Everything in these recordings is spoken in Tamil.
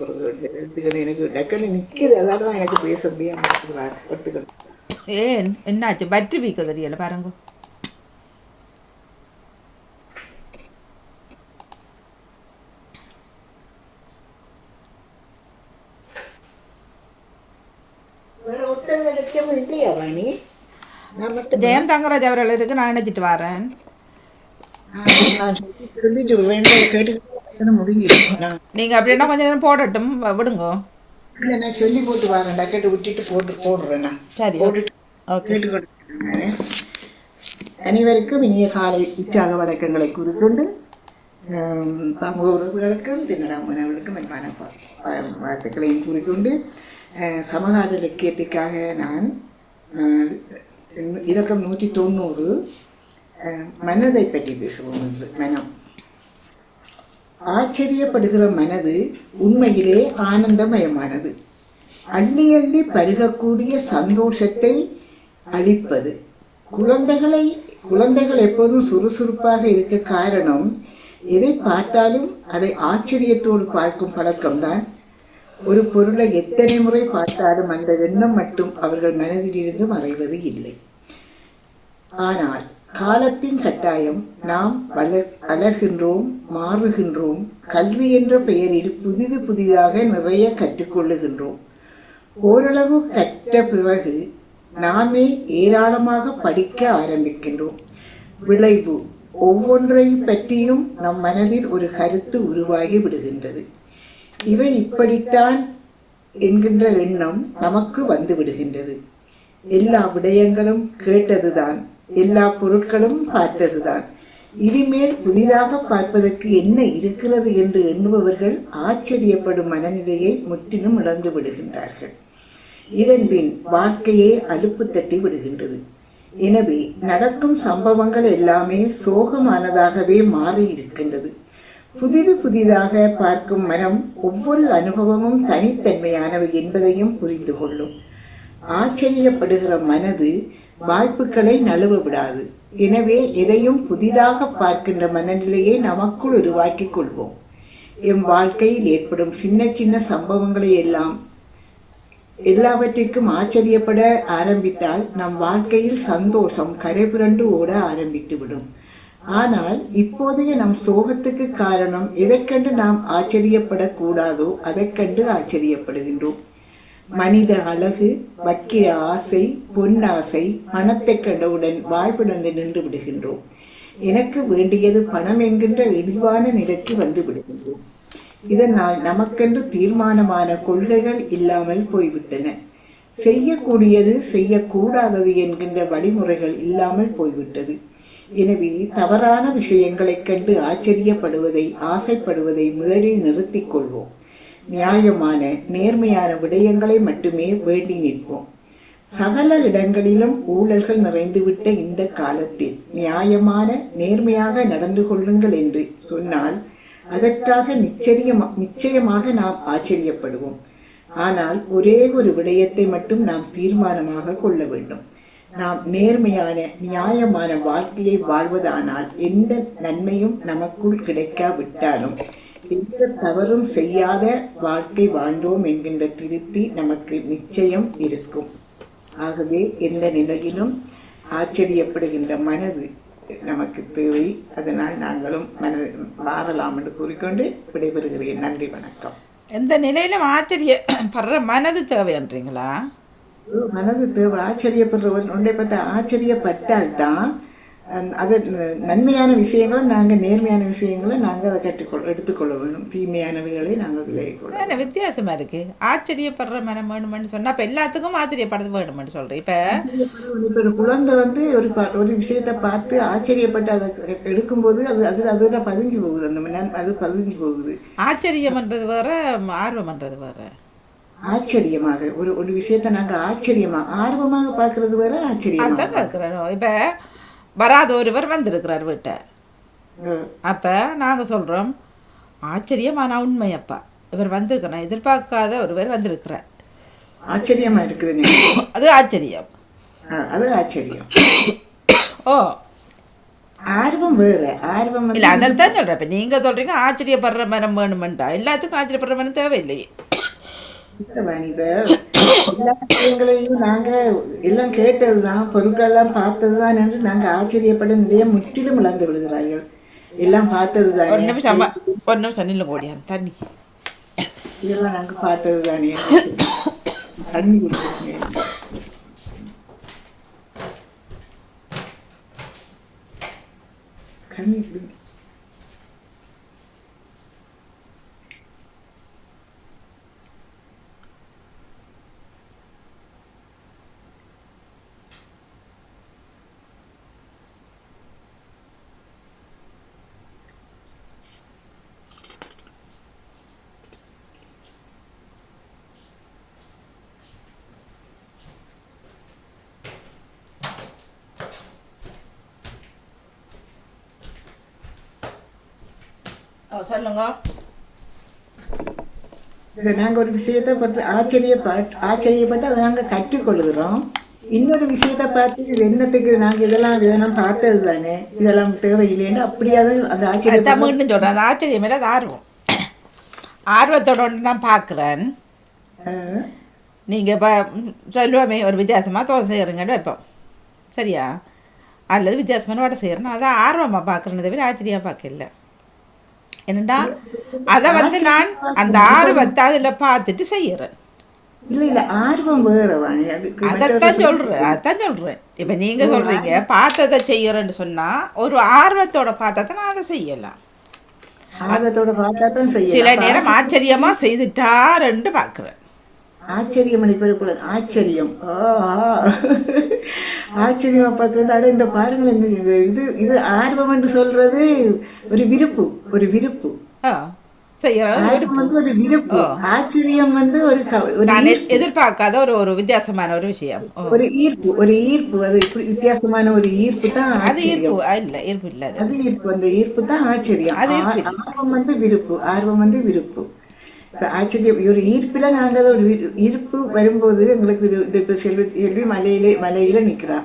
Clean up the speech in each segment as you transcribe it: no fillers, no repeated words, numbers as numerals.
எழுத்துக்கள் எனக்கு டக்குன்னு நிற்கிது, அதால தான் எனக்கு பேச முடியாமல் இருக்கிறார் எழுத்துக்கள். ஏன் என்னாச்சு? பற்றி வீக்க தெரியல பாருங்க. வேற ஒருத்தர் லட்சியம் இல்லையா வாணி? நான் மட்டும் ஜெயம் தங்கராஜ் அவர்கள் இருக்கு, நான் நினைச்சிட்டு வரேன். நான் சொல்லி திரும்பிட்டு வேணும் கேட்டு முடிஞ்சிடும். நான் நீங்கள் அப்படின்னா கொஞ்சம் நேரம் போடட்டும், விடுங்க. இல்லை, நான் சொல்லி போட்டு வரேன், டக்கெட்டு விட்டுட்டு போடுறேன். நான் சரி, போட்டுட்டு ஓகே. கேட்டுக்கொண்டு அனைவருக்கும் இனிய காலை உற்சாக வணக்கங்களை கூறிக்கொண்டு பாம்பு உறவுகளுக்கும் தின்னடாமனவர்களுக்கும் அன்பான வாழ்த்துக்களையும் கூறிக்கொண்டு சமகால இலக்கியத்திற்காக நான் இலக்கம் 190 மனதை பற்றி பேசுவோம் என்று. மனம் ஆச்சரியப்படுகிற மனது உண்மையிலே ஆனந்தமயமானது. அள்ளி அள்ளி பருகக்கூடிய சந்தோஷத்தை அளிப்பது. குழந்தைகள் எப்போதும் சுறுசுறுப்பாக இருக்க காரணம், எதை பார்த்தாலும் அதை ஆச்சரியத்தோடு பார்க்கும் பழக்கம்தான். ஒரு பொருளை எத்தனை முறை பார்த்தாலும் அந்த எண்ணம் மட்டும் அவர்கள் மனதிலிருந்து மறைவது இல்லை. ஆனால் காலத்தின் கட்டாயம் நாம் வளர்கின்றோம், மாறுகின்றோம். கல்வி என்ற பெயரில் புதிதாக நிறைய கற்றுக்கொள்ளுகின்றோம். ஓரளவு கற்ற பிறகு நாமே ஏராளமாக படிக்க ஆரம்பிக்கின்றோம். விளைவு, ஒவ்வொன்றை பற்றியும் நம் மனதில் ஒரு கருத்து உருவாகி விடுகின்றது. இவை இப்படித்தான் என்கின்ற எண்ணம் நமக்கு வந்து விடுகின்றது. எல்லா விடயங்களும் கேட்டதுதான், எல்லா பொருட்களும் பார்த்ததுதான். இனிமேல் புதிதாக பார்ப்பதற்கு என்ன இருக்கிறது என்று எண்ணுபவர்கள் ஆச்சரியப்படும் மனநிலையை முற்றிலும் இழந்து விடுகின்றார்கள். இதன் பின் வாழ்க்கையே அலுப்பு தட்டி விடுகின்றது. எனவே நடக்கும் சம்பவங்கள் எல்லாமே சோகமானதாகவே மாறி இருக்கின்றது. புதிதாக பார்க்கும் மனம் ஒவ்வொரு அனுபவமும் தனித்தன்மையானவை என்பதையும் புரிந்து கொள்ளும். ஆச்சரியப்படுகிற மனது வாய்ப்புகளை நழுவ விடாது. எனவே எதையும் புதிதாக பார்க்கின்ற மனநிலையை நமக்குள் உருவாக்கி கொள்வோம். எம் வாழ்க்கையில் ஏற்படும் சின்ன சின்ன சம்பவங்களை எல்லாவற்றிற்கும் ஆச்சரியப்பட ஆரம்பித்தால் நம் வாழ்க்கையில் சந்தோஷம் கரைபுரண்டு ஓட ஆரம்பித்துவிடும். ஆனால் இப்போதைய நம் சோகத்துக்கு காரணம் எதைக்கண்டு நாம் ஆச்சரியப்படக்கூடாதோ அதைக்கண்டு ஆச்சரியப்படுகின்றோம். மனித அழகு, வக்கிர ஆசை, பொன்னாசை, பணத்தை கண்டவுடன் வாழ்விழந்து நின்று விடுகின்றோம். எனக்கு வேண்டியது பணம் என்கின்ற இழிவான நிலைக்கு வந்து விடுகின்றோம். இதனால் நமக்கென்று தீர்மானமான கொள்கைகள் இல்லாமல் போய்விட்டன. செய்யக்கூடியது செய்யக்கூடாதது என்கின்ற வழிமுறைகள் இல்லாமல் போய்விட்டது. எனவே தவறான விஷயங்களைக் கண்டு ஆச்சரியப்படுவதை, ஆசைப்படுவதை முதலில் நிறுத்திக் கொள்வோம். நியாயமான நேர்மையான விடயங்களை மட்டுமே வேண்டி நிற்போம். சகல இடங்களிலும் ஊழல்கள் நிறைந்துவிட்ட இந்த காலத்தில் நியாயமான நேர்மையாக நடந்து கொள்ளுங்கள் என்று சொன்னால் அதற்காக நிச்சயமாக நாம் ஆச்சரியப்படுவோம். ஆனால் ஒரே ஒரு விடயத்தை மட்டும் நாம் தீர்மானமாக கொள்ள வேண்டும். நாம் நேர்மையான நியாயமான வாழ்க்கையை வாழ்வதானால் எந்த நன்மையும் நமக்குள் கிடைக்காவிட்டாலும் எந்த தவறும் செய்யாத வாழ்க்கை வாழ்ந்தோம் என்கின்ற திருப்தி நமக்கு நிச்சயம் இருக்கும். ஆகவே எந்த நிலையிலும் ஆச்சரியப்படுகின்ற மனது நமக்கு தேவை. அதனால் நாங்களும் மாறலாம் என்று கூறிக்கொண்டு விடைபெறுகிறேன். நன்றி, வணக்கம். எந்த நிலையிலும் ஆச்சரியப்படுற மனது தேவைன்றீங்களா? மனது தேவை. ஆச்சரியப்படுற ஒன்றை பற்றி ஆச்சரியப்பட்டால்தான் அது நன்மையான விஷயங்களும் நாங்கள் நேர்மையான விஷயங்களும் நாங்கள் அதை எடுத்துக்கொள்ள வேண்டும். தீமையானவைகளை நாங்கள் விலகிக்கொள்ள. என்ன வித்தியாசமாக இருக்குது? ஆச்சரியப்படுற மனம் வேணுமென்னு சொன்னால் இப்போ எல்லாத்துக்கும் ஆச்சரியப்படுறது வேணுமென்னு சொல்கிறேன். இப்போ ஒரு குழந்தை ஒரு விஷயத்தை பார்த்து ஆச்சரியப்பட்டு அதை எடுக்கும்போது அதில் பதிஞ்சு போகுது. அது பதிஞ்சு போகுது. ஆச்சரியம்ன்றது வேற, ஆர்வம்ன்றது வேற. ஆச்சரியமாக ஒரு விஷயத்தை நாங்கள் ஆர்வமாக பார்க்கறது வேற, ஆச்சரியமாக தான் பார்க்குறோம். இப்போ வராத ஒருவர் வந்திருக்கிறார் வீட்டை. அப்போ நாங்கள் சொல்கிறோம், ஆச்சரியமான உண்மையப்பா இவர் வந்திருக்கிறேன், எதிர்பார்க்காத ஒருவர் வந்திருக்கிறார். ஆச்சரியமாக இருக்குது. அது ஆச்சரியம். அது ஆச்சரியம். ஓ, ஆர்வம் வேற. ஆர்வம் வந்து இல்லை அதைத்தான் சொல்கிறேன். இப்போ நீங்கள் சொல்கிறீங்க ஆச்சரியப்படுற மனம் வேணுமெண்டா, எல்லாத்துக்கும் ஆச்சரியப்படுற மனம் தேவையில்லையே. இப்ப எல்லா விஷயங்களையும் நாங்க எல்லாம் கேட்டதுதான், பொருட்களெல்லாம் பார்த்ததுதான் என்று நாங்க ஆச்சரியப்பட நிறைய முற்றிலும் இழந்து விடுகிறார்கள். எல்லாம் பார்த்தது ஒரு தானே, நிமிஷம் அம்மா, ஒரு நிமிஷம் நில்ல ஓடியான் தண்ணி. இதெல்லாம் நாங்க பார்த்தது தானே என்று சொல்லி தண்ணி குடிச்சிருக்கேன். தண்ணி குடி. சொல்லுங்க. இதை நாங்க ஒரு விஷயத்தை பற்றி ஆச்சரியப்பட்டு அதை நாங்க கற்றுக்கொள்கிறோம். இன்னொரு விஷயத்தை பார்த்து இது என்னத்துக்கு நாங்க இதெல்லாம் பார்த்தது தானே, இதெல்லாம் தேவையில்லைன்னு அப்படியாவது அந்த ஆச்சரியப்பட. தமிழ்னு சொல்கிறேன். அது ஆச்சரியம் இல்லை, அது ஆர்வம். ஆர்வத்தோட ஒன்று நான் பார்க்குறேன். நீங்கள் இப்போ சொல்லுவோமே ஒரு வித்தியாசமாக தோசை செய்கிறீங்கன்னு வைப்போம், சரியா? அல்லது வித்தியாசமான வடை செய்கிறேன்னா அதை ஆர்வமாக பார்க்குறேன்னு தவிர ஆச்சரியாக பார்க்கல. என்னடா அதை வந்து நான் அந்த ஆர்வத்தை அதில் பார்த்துட்டு செய்கிறேன். இல்ல இல்ல, ஆர்வம் வேற வாணி. அதுக்கு அதைத்தான் சொல்கிறேன். இப்போ நீங்கள் சொல்கிறீங்க பார்த்ததை செய்கிறேன்னு சொன்னால் ஒரு ஆர்வத்தோட பார்த்ததை நான் அதை செய்யலாம். ஆர்வத்தோட பார்த்தா தான் சில செய்யலாம். நேரம் ஆச்சரியமாக செய்துட்டாருன்னு பார்க்குறேன். ஆச்சரியம் அளிப்பதற்குள்ள ஆச்சரியம். ஆச்சரியமா பார்த்துட்டு அட இந்த பாருங்கள், இது இது ஆர்வம் என்று சொல்றது ஒரு விருப்பு, ஒரு விருப்பு. செய்கிறேன். ஆர்வம் வந்து ஒரு விருப்பு, ஆச்சரியம் வந்து ஒரு நான் எதிர்பார்க்காத ஒரு வித்தியாசமான ஒரு விஷயம். ஒரு ஈர்ப்பு, ஒரு ஈர்ப்பு. அது வித்தியாசமான ஒரு ஈர்ப்பு தான் அது ஈர்ப்பு ஆச்சரியம். இல்லை, ஈர்ப்பு இல்லை. அது ஈர்ப்பு, அந்த ஈர்ப்பு தான் ஆச்சரியம். அது ஈர்ப்பு இல்லை. ஆர்வம் வந்து விருப்பு, ஆர்வம் வந்து விருப்பு. இப்போ ஆச்சரியம் ஒரு ஈர்ப்பில் நாங்கள் அதை ஒரு ஈர்ப்பு வரும்போது எங்களுக்கு இப்போ செல்வி மலையில நிற்கிறா.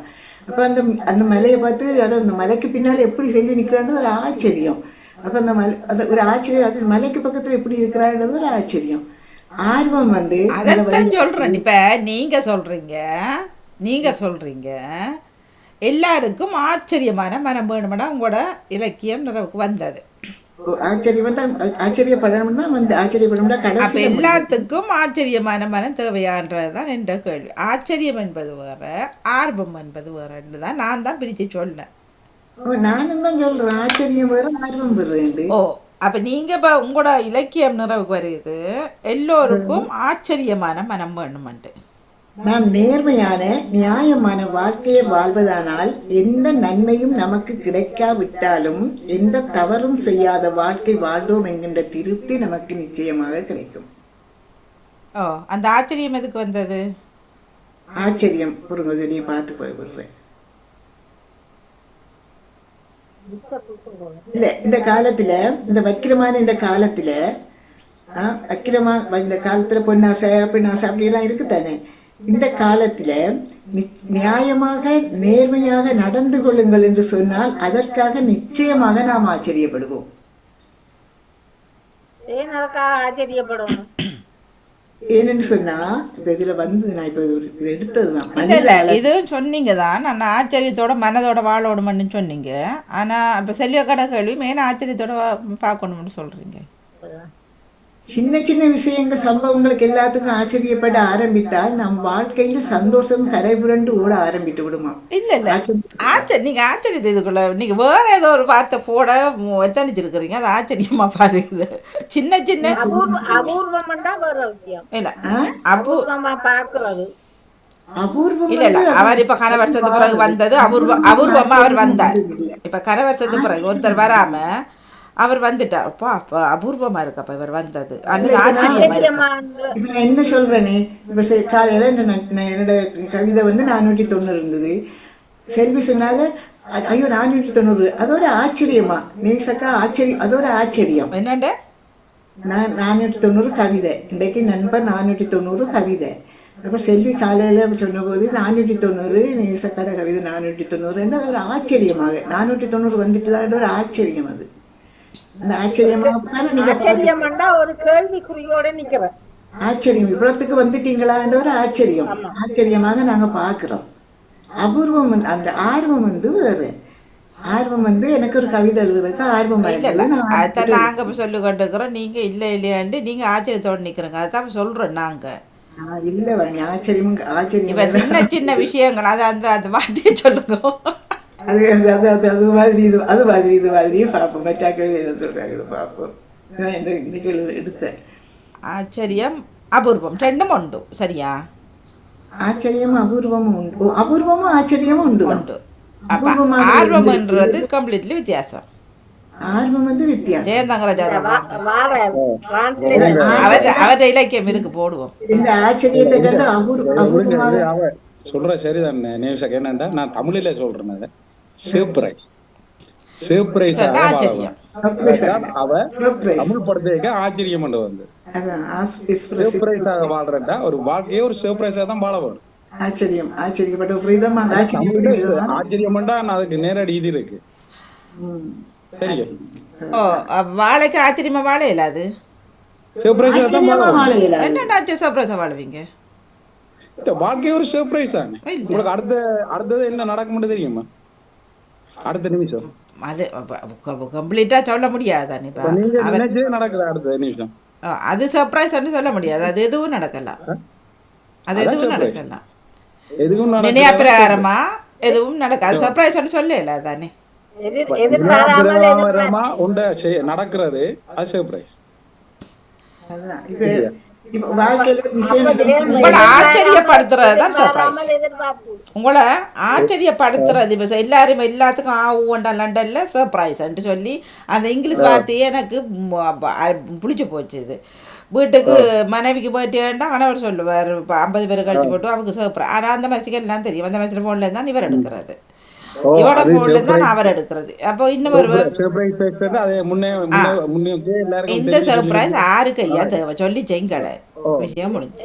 அப்போ அந்த அந்த மலையை பார்த்து யாரோ அந்த மலைக்கு பின்னால் எப்படி செல்வி நிற்கிறான்னு ஒரு ஆச்சரியம். அப்போ அந்த அது ஒரு ஆச்சரியம். அது மலைக்கு பக்கத்தில் எப்படி இருக்கிறான்றது ஒரு ஆச்சரியம். ஆர்வம் வந்து அதைத்தான் சொல்கிறேன். இப்போ நீங்கள் சொல்கிறீங்க எல்லாருக்கும் ஆச்சரியமான மனம் வேணுமென்னா உங்களோட இலக்கியம் நிறைவுக்கு வந்தது. ஆச்சரியம் தான். ஆச்சரியப்படணும்னா வந்து ஆச்சரியப்படணும்னா அப்போ கடைசி எல்லாத்துக்கும் ஆச்சரியமான மனம் தேவையான்றது தான் என்ற கேள்வி. ஆச்சரியம் என்பது வேறு, ஆர்வம் என்பது வேறுன்னு தான் நான் தான் பிரித்து சொன்னேன். நானும் தான் சொல்றேன், ஆச்சரியம் வேற ஆர்வம் வேறு. ஓ, அப்போ நீங்கள் இப்போ உங்களோட இலக்கியம் நிறைவுக்கு வருது எல்லோருக்கும் ஆச்சரியமான மனம் வேணுமென்ட்டு. நாம் நேர்மையான நியாயமான வாழ்க்கையை வாழ்வதானால் எந்த நன்மையும் நமக்கு கிடைக்காவிட்டாலும் எந்த தவறும் செய்யாத வாழ்க்கை வாழ்ந்தோம் என்கின்ற திருப்தி நமக்கு நிச்சயமாக கிடைக்கும். ஓ, அந்த ஆச்சரியம் எதுக்கு வந்தது? ஆச்சரியம் பொறுங்க, நீ பார்த்து போய் விடுறேன். இல்ல இந்த காலத்துல, இந்த வக்கிரமான இந்த காலத்துல வக்கிரமா இந்த காலத்துல பொன்னாசை பெண்ணாசை அப்படியெல்லாம் இருக்குதானே. இந்த காலத்துல நியாயமாக நேர்மையாக நடந்து கொள்ளுங்கள் என்று சொன்னால் அதற்காக நிச்சயமாக நாம் ஆச்சரியப்படுவோம். ஏன்னு சொன்னா இப்ப இதுல வந்து நான் இப்ப இது எடுத்ததுதான். இது சொன்னீங்க தான், நான் ஆச்சரியத்தோட மனதோட வாழோடுமன்னு சொன்னீங்க. ஆனா இப்ப செல்வ கடை கேள்வி மேன ஆச்சரியத்தோட பார்க்கணும்னு சொல்றீங்க. சின்ன சின்ன விஷயங்கள் சம்பவங்களுக்கு எல்லாத்துக்கும் ஆச்சரியப்பட ஆரம்பித்தால் நம் வாழ்க்கையில் சந்தோஷம் கரைபுரண்டு ஓட ஆரம்பித்து விடுமா? இல்ல இல்ல, நீங்க ஆச்சரியத்தை இதுக்குள்ள நீங்க வேற ஏதோ ஒரு வார்த்தை போட எத்தனிச்சிருக்கிறீங்க. அது ஆச்சரியமா பாருங்க. சின்ன சின்ன இல்ல அபூர்வம் இல்ல இல்ல, அவர் இப்ப கன வருஷத்துக்கு பிறகு வந்தது அபூர்வமா அவர் வந்தார். இப்ப கன வருஷத்துக்கு பிறகு ஒருத்தர் வராம அவர் வந்துட்டார். அப்பா அபூர்வமா இருக்கு அப்ப இவர் வந்தது. அல்லது ஆச்சரியமா இருக்கு. இப்ப நான் என்ன சொல்றேனே, இப்ப காலையில என்னோட கவிதை வந்து 490 இருந்தது. செல்வி சொன்னாங்க ஐயோ 490, அது ஒரு ஆச்சரியமா நீசக்கா ஆச்சரியம், அது ஒரு ஆச்சரியம். என்னண்ட 490 கவிதை இன்றைக்கு நண்பர் 490 கவிதை. அப்போ செல்வி காலையில் சொன்னபோது 490 நேசக்கடை கவிதை 490 அது ஒரு ஆச்சரியமாக 490 வந்துட்டு தான் ஒரு ஆச்சரியம் அது. அந்த ஆச்சரியமாக நீங்கள் ஆச்சரியம்டா ஒரு கேள்விக்குறியோட நிக்கிறேன். ஆச்சரியம் இவ்வளோத்துக்கு வந்துட்டீங்களான்ற ஒரு ஆச்சரியம் ஆச்சரியமாக நாங்கள் பார்க்குறோம். அபூர்வம் அந்த ஆர்வம் வேறு ஆர்வம் எனக்கு ஒரு கவிதை எழுதுறதுக்கு ஆர்வமாக இருந்தது. அதான் நாங்கள் இப்போ சொல்லி கொண்டிருக்கிறோம். நீங்கள் இல்லை இல்லையாண்டு நீங்கள் ஆச்சரியத்தோடு நிற்கிறோங்க. அதான் சொல்கிறோம் நாங்கள். இல்லை வாணி ஆச்சரியம் இப்போ சின்ன சின்ன விஷயங்கள் அது அந்த அந்த வார்த்தையை சொல்லுங்க. அது அது அது அது மாதிரி இது மாதிரியே பார்ப்போம். மற்றாக்கள் என்ன சொல்கிறாங்க பார்ப்போம். நான் இன்னைக்கு எடுத்தேன். ஆச்சரியம் அபூர்வம் ரெண்டும் உண்டு. சரியா? ஆச்சரியம் அபூர்வமும் உண்டு. அபூர்வமும் ஆச்சரியமும் உண்டு. அப்போ ஆர்வம்ன்றது கம்ப்ளீட்லி வித்தியாசம். ஆர்வம் வித்தியாசம். ஜெயந்தங்கராஜா அவற்றை இலக்கியம் இருக்கு போடுவோம். இந்த ஆச்சரியத்தை கண்டு அபூர்வமாக சொல்ற சரிதானே நியூஸாக என்னண்டா நான் தமிழில சொல்றேன். சர்ப்ரைஸ் சர்ப்ரைஸ் ஆச்சரியம் அவ தமிழ் படத்துக்கு ஆச்சரியம் வந்து சர்ப்ரைஸாக வாழ்றா ஒரு வாழ்க்கையே ஒரு சர்ப்ரைஸா தான் வாழ வரும். ஆச்சரியம் ஆச்சரியப்பட்ட ஃப்ரீடம் ஆச்சரியம்டா அதுக்கு நேரடி இது இருக்கு. தெரியும். ஓ வாழைக்கு ஆச்சரியமா வாழையில அது சர்ப்ரைஸா தான் வாழ. என்னடா சர்ப்ரைஸா வாழுவீங்க? வாழ்க்கையே ஒரு சர்ப்ரைஸ் தானே. உங்களுக்கு அடுத்தது என்ன நடக்கும்னு தெரியுமா? அடுத்த நிமிஷம் அது கம்ப்ளீட்டா சொல்ல முடியாது. நடக்குது அடுத்த நிமிஷம் அது சர்ப்ரைஸ் சொல்ல முடியாது. அது எதுவும் நடக்கலாம். அது எதுவும் நடக்கலாம். நினையா பிரகாரமா எதுவும் நடக்காது. சர்ப்ரைஸ் சொல்லல தானே. நடக்கிறது அது சர்ப்ரைஸ். உங்களை ஆச்சரியப்படுத்துறது தான் சர்ப்ரைஸ். உங்களை ஆச்சரியப்படுத்துறது. இப்போ எல்லாரும் எல்லாத்துக்கும் ஊண்டா லண்டன்ல சர்ப்ரைஸ்ன்ட்டு சொல்லி அந்த இங்கிலீஷ் வார்த்தையே எனக்கு பிடிச்சி போச்சு. இது வீட்டுக்கு மனைவிக்கு போயிட்டேன்டா கணவர் சொல்லுவார். இப்போ 50 பேர் கழிச்சு போட்டு அவங்க சர்ப்ரைஸ். ஆனால் அந்த மெசேஜ் எல்லாம் தெரியும். அந்த மெசேஜ் ஃபோன்ல தான் இவர் எடுக்கிறது. இவரோட போன்ல தான் அவர் எடுக்கிறது. அப்போ இன்னும் ஒரு இந்த சர்ப்ரைஸ் யாருக்கு ஐயா தேவை சொல்லி செய்யுங்கள விஷயம் முடிஞ்சு.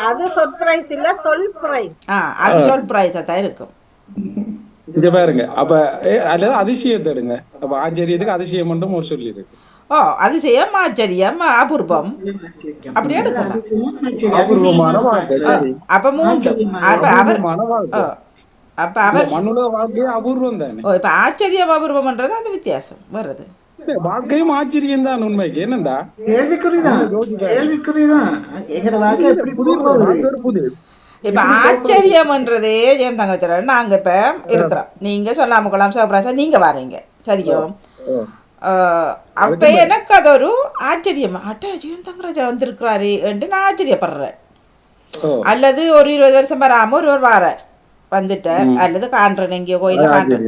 அது சர்ப்ரைஸ் இல்ல சொல்ப்ரைஸ். அது சொல்ப்ரைஸா தான் இருக்கும். இங்க பாருங்க. அப்ப அல்லது அதிசயத்தை எடுங்க. அப்ப ஆச்சரியத்துக்கு அதிசயம் மட்டும் ஒரு சொல்லி இருக்கு. ஓ அதிசயம் ஆச்சரியம் அபூர்வம் அப்படி எடுக்கலாம். அபூர்வமான வாழ்க்கை. அப்ப மூன்று அப்ப அவர் மனுட வாழ்க்கையே அபூர்வம் தானே. ஓ இப்ப ஆச்சரியம் அபூர்வம்ன்றது அந்த வித்தியாசம் வருது. வாழ்க்கையும் ஆச்சரியம் தான் உண்மைக்கு. என்னண்டா கேள்விக்குறிதான். இப்ப ஆச்சரியம்ன்றதே ஜெயம் தங்கச்சரன் நாங்க இப்ப இருக்கிறோம். நீங்க சொல்லாம கொள்ளாம சர்ப்ரைஸா நீங்க வரீங்க. சரியோ? அப்ப எனக்கு அது ஒரு ஆச்சரியம். அட்டா ஜெயம் தங்கராஜா வந்திருக்கிறாரு என்று நான் ஆச்சரியப்படுறேன். அல்லது ஒரு 20 வருஷம் வராம ஒருவர் வாரார் வந்துட்டார் அல்லது காண்றேன் எங்கேயோ கோயில காண்றேன்.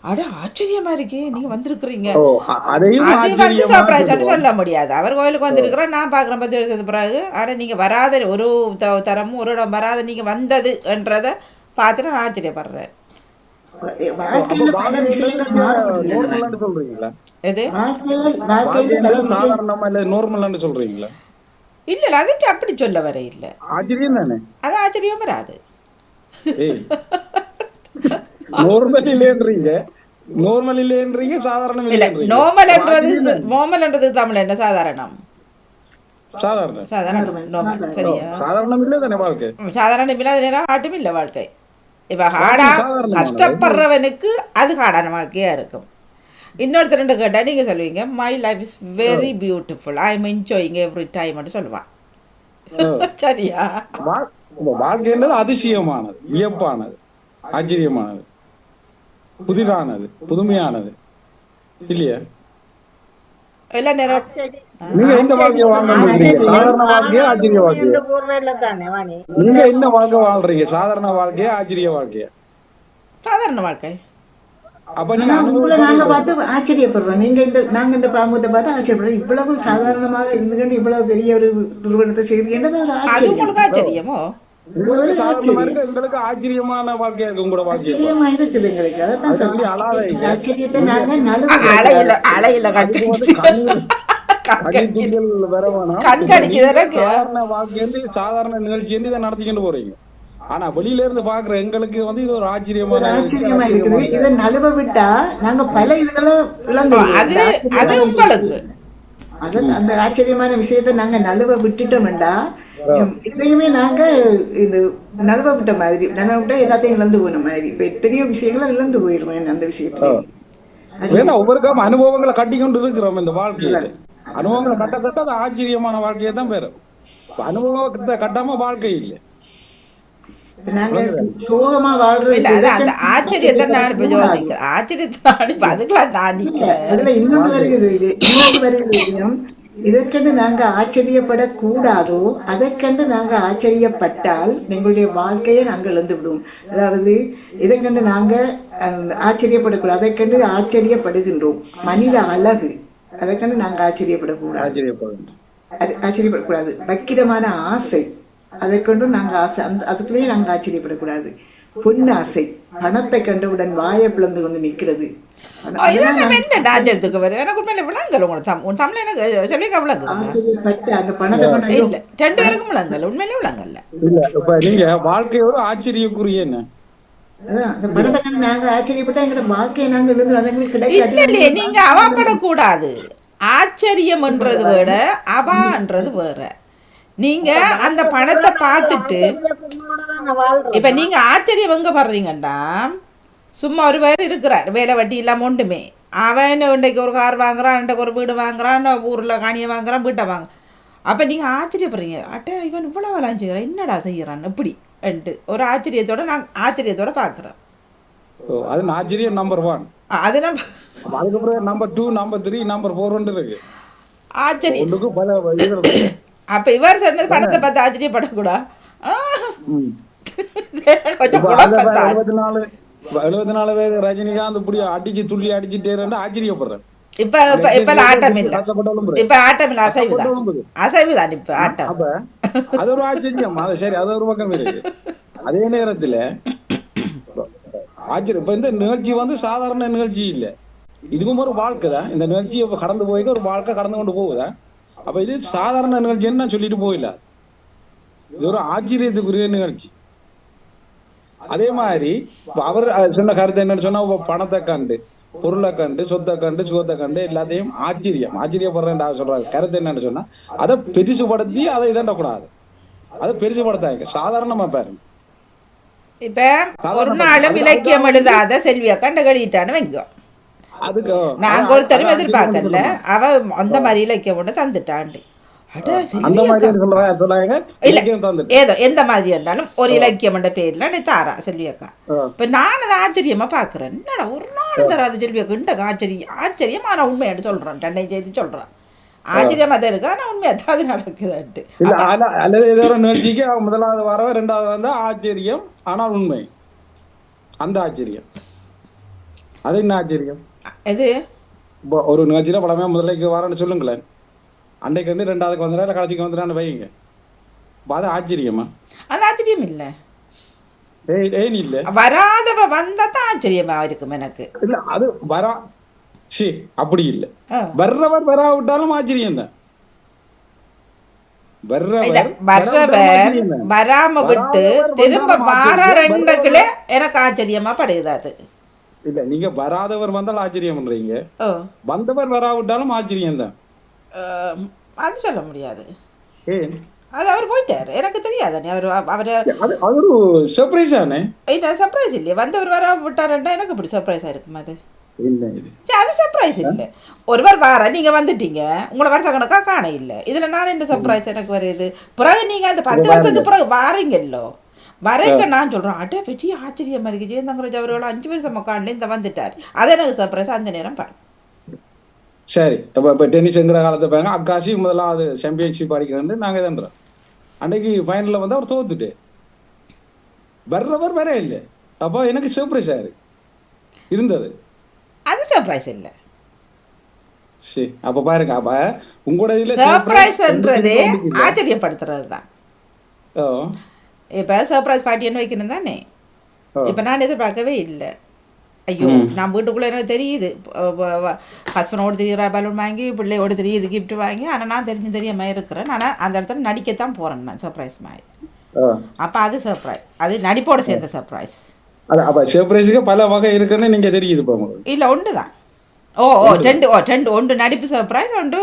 அட ஆச்சரியமா இருக்கே நீங்க வந்திருக்கிறீங்க. அது வந்து சர்ப்ரைஸ்ன்னு சொல்ல முடியாது. அவர் கோயிலுக்கு வந்திருக்கிறேன் நான் பாக்குறேன் 10 வருஷத்துக்கு பிறகு. ஆனா நீங்க வராத ஒரு தரமும் ஒரு இடம் வராத நீங்க வந்தது என்றதை பார்த்துட்டு நான் ஆச்சரியப்படுறேன். சொல்றீங்களா? இல்ல அது அப்படி சொல்ல வர இல்ல. ஆச்சரியம் தானே. அது ஆச்சரியம் வராது. நார்மல் இல்லன்றீங்க சாதாரணம் இல்ல. நார்மல்ன்றது தமிழ் என்ன சாதாரணம்? சாதாரணம் நார்மல். சரியா? சாதாரணம் இல்ல தானே வாழ்க்கை. சாதாரணம் இல்ல அது ஆட்டும் இல்ல வாழ்க்கை. இப்ப ஹார்டா கஷ்டப்படுறவனுக்கு அது ஹார்டான வாழ்க்கையா இருக்கும். இன்னொருத்தர் ரெண்டு கேட்டா நீங்க சொல்லுவீங்க my life is very beautiful I am enjoying every time அப்படி சொல்லுவான். சரியா? வாழ்க்கைன்றது அதிசயமானது, வியப்பானது, ஆச்சரியமானது, புதிரானது, புதுமையானது இல்லையா? நீங்க எந்த வாழ்க்கைய வாழ்றீங்க? சாதாரண வாழ்க்கையா ஆச்சரிய வாழ்க்கையா? நீங்க என்ன வாழ்க்கை வாழ்றீங்க? சாதாரண வாழ்க்கையா ஆச்சரிய வாழ்க்கையா? சாதாரண வாழ்க்கை. அப்ப நீங்க நாங்க பார்த்து ஆச்சரியப்படுறோம். நாங்க இந்த பாம்பத்தை பார்த்து ஆச்சரியப்படுறோம். இவ்வளவு சாதாரணமாக இருந்துகிட்டு இவ்வளவு பெரிய ஒரு நிறுவனத்தை செய்யறது ஆச்சரியமோ? எங்களுக்கு ஆச்சரியமான வாழ்க்கையா இருக்கு உங்களோட வாழ்க்கை. இருக்குது எங்களுக்கு. அதான் ஆச்சரியத்தை நாங்க அலையில கட்டி அடித்துக்கள் வர வேணாம். கண்காணிக்குது எனக்கு. சாதாரண வாழ்க்கை சாதாரண நிகழ்ச்சி இதை நடத்திக்கிட்டு போறீங்க. ஆனா வெளியில இருந்து பாக்குற எங்களுக்கு இது ஒரு ஆச்சரியமான ஆச்சரியமா இருக்குது. இதை நழுவ விட்டா நாங்க பல இதுகளை இழந்து அது அது உங்களுக்கு அது அந்த ஆச்சரியமான விஷயத்த நாங்க நழுவ விட்டுட்டோம்டா எதையுமே நாங்க இது நழுவ விட்ட மாதிரி நழுவ விட்டா எல்லாத்தையும் இழந்து போன மாதிரி இப்ப எத்தனையோ விஷயங்களை இழந்து போயிருவேன் அந்த விஷயத்துல. ஒவ்வொருக்கும் அனுபவங்களை கட்டிக்கொண்டு இருக்கிறோம் இந்த வாழ்க்கையில. அனுபவங்களை கட்ட கட்ட அது ஆச்சரியமான வாழ்க்கையை தான் பெறும். அனுபவத்தை கட்டாம வாழ்க்கை இல்லை. நாங்க சோகமா வாழ்றது இல்ல அது அந்த ஆச்சரியத்தை நான் இப்ப யோசிக்கிறேன். ஆச்சரியத்தை நான் இப்ப அதுக்கெல்லாம் நான் நிக்கிறேன். அதுல இன்னொன்று வருகிறது. இது இன்னொன்று வருகிறது. இதற்கென்று நாங்க ஆச்சரியப்படக்கூடாதோ அதைக்கண்டு நாங்க ஆச்சரியப்பட்டால் எங்களுடைய வாழ்க்கையை நாங்கள் இழந்து விடுவோம். அதாவது இதைக்கண்டு நாங்க ஆச்சரியப்படக்கூடாது. அதைக்கண்டு ஆச்சரியப்படுகின்றோம். மனித அழகு அதைக்கண்டு நாங்க ஆச்சரியப்படக்கூடாது. வக்கிரமான ஆசை அதை கொண்டும் நாங்கள் ஆசை அதுக்குள்ளேயே நாங்கள் ஆச்சரியப்படக்கூடாது. பொண்ணு ஆசை பணத்தை கண்டவுடன் வாயை பிளந்து கொண்டு நிற்கிறது. வாழ்க்கை ஒரு ஆச்சரியக்குரிய அந்த பணத்தை கண்டு நாங்க ஆச்சரியப்பட்டா எங்களோட வாழ்க்கையை நாங்க இருந்து அது கிடைக்காது. நீங்க அவாப்படக்கூடாது. ஆச்சரியம் என்றது வேற அவான்றது வேற. நீங்க அந்த பணத்தை பார்த்துட்டு இப்ப நீங்க ஆச்சரியம் எங்க படுறீங்கண்டா சும்மா ஒரு பேர் இருக்கிறார் வேலை வட்டி இல்லாம ஒன்றுமே அவன் இன்றைக்கு ஒரு கார் வாங்குறான் இன்றைக்கு ஒரு வீடு வாங்குறான் ஊர்ல காணியை வாங்குறான் வீட்டை வாங்க அப்ப நீங்க ஆச்சரியப்படுறீங்க. அட்டை இவன் இவ்வளவு வேலாம் செய்யறான் என்னடா செய்யறான் இப்படி ஒரு ஆச்சரியத்தோட நான் ஆச்சரியத்தோட பாக்குறேன். அது ஆச்சரியம் நம்பர் 1. அது நம்ம அதுக்கப்புறம் நம்பர் 2 நம்பர் 3 நம்பர் 4 இருக்கு ஆச்சரியம். அப்ப இவர் சொன்னது பணத்தை பார்த்து ஆச்சரியப்படக்கூடாது. 74 வயது ரஜினிகாந்த் இப்படி அடிச்சு துள்ளி அடிச்சுட்டே ஆச்சரியப்படுறேன். இப்ப ஆட்டம் இல்ல. இப்ப ஆட்டம் இல்ல. அசைவுதான் இப்ப ஆட்டம். அது ஒரு ஆச்சரியம். அது சரி, அது ஒரு பக்கம் இருக்கு. அதே நேரத்துல ஆச்சரியம் இப்ப இந்த நிகழ்ச்சி சாதாரண நிகழ்ச்சி இல்ல. இதுவும் ஒரு வாழ்க்கை தான். இந்த நிகழ்ச்சி இப்ப கடந்து போய் ஒரு வாழ்க்கை கடந்து கொண்டு போகுதா. அப்ப இது சாதாரண நிகழ்ச்சின்னு நான் சொல்லிட்டு போயில. இது ஒரு ஆச்சரியத்துக்குரிய நிகழ்ச்சி. அதே மாதிரி அவர் சொன்ன கருத்து என்னன்னு சொன்னா பணத்தை கண்டு பொருளை கண்டு சொத்தை கண்டு சுகத்தை கண்டு எல்லாத்தையும் ஆச்சரியப்படுறேன் சொல்றாரு. கருத்து என்னன்னு சொன்னா அதை பெருசுபடுத்தி அதை இதண்டக்கூடாது. அதை பெருசுபடுத்தாங்க. சாதாரணமா பாருங்க. இப்ப ஒரு நாளும் இலக்கியம் எழுதாத செல்வியா கண்டு கழிட்டான்னு வைங்க. அதுக்கு நாங்க ஒருத்தரும் எதிர்பார்க்கல. அவ அந்த மாதிரி இலக்கியம் ஒண்ணு தந்துட்டாண்டி. ஏதோ எந்த மாதிரி இருந்தாலும் ஒரு இலக்கியம் பேர்ல நீ தாரா செல்வியக்கா. இப்ப நான் அதை ஆச்சரியமா பாக்குறேன். என்னடா ஒரு நாள் தராது செல்வியக்கா இந்த ஆச்சரியமான உண்மையானு சொல்றேன். தன்னை செய்து சொல்றான். ஆச்சரியமா தான் இருக்கு. ஆனா உண்மையா தான் அது நடக்குதுன்ட்டு. நிகழ்ச்சிக்கு முதலாவது வாரம் 2வது ஆச்சரியம் ஆனால் உண்மை. அந்த ஆச்சரியம் அது என்ன ஆச்சரியம்? எது ஒரு நிகழ்ச்சியில படமே முதலைக்கு வாரன்னு சொல்லுங்களேன். அன்றைக்கு 2வது வந்துடா கடைசிக்கு வந்துடான்னு வைங்க. அது ஆச்சரியமா? அது ஆச்சரியம் இல்ல. ஏன் இல்ல? வராதவ வந்தாதான் ஆச்சரியமா இருக்கும் எனக்கு. இல்ல அது வரா அப்படி இல்ல. வர்றவர் வராவிட்டாலும் ஆச்சரியம் தான். வர்றவர் வராம விட்டு திரும்ப வாரக்குள்ள எனக்கு ஆச்சரியமா படுகிறது. அது இல்ல நீங்க வராதவர் வந்தாலும் ஆச்சரியம் பண்றீங்க. வந்தவர் வராவிட்டாலும் ஆச்சரியம் தான். அது சொல்ல முடியாது. அது அவர் போயிட்டாரு. எனக்கு தெரியாது. அது ஒரு சர்ப்ரைஸ் ஆனே. இல்ல சர்ப்ரைஸ் இல்லையே. வந்தவர் வர விட்டாருன்னா எனக்கு இப்படி சர்ப்ரைஸா இருக்கும். அது அது சர்ப்ரைஸ் இல்ல. ஒருவர் வார நீங்க வந்துட்டீங்க. உங்களை வருஷ கணக்கா காண இல்ல. இதுல நான் என்ன சர்ப்ரைஸ் எனக்கு வருது. பிறகு நீங்க அந்த 10 வருஷத்துக்கு பிறகு வாரீங்கல்லோ. வரைக்க நான் சொல்றேன் அட்டே பெரிய ஆச்சரியமா இருக்கு. ஜெயந்தங்கராஜ் அவர்கள் 5 வருஷம் காணல இந்த வந்துட்டார். அது எனக்கு சர்ப்ரைஸ். அந்த நேரம் பாரு. சரி இப்ப டென்னிஸ் என்கிற காலத்தை பாருங்க. அக்காசி முதலாவது சாம்பியன்ஷிப் அடிக்கிறது நாங்க தான். அன்னைக்கு ஃபைனல்ல அவர் தோத்துட்டு வர்றவர் வர இல்லை. அப்போ எனக்கு சர்ப்ரைஸ் இருந்தது. அது சர்ப்ரைஸ் இல்ல. சரி அப்ப பாருங்க. அப்ப உங்களோட இதுல சர்ப்ரைஸ்ன்றதே ஆச்சரியப்படுத்துறது தான். இப்ப சர்ப்ரைஸ் பார்ட்டி என்ன வைக்கணும் தானே. இப்ப நான் எதிர்பார்க்கவே இல்லை. ஐயோ நான் வீட்டுக்குள்ளே எனக்கு தெரியுது ஹஸ்பண்டோடு திரிகிற பலூன் வாங்கி பிள்ளையோடு தெரியுது கிஃப்ட் வாங்கி. ஆனால் நான் தெரியாமல் இருக்கிறேன். ஆனால் அந்த இடத்துல நடிக்கத்தான் போகிறேன் நான் சர்ப்ரைஸ் மாதிரி. அப்போ அது சர்ப்ரைஸ், அது நடிப்போட சேர்ந்த சர்ப்ரைஸ். அப்ப சர்ப்ரைஸுக்கு பல வகை இருக்குன்னு நீங்க தெரியுது இப்போ உங்களுக்கு? இல்லை ஒன்று தான். ரெண்டு ஒன்று நடிப்பு சர்ப்ரைஸ், ஒன்று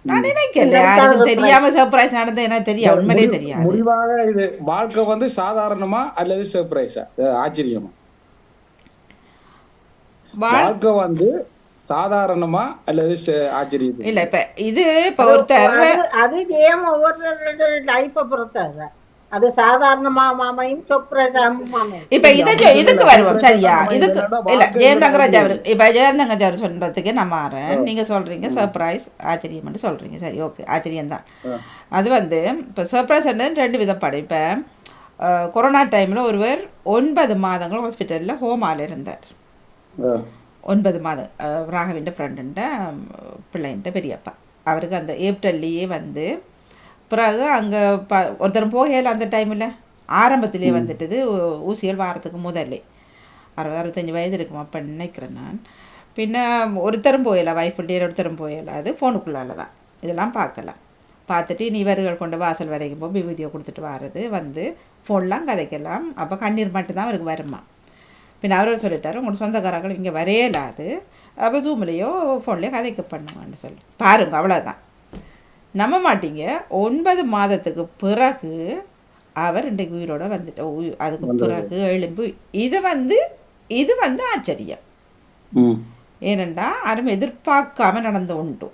நான் நினைக்கல யாருக்கு தெரியாம சர்ப்ரைஸ் நடந்தது எனக்கு தெரியாது, உண்மையிலே தெரியாது. முடிவாக இது வாழ்க்கை வந்து சாதாரணமா அல்லது சர்ப்ரைஸா ஆச்சரியமா? வாழ்க்கை வந்து சாதாரணமா அல்லது ஆச்சரியம்? இல்ல இப்ப ஒருத்தர் அது ஜெயம் ஒவ்வொரு லைஃபை பொறுத்தது. அது சாதாரணமா மாமையும் சர்ப்ரைஸ் மாமையும். இப்ப இதுக்கு வருவோம் சரியா? இதுக்கு இல்ல ஜெயந்தங்கராஜ் அவர் இப்ப ஜெயந்தங்கராஜ் அவர் சொல்றதுக்கு நான் மாறேன். நீங்க சொல்றீங்க சர்ப்ரைஸ் ஆச்சரியம் சொல்றீங்க, சரி ஓகே ஆச்சரியம் தான். அது வந்து இப்ப சர்ப்ரைஸ் ரெண்டு விதப்படும். இப்ப கொரோனா டைம்ல ஒருவர் 9 மாதங்கள் ஹாஸ்பிட்டல்ல ஹோமால இருந்தார். 9 மாதம். ராகவின் ஃப்ரெண்டுன்ற பிள்ளைன்ட்ட பெரியப்பா. அவருக்கு அந்த ஏப்ரல்லையே வந்து பிறகு அங்கே ஒருத்தரும் போகல. அந்த டைமில் ஆரம்பத்திலே வந்துட்டுது ஊசியல் வாரத்துக்கு முதல்லே 60-65 வயது இருக்கும் அப்போ நினைக்கிறேன் நான். பின்ன ஒருத்தரும் போயலை, வைஃப் பிள்ளையர் ஒருத்தரும் போயலை. அது ஃபோனுக்குள்ளால தான் இதெல்லாம் பார்க்கலாம். பார்த்துட்டு நீ இவர்கள் கொண்டு வாசல் வரைக்கும் போய் விபூதியை கொடுத்துட்டு வர்றது வந்து ஃபோன்லாம் கதைக்கலாம். அப்போ கண்ணீர் மட்டும்தான் அவருக்கு வருமா. பின்ன அவரும் சொல்லிட்டாரு உங்களுக்கு சொந்தக்காரர்கள் இங்கே வரையலாது, அப்போ ஜூம்லேயோ ஃபோன்லேயோ கதைக்க பண்ணுவான்னு சொல்லி பாருங்க. அவ்வளோதான், நம்ப மாட்டீங்க. 9 மாதத்துக்கு பிறகு அவர் இன்றைக்கு உயிரோட வந்துட்டு அதுக்கு பிறகு எழும்பு. இது வந்து ஆச்சரியம். ஏனெண்டா யாரும் எதிர்பார்க்காம நடந்த உண்டு.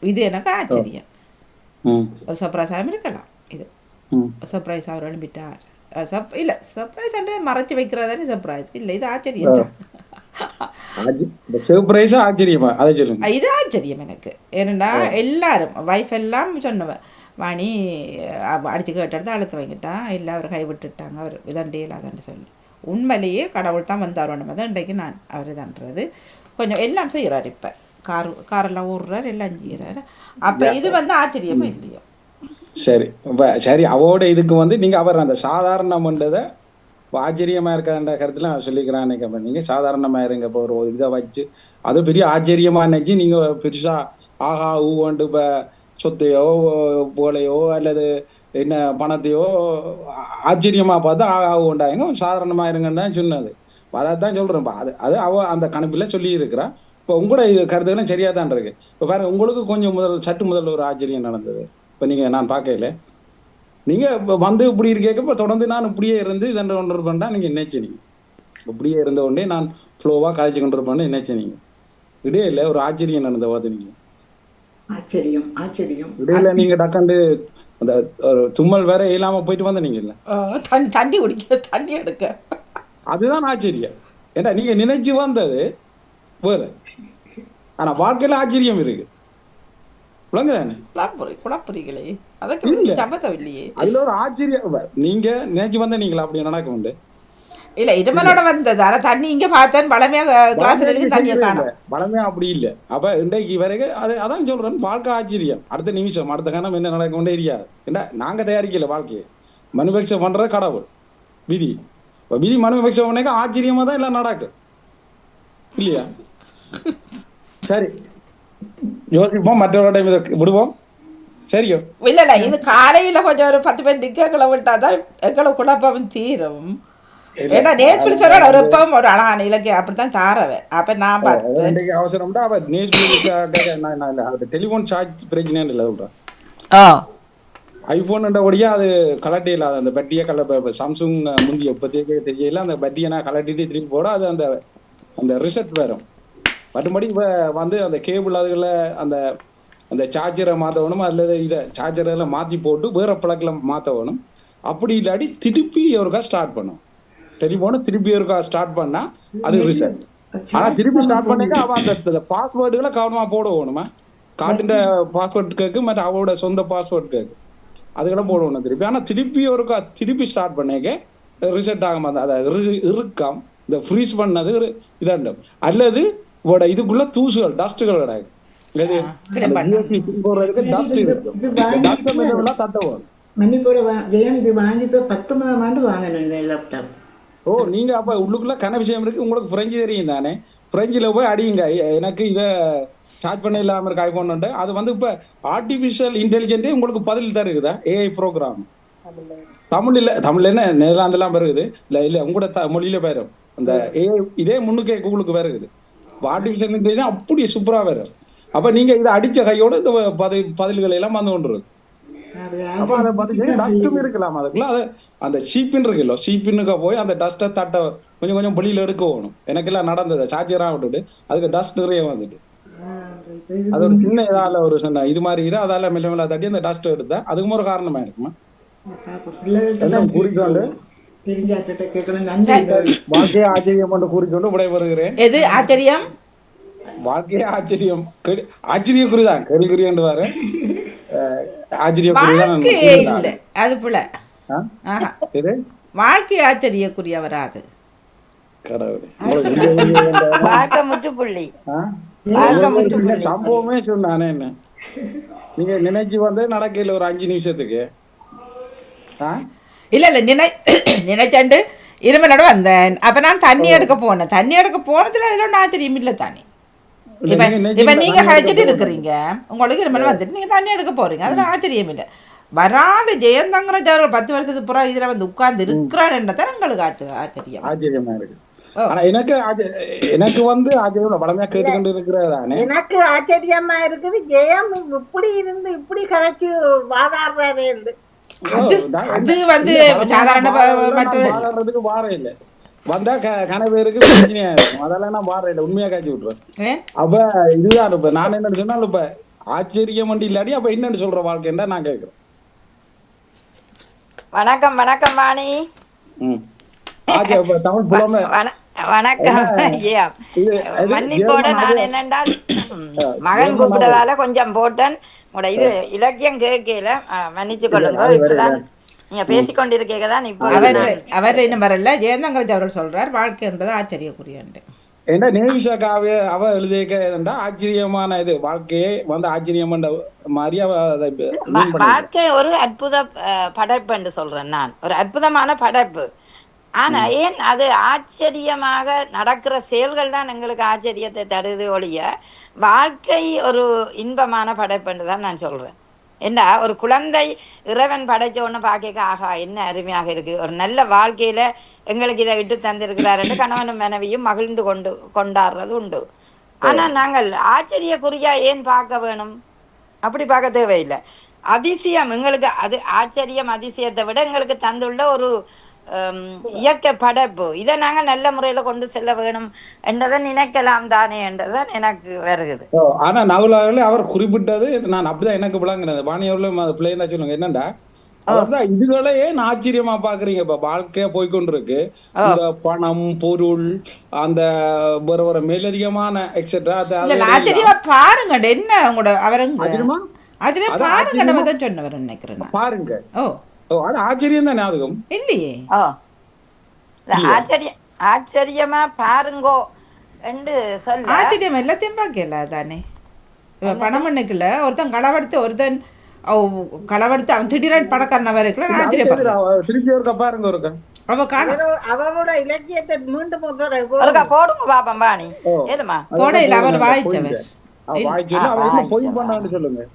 இது எனக்கு ஆச்சரியம். ஒரு சர்ப்ரைஸாகவும் இருக்கலாம். இது சர்ப்ரைஸ் அவர் எழும்பிட்டார். இல்லை சர்ப்ரைஸ் மறைச்சு வைக்கிறதானே சர்ப்ரைஸ் இல்லை, இது ஆச்சரியம் தான். இது ஆச்சரியம் எனக்கு. ஏன்னா எல்லாரும் வைஃப் எல்லாம் சொன்னவன் வாணி அடிச்சு கேட்டெடுத்து அழுத்து வாங்கிட்டா, இல்லை அவர் கைவிட்டுட்டாங்க, அவர் இதண்டே இல்லாதான்னு சொல்லி. உண்மையிலேயே கடவுள் தான் வந்தார் ஒன்று தான் இன்றைக்கு நான் அவர் தான்றது கொஞ்சம் எல்லாம் செய்கிறார். இப்போ காரெல்லாம் ஓடுறார், எல்லாம் செய்கிறார். அப்போ இது வந்து ஆச்சரியமும் இல்லையோ? சரி அவோட இதுக்கு வந்து நீங்க அவர் அந்த சாதாரணம்ன்றதை ஆச்சரியமா இருக்கான்ற கருத்துல நான் சொல்லிக்கிறேன். நீங்க சாதாரணமா இருங்க. இப்போ ஒரு இதை வச்சு அது பெரிய ஆச்சரியமா நினைச்சு நீங்க பெருசா ஆஹா ஊவண்டு இப்ப சொத்தையோ போலையோ அல்லது என்ன பணத்தையோ ஆச்சரியமா பார்த்து ஆஹா ஊண்டாங்க. சாதாரணமா இருங்கன்னு தான் சொன்னது. அதான் சொல்றேன். அது அவ அந்த கணக்குல சொல்லி இருக்கிறா. இப்போ உங்களோட கருத்துக்களும் சரியா தான் இருக்கு. இப்போ பாருங்க, உங்களுக்கு கொஞ்சம் சற்று முதல்ல ஒரு ஆச்சரியம் நடந்தது. இப்போ நீங்க நான் பார்க்கல, நீங்க வந்து இப்படி இருக்கேக்க இப்போ தொடர்ந்து நான் இப்படியே இருந்து இதென்று கொண்டு இருப்பேன்டா நீங்க நினைச்சீங்க. இப்படியே இருந்த உடனே நான் ஃப்ளோவா காய்ச்சி கொண்டு இருப்பேன்னு நினைச்சீங்க. இடையில ஒரு ஆச்சரியம் நடந்த பார்த்து நீங்க ஆச்சரியம் இடையில நீங்க டக்காண்டு அந்த ஒரு தும்மல் வேற இல்லாம போயிட்டு வந்த நீங்க இல்ல தண்ணி குடிக்க தண்ணி எடுக்க, அதுதான் ஆச்சரியம். ஏன்னா நீங்க நினைச்சு வந்தது வேற, ஆனா வாழ்க்கையில ஆச்சரியம் இருக்கு. குழப்பறீங்களே, அதுக்கு சம்பந்தம் இல்லையே. அதுல ஒரு ஆச்சரியம் நீங்க நினைச்சு வந்த நீங்களா அப்படி நடக்க உண்டு இல்ல. இருமலோட வந்தது, ஆனா தண்ணி இங்க பார்த்தேன் பழமையா கிளாஸ்ல இருக்கு, தண்ணியை காணோம். பழமையா அப்படி இல்ல. அப்ப இன்றைக்கு வரைக்கும் அதான் சொல்றேன், வாழ்க்கை ஆச்சரியம். அடுத்த நிமிஷம் அடுத்த கணம் என்ன நடக்க கொண்டே இருக்காது. ஏன்னா நாங்க தயாரிக்கல வாழ்க்கையை, மனுபேட்சை பண்றது கடவுள் விதி. விதி மனுபேட்சை பண்ணாக்க ஆச்சரியமா தான் எல்லாம் நடக்கும் இல்லையா? சரி யோசிப்போம், மற்றவரோட விடுவோம். சரியோ இல்ல இது காலையில கொஞ்சம் ஒரு 10 பேர் நிக்கங்களை விட்டாதான் எங்களை குழப்பம் தீரும். ஏன்னா நேஸ்பிரி சொல்ற ஒரு எப்பவும் ஒரு அழகான இலக்கியம் அப்படித்தான் தாரவ. அப்ப நான் பார்த்தேன் அவசரம்டா அவ டெலிபோன் சார்ஜ் பிரச்சனை இல்லை சொல்றேன். ஐபோன் ஒடியா அது கலட்டி இல்லாத அந்த பட்டியை சாம்சங் முந்தைய இப்போதைக்கு தெரியல. அந்த பட்டியை நான் கலட்டிட்டு திருப்பி போட அது அந்த அந்த ரிசெட் வரும். மற்றபடி இப்போ வந்து அந்த கேபிள் அதுல அந்த அந்த சார்ஜரை மாற்றணும், அல்லது இதை சார்ஜரெல்லாம் மாற்றி போட்டு வேற பிளக்ல மாற்றணும். அப்படி இல்லாட்டி திருப்பி ஒருக்கா ஸ்டார்ட் பண்ணும். டெலிஃபோனு திருப்பி ஒருக்கா ஸ்டார்ட் பண்ணா அது ரிசெட். ஆனா திருப்பி ஸ்டார்ட் பண்ணாக்க அவன் அந்த பாஸ்வேர்டுகளை கவனமா போடணுமா, காட்டுன்ற பாஸ்வேர்ட் கேக்கு மற்ற அவளோட சொந்த பாஸ்வேர்ட் கேக்கு அதுக்கெல்லாம் போடணும் திருப்பி. ஆனா திருப்பி ஒருக்கா திருப்பி ஸ்டார்ட் பண்ணேக்க ரிசெட் ஆக மாட்டேன். அதை இருக்காம் இந்த ஃப்ரீஸ் பண்ணது இதாண்டம். அல்லது இவோட இதுக்குள்ள தூசுகள் டஸ்ட்டுகள் கிடக்கு. மன்னிப்போட ஜெயம் இது வாங்கி இப்போ 19ஆம் ஆண்டு வாங்கணும் இந்த லேப்டாப். ஓ நீங்க அப்ப உள்ளுக்குள்ள கன விஷயம் இருக்கு, உங்களுக்கு பிரெஞ்சு தெரியும் தானே, பிரெஞ்சுல போய் அடியுங்க. எனக்கு இத சார்ஜ் பண்ண இல்லாம இருக்கு ஐபோன். அது வந்து இப்ப ஆர்டிபிஷியல் இன்டெலிஜென்டே உங்களுக்கு பதில் தருகுதா, ஏஐ ப்ரோக்ராம். தமிழ்ல என்ன நெதர்லாந்துலாம் வருகுது, இல்ல உங்களோட மொழியில வரும் அந்த ஏஐ. இதே முன்னுக்கே கூகுளுக்கு வருகுது. ஆர்டிபிஷியல் இன்டெலிஜென்ஸ் அப்படி சூப்பரா வரும். அப்ப நீங்க இதை அடிச்ச கையோட இந்த பதில்கள் எல்லாம் வந்து கொண்டு இருக்கு. அப்ப அதை பார்த்து டஸ்டும் இருக்கலாம் அதுக்குள்ள. அது அந்த ஷீப்பின் இருக்குல்ல, ஷீப்பின்னுக்கு போய் அந்த டஸ்ட்டை தட்டை கொஞ்சம் கொஞ்சம் வெளியில எடுக்க போகணும். எனக்கெல்லாம் நடந்தது, சார்ஜராக விட்டுட்டு அதுக்கு டஸ்ட் நிறைய வந்துட்டு. அது ஒரு சின்ன இதால ஒரு சின்ன இது மாதிரி இரு, அதால மெல்ல மெல்ல தட்டி அந்த டஸ்ட் எடுத்தா அதுக்கும் ஒரு காரணமா இருக்குமா. கூறிக்கொண்டு தெரிஞ்சாக்கிட்ட கேட்கணும். நன்றி. வாழ்க்கையை ஆச்சரியம் கொண்டு கூறிக்கொண்டு விடைபெறுகிறேன். எது ஆச்சரியம்? வாழ்க்கையே ஆச்சரியம், ஆச்சரியக்குறிதான், கேள்விக்குறி என்று வாரு. ஆச்சரியக்குறிதான் இல்லை அது போல. வாழ்க்கை ஆச்சரியக்குரிய வராது. வாழ்க்கை முற்றுப்புள்ளி. சம்பவமே சொன்னானே என்ன, நீங்க நினைச்சு வந்து நடக்கல ஒரு 5 நிமிஷத்துக்கு. இல்ல நினைச்சண்டு இருமலோட வந்தேன். அப்ப நான் தண்ணி எடுக்க போனேன். தண்ணி எடுக்க போனதுல அதுல ஒன்றும் ஆச்சரியம் இல்லை தானே. இப்ப நீங்க கழிச்சிட்டு இருக்கிறீங்க, உங்களுக்கு இருமல் வந்துட்டு நீங்க தண்ணி எடுக்க போறீங்க, அதுல ஆச்சரியம் இல்லை. வராத ஜெயந்தங்கராஜ் அவர்கள் 10 வருஷத்துக்கு புறம் இதுல வந்து உட்கார்ந்து இருக்கிறார் என்றதான் உங்களுக்கு ஆச்சரியமா இருக்கு. ஆனா எனக்கு வந்து ஆச்சரியம் படமே கேட்டுக்கொண்டு இருக்கிறதானே. எனக்கு ஆச்சரியமா இருக்குது, ஜெயம் இப்படி இருந்து இப்படி கதைச்சு வாதாடுறாரு. அது வந்து சாதாரண வாதாடுறதுக்கு வாரம் இல்லை, வந்தா கனவேருக்கு பிரச்சனையா இருக்கும். அதெல்லாம் நான் வாரம் இல்லை, உண்மையா காய்ச்சி விட்டுறேன். அப்ப இதுதான் இப்ப நான் என்ன சொன்னாலும் இப்ப ஆச்சரியம் வண்டி இல்லாடி அப்ப என்னன்னு சொல்ற வாழ்க்கைன்னா நான் கேட்கிறேன். வணக்கம் வணக்கம் வாணி. தமிழ் புலமை வணக்கம். மன்னிப்போட நான் என்னென்றால் மகன் கூப்பிட்டதால கொஞ்சம் போட்டேன். உங்களோட இது இலக்கியம் கேட்கல, மன்னிச்சு கொள்ளுங்க. இப்பதான் நீங்க பேசிக்கொண்டிருக்கதான் இப்போ அவர் இன்னும் வரல. ஜெயந்தங்கராஜ் அவர்கள் சொல்றார் வாழ்க்கை என்பது ஆச்சரியக்குரிய. ஏண்டா நேவிஷாக்காவே அவ எழுதியா ஆச்சரியமான இது வாழ்க்கையே வந்து ஆச்சரியம் மாதிரி வாழ்க்கை ஒரு அற்புத படைப்பு என்று சொல்றேன் நான், ஒரு அற்புதமான படைப்பு. ஆனா ஏன் அது ஆச்சரியமாக நடக்கிற செயல்கள் தான் எங்களுக்கு ஆச்சரியத்தை தருது ஒழிய வாழ்க்கை ஒரு இன்பமான படைப்புன்னு தான் நான் சொல்றேன். என்ன ஒரு குழந்தை இறைவன் படைச்ச ஒன்று பார்க்க ஆகா என்ன அருமையாக இருக்குது, ஒரு நல்ல வாழ்க்கையில எங்களுக்கு இதை இட்டு தந்திருக்கிறாருன்னு கணவனும் மனைவியும் மகிழ்ந்து கொண்டாடுறது உண்டு. ஆனா நாங்கள் ஆச்சரியக்குறியா ஏன் பார்க்க வேணும்? அப்படி பார்க்க தேவையில்லை. அதிசயம் எங்களுக்கு அது ஆச்சரியம், அதிசயத்தை விட எங்களுக்கு தந்துள்ள ஒரு இயற்கை படைப்பு. இதை நாங்க நல்ல முறையில கொண்டு செல்ல வேணும் என்றதை நினைக்கலாம் தானே என்றதான் எனக்கு வருகிறது. ஆனா நகுலாவில அவர் குறிப்பிட்டது நான் அப்படிதான் எனக்கு விளங்குனது. வாணியவர்களும் அது பிள்ளைங்க தான் சொல்லுங்க என்னண்டா, அவர்தான் இதுகளே ஏன் ஆச்சரியமா பாக்குறீங்க. இப்ப வாழ்க்கைய போய்கொண்டிருக்கு, இந்த பணம் பொருள் அந்த ஒரு மேலதிகமான எக்ஸெட்ரா ஆச்சரியமா பாருங்க. என்ன உங்களோட அவருங்க ஆச்சரியம் பாருங்க தான் சொன்னவர் நினைக்கிறேன். பாருங்க. அது ஆச்சரியம் தானே, அதுக்கும் இல்லையே. ஆச்சரியமா பாருங்கோ என்று சொல்ல ஆச்சரியம் எல்லாத்தையும் பார்க்கல தானே. பணம் பண்ணிக்கல ஒருத்தன் களவெடுத்து அவன் திடீரென பணக்காரன வரைக்கும் ஆச்சரியப்படுறான். பாருங்க ஒருக்கா அவரோட இலக்கியத்தை மீண்டும் போடுங்க பாப்பம் பாணி. ஏதுமா போடையில் அவர் வாய்ச்சவர் சொல்லுங்க.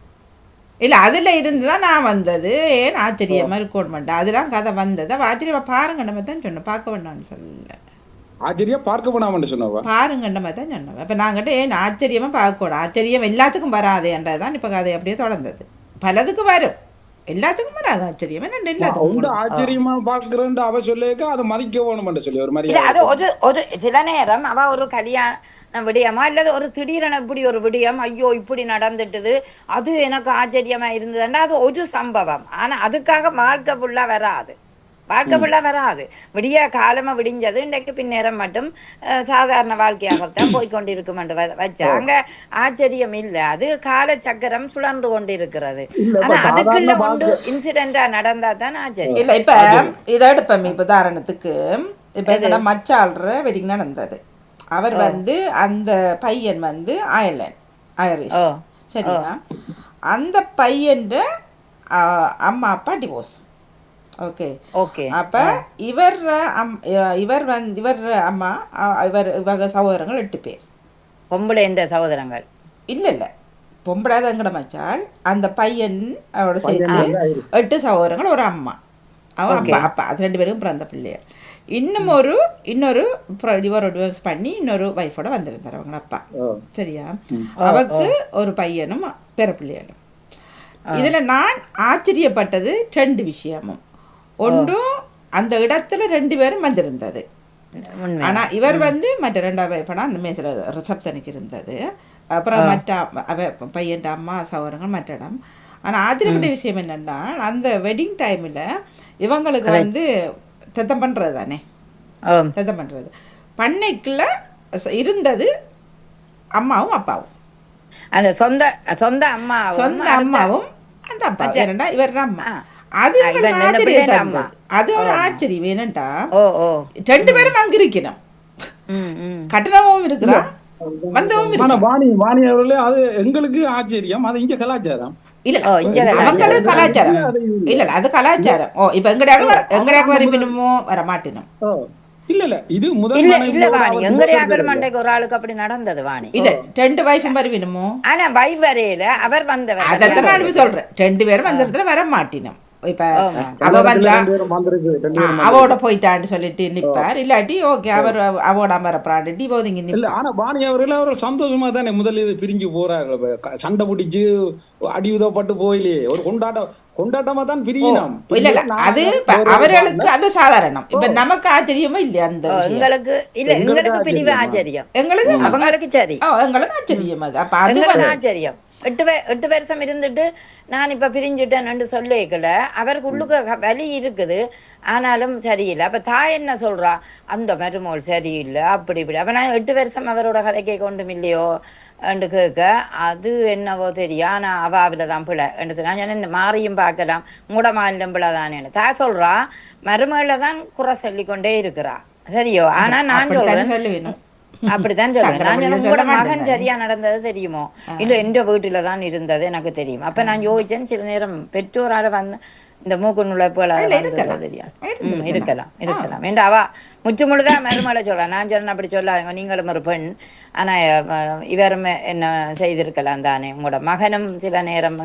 இல்லை அதில் இருந்து தான் நான் வந்தது. ஏன் ஆச்சரியமாக இருக்கணும், அதெல்லாம் கதை வந்தது. ஆச்சரியமா பாருங்க நம்ம தான் சொன்னோம், பார்க்க வேண்டாம்னு சொல்லல. ஆச்சரியம் பார்க்க வேணாம்னு சொன்னவா பாருங்கன்ற மாதிரி தான் சொன்னோம். இப்போ நாங்கிட்ட ஏன் ஆச்சரியமாக பார்க்கக்கூடாது, ஆச்சரியம் எல்லாத்துக்கும் வராதுன்றதுதான் இப்போ கதை அப்படியே தொடர்ந்தது. பலதுக்கு வரும், எல்லாத்துக்கும் வராது ஆச்சரியம். என்ன எல்லாத்துக்கும் ஆச்சரியமா பாக்குறேன் அவ சொல்லிக்க அதை மதிக்க வேணும்னு சொல்லி ஒரு மாதிரி. அது ஒரு சில நேரம் அவ ஒரு கல்யாண விடயமா அல்லது ஒரு திடீரென இப்படி ஒரு விடயம், ஐயோ இப்படி நடந்துட்டுது, அது எனக்கு ஆச்சரியமா இருந்ததுன்னா அது ஒரு சம்பவம். ஆனா அதுக்காக வாழ்க்கை ஃபுல்லா வராது, வாழ்க்கை ஃபுல்லா வராது. விடிய காலமா விடிஞ்சது இன்றைக்கு பின்னேரம் மட்டும் சாதாரண வாழ்க்கையாகத்தான் போய்கொண்டிருக்கும் என்று வச்சா அங்க ஆச்சரியம் இல்லை. அது கால சக்கரம் சுழன்று கொண்டிருக்கிறது. ஆனா அதுக்குள்ள ஒன்று இன்சிடென்டா நடந்தா தான் ஆச்சரியம். இல்லை இப்ப இதை எடுப்போம். இப்ப உதாரணத்துக்கு இப்ப எங்கட மச்சாள்ற வெட்டிங் நடந்தது. அவர் வந்து அந்த பையன் வந்து ஐரிஷ் சரியா. அந்த பையன் அம்மா அப்பா டிவோர்ஸ் ஓகே ஓகே அப்போ இவர் அம்மா இவங்க சகோதரங்கள் 8 பேர். பொம்பளை என்ற சகோதரங்கள் இல்லை பொம்பளாத எங்கட மச்சால் அந்த பையன் அவரோட சேர்த்து 8 சகோதரங்கள், ஒரு அம்மா, அவன் அப்பா அப்பா அது 2 பேரும் பிறந்த பிள்ளையர். இன்னொரு டிவோர்ஸ் பண்ணி இன்னொரு ஒய்ஃபோட வந்திருந்தார் அவங்க அப்பா. சரியா? அவருக்கு ஒரு பையனும் பிற பிள்ளைகளும். இதில் நான் ஆச்சரியப்பட்டது 2 விஷயமும். ஒன்றும் அந்த இடத்துல 2 பேரும் வந்திருந்தது. ஆனால் இவர் மற்ற 2வது ஒய்ஃபனா அந்த மேசில் ரிசப்ஷனுக்கு இருந்தது. அப்புறம் மற்ற பையன் அம்மா சகோதரங்கள் மற்ற இடம். ஆனால் ஆச்சரியப்பட்ட விஷயம் என்னென்னா, அந்த வெட்டிங் டைமில் இவங்களுக்கு தத்தம் பண்ணுறது தானே, தத்தம் பண்ணுறது பண்ணைக்குள்ள இருந்தது அம்மாவும் அப்பாவும், அந்த சொந்த அம்மாவும் அந்த அப்பா. ஏனண்டா இவர் அம்மா, அது ஆச்சரியம். அது ஒரு ஆச்சரியம். ஏனண்டா 2 பேரும் அங்க இருக்கணும், கட்டணமும் இருக்கிறான் வந்தவும் இருக்கிறான். வாணி அவர்களே, அது எங்களுக்கு ஆச்சரியம். அது இங்க கலாச்சாரம். இல்ல அவங்களுக்கு கலாச்சாரம் இல்ல, அது கலாச்சாரம். இப்ப எங்கடையாக வரப்பினுமோ வர மாட்டினோம். இல்ல இது இல்ல வாணி, எங்கடையாக மண்டைக்கு ஒரு ஆளுக்கு அப்படி நடந்தது வாணி. இல்ல 2 வைஃபும் வரவினுமோ, ஆனா வைஃப் வரையில அவர் வந்தவர். அதான் நான் சொல்றேன், 2 பேரும் அந்த இடத்துல வர மாட்டினோம். இப்ப அவ வந்தா அவோட போயிட்டான்னு சொல்லிட்டு நிப்பார், இல்லாட்டி ஓகே அவர் அவோட மரப்பறாண்டி போதிங்க நிப்ப. ஆனா வாணி அவர்கள் அவர் சந்தோஷமா தானே முதல் இது பிரிஞ்சு போறாங்க. சண்டை பிடிச்சு அடி உதவப்பட்டு போயிலே ஒரு கொண்டாட்டமா தான் பிரியணும். இல்ல அது அவர்களுக்கு அது சாதாரணம். இப்ப நமக்கு ஆச்சரியமா இல்லையா? அந்த எங்களுக்கு பிரிவு ஆச்சரியம், அவங்களுக்கு சரி, எங்களுக்கு ஆச்சரியம். அது அப்ப அது ஆச்சரியம். 8 வருஷம் இருந்துட்டு நான் இப்ப பிரிஞ்சுட்டேன்னு சொல்லிக்கல, அவருக்கு உள்ளுக்கு வலி இருக்குது, ஆனாலும் சரியில்லை. அப்ப தாய் என்ன சொல்றா, அந்த மருமகள் சரியில்லை அப்படி இப்படி. அப்ப நான் 8 வருஷம் அவரோட கதைக்கை கொண்டும் இல்லையோ என்று கேட்க, அது என்னவோ தெரியும், ஆனா அவாவில தான் பிள்ளை என்று நான் சொன்ன மாறியும் பார்க்கலாம், மூட மாநிலம் பிள்ளை தானே. தாய் சொல்றா மருமகளை தான் குறை சொல்லிக்கொண்டே இருக்கிறா, சரியோ? ஆனா நான் சொல்றேன் அப்படித்தான் சொல்றேன். நான் உங்களோட மகன் சரியா நடந்தது தெரியுமோ, இல்ல எந்த வீட்டுல தான் இருந்தது எனக்கு தெரியும். அப்ப நான் யோசிச்சேன், சில நேரம் பெற்றோரால இந்த மூக்கு நுழைப்புகளை தெரியும், இருக்கலாம் என்று அவ முற்று முழுதா மருமலை சொல்றேன். நான் சொன்னேன் அப்படி சொல்லாதீங்க, நீங்களும் ஒரு பெண், ஆனா இவரும் என்ன செய்திருக்கலாம் தானே, உங்களோட மகனும் சில நேரம்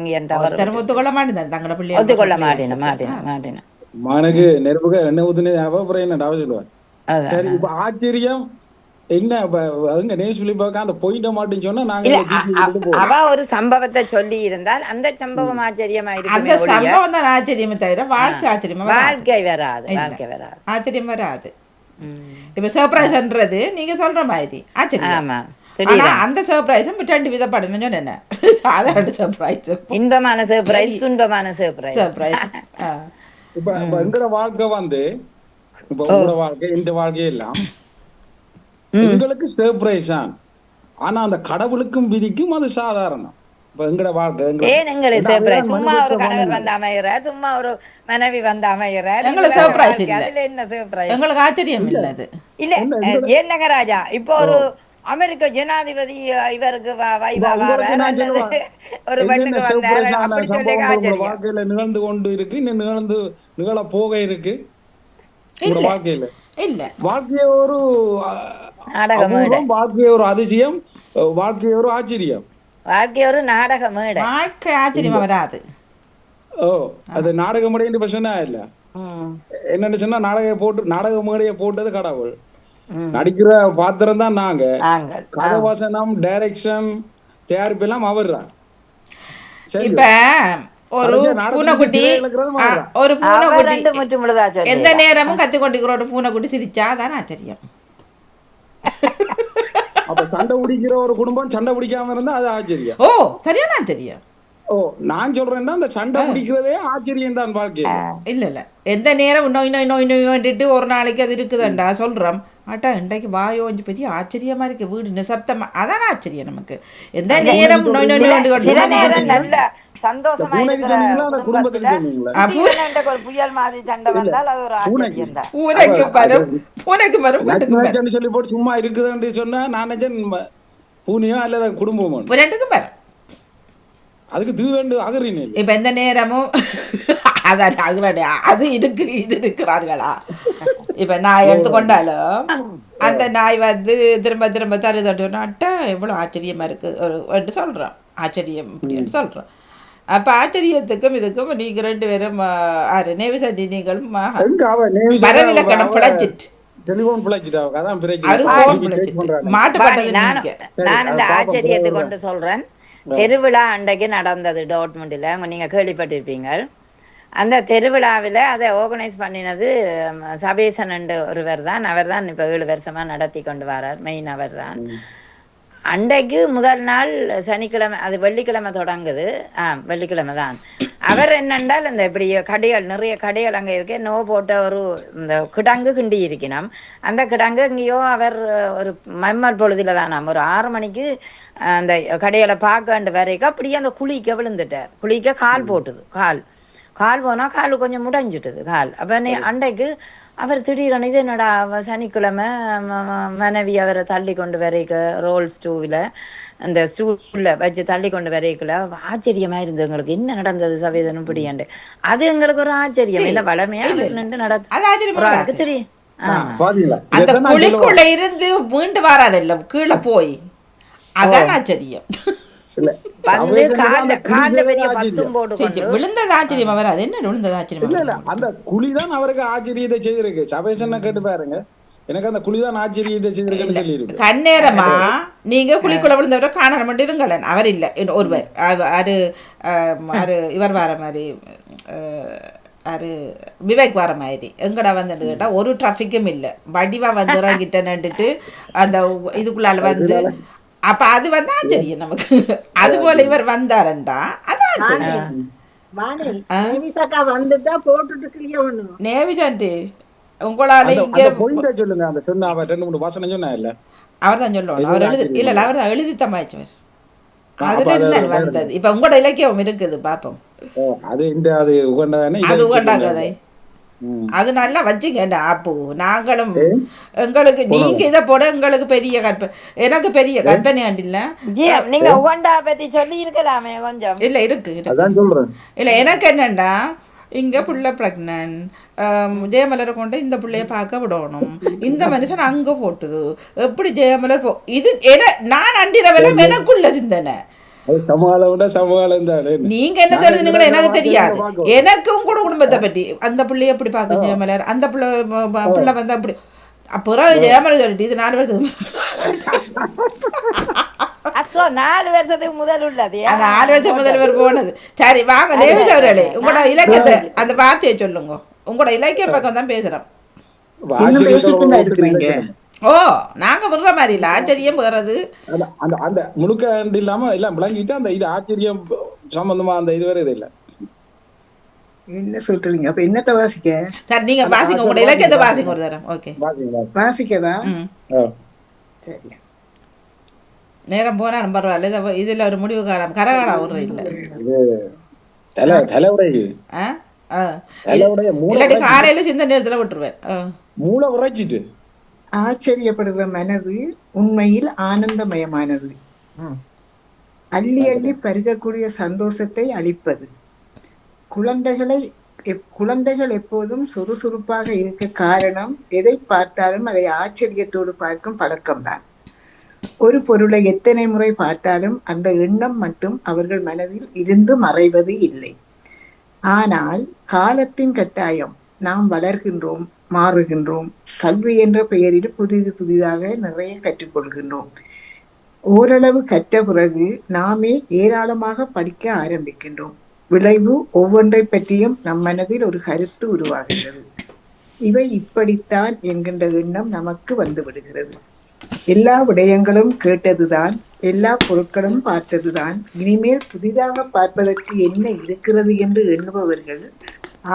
ஒத்துக்கொள்ள மாட்டேன். மகனுக்கு நெருப்புக என்ன ஊத்துனே என்ன சொல்லுவேன். சரி, இப்ப ஆச்சரியம் என்ன சொல்லி பார்க்க அந்த போயிட்ட மாட்டேன்னு சொன்னா நாங்க அவ ஒரு சம்பவத்தை சொல்லி இருந்தால் அந்த சம்பவம் ஆச்சரியமா இருக்கு. அந்த சம்பவம் தான் ஆச்சரியமே தவிர வாழ்க்கை ஆச்சரியமா வாழ்க்கை வராது. ஆச்சரியம் வராது. இப்ப சர்ப்ரைஸ்ன்றது நீங்க சொல்ற மாதிரி ஆச்சரியம். ஆமா, அந்த சர்ப்ரைஸும் 2 விதப்படணும். என்ன சாதாரண சர்ப்ரைஸ், இன்பமான சர்ப்ரைஸ், துன்பமான சர்ப்ரைஸ். இப்ப எங்கட வாழ்க்கை இப்ப உங்களோட வாழ்க்கை இந்த வாழ்க்கையே எல்லாம் எங்களுக்கு சர்ப்ரைஸ் தான். ஆனா அந்த கடவுளுக்கும் விதிக்கும் அது சாதாரணம். இப்ப எங்கட வாழ்க்கை சும்மா ஒரு கணவர் வந்து அமைகிற, சும்மா ஒரு மனைவி வந்து அமைகிற, எங்களுக்கு சர்ப்ரைஸ் இல்ல. அதுல என்ன சர்ப்ரைஸ்? எங்களுக்கு ஆச்சரியம் இல்ல. அது இல்ல ஏன் நகராஜா, இப்போ ஒரு அமெரிக்க ஜனாதிபதி இவருக்கு ஒரு பெண்ணுக்கு வந்தாரு அப்படி சொல்லி ஆச்சரியம் வாழ்க்கையில நிகழ்ந்து கொண்டு இருக்கு, நிகழ போக இருக்கு. வாழ்க்கையில இல்ல வாழ்க்கைய ஒரு வாழ்க்கைய ஒரு அதிசயம், வாழ்க்கைய ஒரு ஆச்சரியம், வாழ்க்கை ஒரு நாடக மேடை. வாழ்க்கை ஆச்சரியமா வராது. அது நாடக மேடைன்னு சொன்னா இல்ல, என்னன்னு சொன்னா நாடக மேடையை போட்டது கடவுள், நடிக்கிற பாத்திரம் தான் நாங்க, கதை வசனம் டைரக்ஷன் தயாரிப்பு எல்லாம் அவர் தான். இப்ப ஒரு பூனைக்குட்டி எந்த நேரமும் கத்துக்கொண்டிருக்கிற ஒரு பூனைக்குட்டி சிரிச்சா தான் ஆச்சரியம். அப்ப சண்டை பிடிக்கிற ஒரு குடும்பம் சண்டை பிடிக்காம இருந்தா அது ஆச்சரியம். சரியான ஆச்சரியம். நான் சொல்றேன்னா அந்த சண்டை பிடிக்கிறதே ஆச்சரியம் தான் வாழ்க்கை. இல்ல எந்த நேரம் நோய் ஒரு நாளைக்கு அது இருக்குதுண்டா சொல்றோம். ஆட்டா இன்றைக்கு வாயோஞ்சு பெரிய ஆச்சரியமா இருக்கு, வீடு நிசப்தமா, அதான் ஆச்சரியம் நமக்கு. எந்த நேரம் புயல் மாதிரி சண்டை வந்தால் அது ஒரு ஆச்சரியம் தான். சொல்லி போட்டு சும்மா இருக்குதுன்னு சொன்னா நான் பூனையோ அல்லது குடும்பமோ 2க்கும் வரும். அதுக்கு தீ வேண்டு அகறினே. இப்ப எந்த நேரமும் அதான் அதுல அது இருக்கு இது இருக்கிறார்களா? இப்ப நாய் எடுத்துக்கொண்டாலும் அந்த நாய் வந்து திரும்ப திரும்ப தருதட்டுனாட்டா எவ்வளோ ஆச்சரியமா இருக்கு ஒரு சொல்றோம், ஆச்சரியம் அப்படின்னு சொல்றோம். அப்ப ஆச்சரியத்துக்கும் இதுக்கும் நீங்க ரெண்டு பேரும் ஆறு நேவிசண்டி நீங்களும் எங்க அவ நேவிசா வரவிலக்கணம் பிழைச்சிட்டு டெலிபோன் பிழைச்சிட்டா அதான் பிரச்சனை. அவரு பாப்போம், போன் நீங்க check பிழைச்சிட்டு பண்றாங்க. வாணி, மாட்டுப்பட்டது நானும் நீங்க. நான் இந்த அது பாப்போம், ஆச்சரியத்தை பிறகு கொண்டு சொல்றேன். திருவிழா அன்றைக்கு நடந்தது டாட்மண்டில், நீங்க கேள்விப்பட்டிருப்பீங்க. அந்த திருவிழாவில் அதை ஆர்கனைஸ் பண்ணினது சபேசன் என்ற ஒருவர் தான். அவர் தான் இப்போ 7 வருஷமா நடத்தி கொண்டு வரார். மெயின் அவர் தான். அன்றைக்கு முதல் நாள் சனிக்கிழமை, அது வெள்ளிக்கிழமை தொடங்குது. வெள்ளிக்கிழமை தான். அவர் என்னென்றால் இந்த இப்படி கடைகள், நிறைய கடைகள் அங்கே இருக்கு, நோ போட்ட ஒரு இந்த கிடங்கு கிண்டி இருக்கணும். அந்த கிடங்கு எங்கேயோ அவர் ஒரு மம்மல் பொழுதில் தான் ஒரு 6 மணிக்கு அந்த கடைகளை பார்க்க வரைக்கும் அப்படியே அந்த குழிக்க விழுந்துட்டார். குழிக்க கால் போட்டுது. கால் போனால் கால் கொஞ்சம் முடைஞ்சிட்டுது கால். அப்போ அன்றைக்கு அவர் திடீரென இது என்னடா சனிக்கிழமை மனைவி அவரை தள்ளி கொண்டு வரைக்க ரோல் ஸ்டூவில் அந்த ஸ்டூலில் வச்சு தள்ளி கொண்டு வரைக்கல ஆச்சரியமாக இருந்தது எங்களுக்கு. என்ன நடந்தது சவேதனும் பிடியாண்டு அது எங்களுக்கு ஒரு ஆச்சரியம். இல்லை வளமையாக நின்று அது ஆச்சரியமா நடக்கு தெரியும். பாத்தீங்களா? அந்த இதைத்தான் நான் குழிக்குள்ள இருந்து மீண்டு வராரு இல்ல கீழே போய், அதான் ஆச்சரியம். இல்ல, வந்து அந்த காலில் பெரிய குழி பத்தும் போட்டு கொண்டு விழுந்தது ஆச்சரியமா வராது. என்ன விழுந்தது இல்ல ஆச்சரியமா? இல்ல அந்த குழிதான் அவருக்கு ஆச்சரியத்தை செய்திருக்கு. சபேசன் கேட்டு பாருங்க, எனக்கு அந்த குழிதான் ஆச்சரியத்தை செய்திருக்குன்னு சொல்லி இருக்கு. கண்ணேரமா நீங்க குழிக்குள்ள விழுந்தவரை காண மட்டும் இருங்களேன். அவர் இல்ல ஒருவர் இவர் வர மாதிரி விவேக் வர மாதிரி எங்கடா வந்து கேட்டா ஒரு டிராஃபிக்கும் இல்லை, வடிவா வந்து இறங்கிட்டேன்னுட்டு அந்த இதுக்குள்ளால வந்து. அப்ப அது வந்து ஆச்சரியம் நமக்கு. அது போல இவர் வந்தாரண்டா அது ஆச்சரியம். வாணி, நேவிசாக்கா வந்துட்டா போட்டுட்டு கிளிய பண்ணுவோம். நேவிஜான்ட்டு உங்களால இங்க பாயிண்ட சொல்லுங்க. அந்த சொன்ன அவ 2-3 வாசனை சொன்னா இல்ல, அவர் தான் சொல்லணும். அவர் எழுதி இல்ல அவர் தான் எழுதி தமாய்ச்சவர். அதுல இருந்தான் வந்தது. இப்ப உங்களோட இலக்கியம் இருக்குது பாப்போம். அது இந்த அது உகண்டதானே, அது உகண்டா கதை. அது நல்லா வச்சுங்க ஆப்பு. நாங்களும் எங்களுக்கு நீங்க இதை போட எங்களுக்கு பெரிய கற்பனை, எனக்கு பெரிய கற்பனை ஆண்டில்ல. நீங்க உகண்டா பத்தி சொல்லி இருக்கலாமே கொஞ்சம். இல்ல இருக்கு அதான் சொல்றேன். இல்ல எனக்கு என்னன்னா இங்க புள்ள பிரெக்னன்ட், ஜெயமலரை கொண்டு இந்த பிள்ளைய பார்க்க விடணும். இந்த மனுஷன் அங்க போட்டுது எப்படி ஜெயமலர் இது நான் அண்டிரவெல்லாம் எனக்குள்ள சிந்தனை. நீங்க என்ன தெரிஞ்சுங்களா எனக்கு தெரியாது. எனக்கும் கூட குடும்பத்தை பற்றி அந்த பிள்ளைய எப்படி பார்க்க ஜெயமலர், அந்த பிள்ளை வந்து அப்படி அப்புறம் ஜெயமலர் சொல்லிட்டு இது 4 வருஷத்துக்கு முதல் உள்ளது. 4 வருஷத்துக்கு முதல்வர் போனது. சரி வாங்க நேவிஸ் அவர்களே, உங்களோட இலக்கியத்தை அந்த வார்த்தையை சொல்லுங்க. உங்களோட இலக்கிய பக்கம் தான் பேசுறோம். ஓ நாங்க விடுற மாதிரி இல்ல, ஆச்சரியம் வேறது. அந்த முழுக்க இல்லாம எல்லாம் விளங்கிட்டு அந்த இது ஆச்சரியம் சம்பந்தமா அந்த இது வேற இது இல்ல. என்ன சொல்றீங்க? அப்ப என்னத்தை வாசிக்க? சரி நீங்க வாசிங்க, உங்களோட இலக்கியத்தை வாசிங்க ஒரு தரம். ஓகே வாசிக்கவா? சரி, நேரம் போனா பரவாயில்ல. இதுல ஒரு முடிவு காணாம கரகாடா விடுற இல்ல இல்லாட்டி காலையில சிந்த நேரத்துல விட்டுருவேன். மூளை உரைச்சிட்டு ஆச்சரியப்படுகிற மனது உண்மையில் ஆனந்தமயமானது. அள்ளி அள்ளி பருகக்கூடிய சந்தோஷத்தை அளிப்பது. குழந்தைகள் எப்போதும் சுறுசுறுப்பாக இருக்க காரணம் எதை பார்த்தாலும் அதை ஆச்சரியத்தோடு பார்க்கும் பழக்கம்தான். ஒரு பொருளை எத்தனை முறை பார்த்தாலும் அந்த எண்ணம் மட்டும் அவர்கள் மனதில் இருந்து மறைவது இல்லை. ஆனால் காலத்தின் கட்டாயம், நாம் வளர்கின்றோம், மாறுகின்றோம். கல்வி என்ற பெயரில் புதிதாக நிறைய கற்றுக்கொள்கின்றோம். ஓரளவு கற்ற பிறகு நாமே ஏராளமாக படிக்க ஆரம்பிக்கின்றோம். விளைவு ஒவ்வொன்றை பற்றியும் நம் மனதில் ஒரு கருத்து உருவாகின்றது. இவை இப்படித்தான் என்கின்ற எண்ணம் நமக்கு வந்து விடுகிறது. எல்லா விடயங்களும் கேட்டதுதான், எல்லா பொருட்களும் பார்த்ததுதான். இனிமேல் புதிதாக பார்ப்பதற்கு என்ன இருக்கிறது என்று எண்ணுபவர்கள்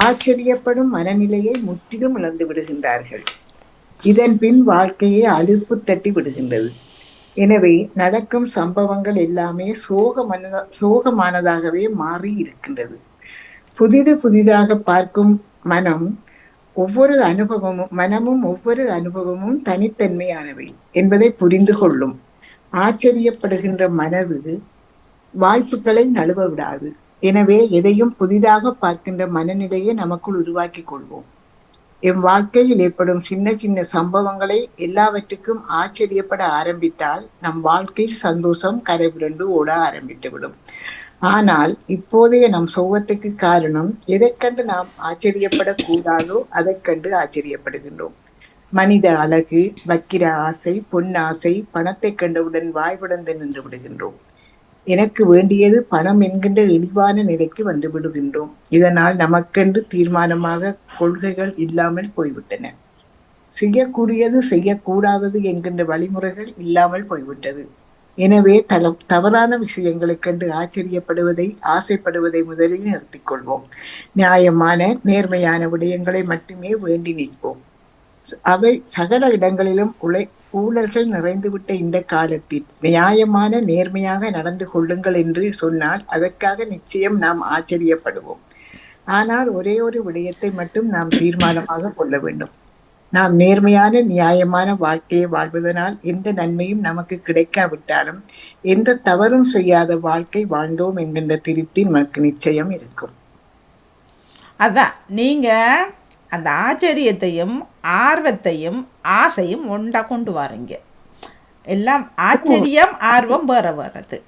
ஆச்சரியப்படும் மனநிலையை முற்றிலும் இழந்து விடுகின்றார்கள். இதன் பின் வாழ்க்கையை அலுப்பு தட்டி விடுகின்றது. எனவே நடக்கும் சம்பவங்கள் எல்லாமே சோகமானதாகவே மாறி இருக்கின்றது. புதிதாக பார்க்கும் மனமும் ஒவ்வொரு அனுபவமும் தனித்தன்மையானவை என்பதை புரிந்து கொள்ளும். ஆச்சரியப்படுகின்ற மனது வாய்ப்புகளை நழுவ விடாது. எனவே எதையும் புதிதாக பார்க்கின்ற மனநிலையை நமக்குள் உருவாக்கி கொள்வோம். என் வாழ்க்கையில் ஏற்படும் சின்ன சின்ன சம்பவங்களை எல்லாவற்றுக்கும் ஆச்சரியப்பட ஆரம்பித்தால் நம் வாழ்க்கையில் சந்தோஷம் கரைபுரண்டு ஓட ஆரம்பித்துவிடும். ஆனால் இப்போதைய நம் சோகத்துக்கு காரணம் எதைக் கண்டு நாம் ஆச்சரியப்படக்கூடாதோ அதைக் கண்டு ஆச்சரியப்படுகின்றோம். மனித அழகு, வக்கிர ஆசை, பொன்னாசை, பணத்தை கண்டவுடன் வாய்விடந்து நின்று விடுகின்றோம். எனக்கு வேண்டியது பணம் என்கின்ற இழிவான நிலைக்கு வந்து விடுகின்றோம். இதனால் நமக்கென்று தீர்மானமாக கொள்கைகள் இல்லாமல் போய்விட்டன. செய்யக்கூடியது செய்யக்கூடாதது என்கின்ற வழிமுறைகள் இல்லாமல் போய்விட்டது. எனவே தவறான விஷயங்களைக் கண்டு ஆச்சரியப்படுவதை, ஆசைப்படுவதை முதலில் நிறுத்திக் கொள்வோம். நியாயமான நேர்மையான விடயங்களை மட்டுமே வேண்டி நிற்போம். அவை சகல இடங்களிலும் ஊழல்கள் நிறைந்துவிட்ட இந்த காலத்தில் நியாயமான நேர்மையாக நடந்து கொள்ளுங்கள் என்று சொன்னால் அதற்காக நிச்சயம் நாம் ஆச்சரியப்படுவோம். ஆனால் ஒரே ஒரு விடயத்தை மட்டும் நாம் தீர்மானமாக கொள்ள வேண்டும். நாம் நேர்மையான நியாயமான வாழ்க்கையை வாழ்வதனால் எந்த நன்மையும் நமக்கு கிடைக்காவிட்டாலும் எந்த தவறும் செய்யாத வாழ்க்கை வாழ்ந்தோம் என்கின்ற திருப்தி நமக்கு நிச்சயம் இருக்கும். அதான் நீங்கள் அந்த ஆச்சரியத்தையும் ஆர்வத்தையும் ஆசையும் ஒன்றா கொண்டு வரீங்க. எல்லாம் ஆச்சரியம் ஆர்வம் வேற வர்றது.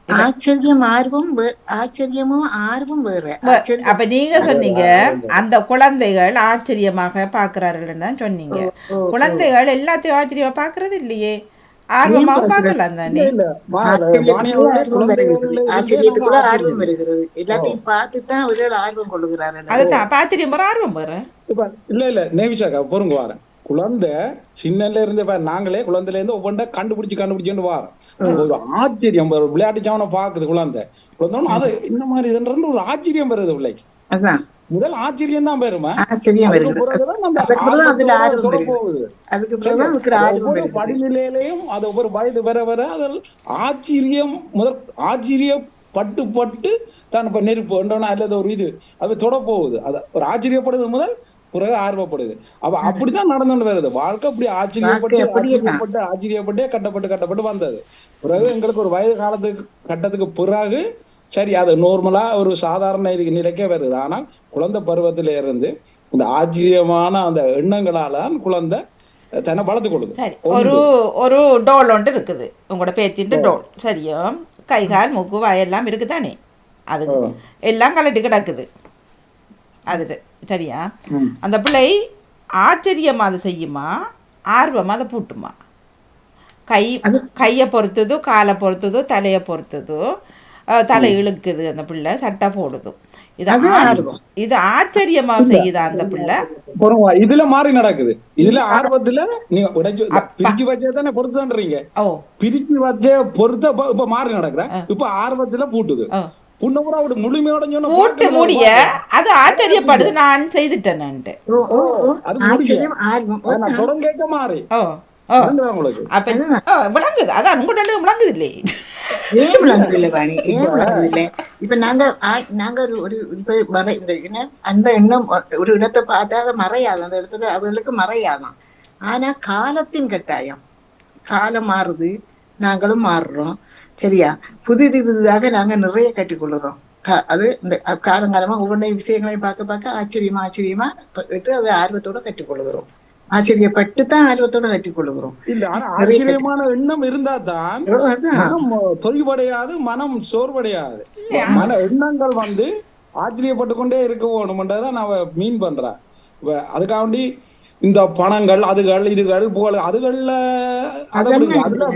ஆச்சரியம் ஆர்வம் ஆச்சரியமும் ஆர்வம் வேற. அப்ப நீங்க சொன்னீங்க அந்த குழந்தைகள் ஆச்சரியமாக பாக்குறார்கள் தான் சொன்னீங்க. குழந்தைகள் எல்லாத்தையும் ஆச்சரியமா பாக்குறது இல்லையே, ஆர்வமா பார்க்கலாம் தானே. ஆச்சரியத்துக்குள்ள ஆர்வம் வருகிறது. எல்லாத்தையும் பார்த்துதான் அவர்கள் ஆர்வம் கொள்ளுகிறார்கள். அதுதான் ஆச்சரியம் வர ஆர்வம் வர. இல்ல நேவிசாக்கா பொருங்க வாரேன். குழந்தை சின்னல இருந்து நாங்களே குழந்தையில இருந்து ஒவ்வொன்றா கண்டுபிடிச்சு வாரோம். ஒரு ஆச்சரியம் விளையாட்டு சாவனை பாக்குது குழந்தை. அது இந்த மாதிரி இதுன்ற ஒரு ஆச்சரியம் வருது பிள்ளைக்கு. அதான் முதல் ஆச்சரியம் தான் பெருமை. ஆச்சரியம் படிநிலையிலையும் அது ஒவ்வொரு வயது வர வர அதில் ஆச்சரியம் ஆச்சரியப்பட்டு பட்டு தான் இப்ப நெருப்பு அல்லது ஒரு இது அது தொட போகுது. அது ஒரு ஆச்சரியப்படுது முதல் பிறகு ஆர்வப்படுது. அப்ப அப்படித்தான் நடந்துட்டு வருது வாழ்க்கை. அப்படி ஆச்சரியப்பட்டே கட்டப்பட்டு வந்தது. பிறகு எங்களுக்கு ஒரு வயது கட்டத்துக்கு பிறகு சரி அது நார்மலா ஒரு சாதாரண இதுக்கு நிலைக்கே வருது. ஆனால் குழந்தை பருவத்தில இருந்து இந்த ஆச்சரியமான அந்த எண்ணங்களால குழந்தை தன்னை வளர்த்து கொடுது. சரி, ஒரு டோல் ஒன்று இருக்குது உங்களோட பேத்தின் டோல். சரியா, கை கால் மூக்கு வாயெல்லாம் இருக்குதானே, அது எல்லாம் கலட்டி கிடக்குது. அது சரியா, அந்த பிள்ளை ஆச்சரியமா அதை செய்யுமா ஆர்வமா அதை பூட்டுமா? கையை பொறுத்ததோ காலை பொறுத்ததோ தலையை பொறுத்ததோ தலை இழுக்குது அந்த பிள்ளை, சட்டை போடுது. இது ஆச்சரியமா செய்யுதா அந்த பிள்ளை? இதுல மாறி நடக்குது. இதுல ஆர்வத்துல நீங்க பிரிச்சு வச்சதானே பொறுத்துன்றீங்க. பிரிச்சு வச்ச பொறுத்த இப்ப மாறி நடக்குதா? இப்ப ஆர்வத்துல பூட்டுது. பூட்டு முடிய அது ஆச்சரியப்படுது நான் செய்துட்டேன். விளங்குது, அதான் உங்கள்கிட்ட விளங்குது இல்லையே. ஏன் விளங்குது இல்லை பாணி, ஏன் விளங்குது இல்லை? இப்ப நாங்க ஒரு அந்த எண்ணம் ஒரு இடத்தை பார்த்தா அதை மறையாது, அந்த இடத்துல அவர்களுக்கு மறையாதான். ஆனா காலத்தின் கட்டாயம், காலம் மாறுது, நாங்களும் மாறுறோம். சரியா, புதிதாக நாங்க நிறைய கட்டிக்கொள்ளுறோம். அது இந்த காலங்காலமா ஒவ்வொன்றை விஷயங்களையும் பார்க்க ஆச்சரியமா எடுத்து அதை ஆர்வத்தோட கட்டிக்கொள்ளுகிறோம். ஆச்சரியப்பட்டு தான் ஆர்வத்தோட கட்டிக்கொள்ளுகிறோம். இல்ல, ஆனா ஆச்சரியமான எண்ணம் இருந்தா தான் மனம் தொய்வடையாது, மனம் சோர்வடையாது. மன எண்ணங்கள் ஆச்சரியப்பட்டு கொண்டே இருக்க வேணும்ன்றதான் நான் மீன் பண்றேன். அதுக்காண்டி இந்த பணங்கள் அதுகள் இதுகள் புகழ் அதுகள்ல அதுல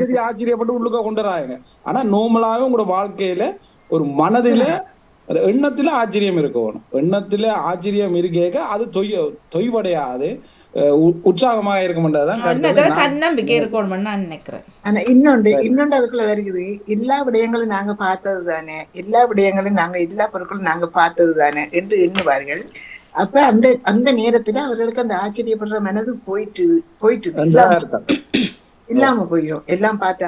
சரி ஆச்சரியப்பட்டு உள்ளுக்க கொண்டுறாங்க. ஆனா நார்மலாவே உங்களோட வாழ்க்கையில ஒரு மனதில அது எண்ணத்துல ஆச்சரியம் இருக்கணும். எண்ணத்துல ஆச்சரியம் இருக்க அது தொய்வடையாது, உற்சாகமாக இருக்கும்ன்றதான் தன்னம்பிக்கை இருக்கணும்னு நான் நினைக்கிறேன். ஆனா இன்னொன்று அதுக்குள்ள வருகிறது. எல்லா விடயங்களும் நாங்க பார்த்தது தானே, எல்லா விடயங்களும் நாங்க எல்லா பொருட்களும் நாங்க பார்த்தது தானே என்று எண்ணுவார்கள். அப்ப அந்த நேரத்துல அவர்களுக்கு அந்த ஆச்சரியப்படுற மனது போயிட்டு இல்லாம போயிடும். எல்லாம் பார்த்து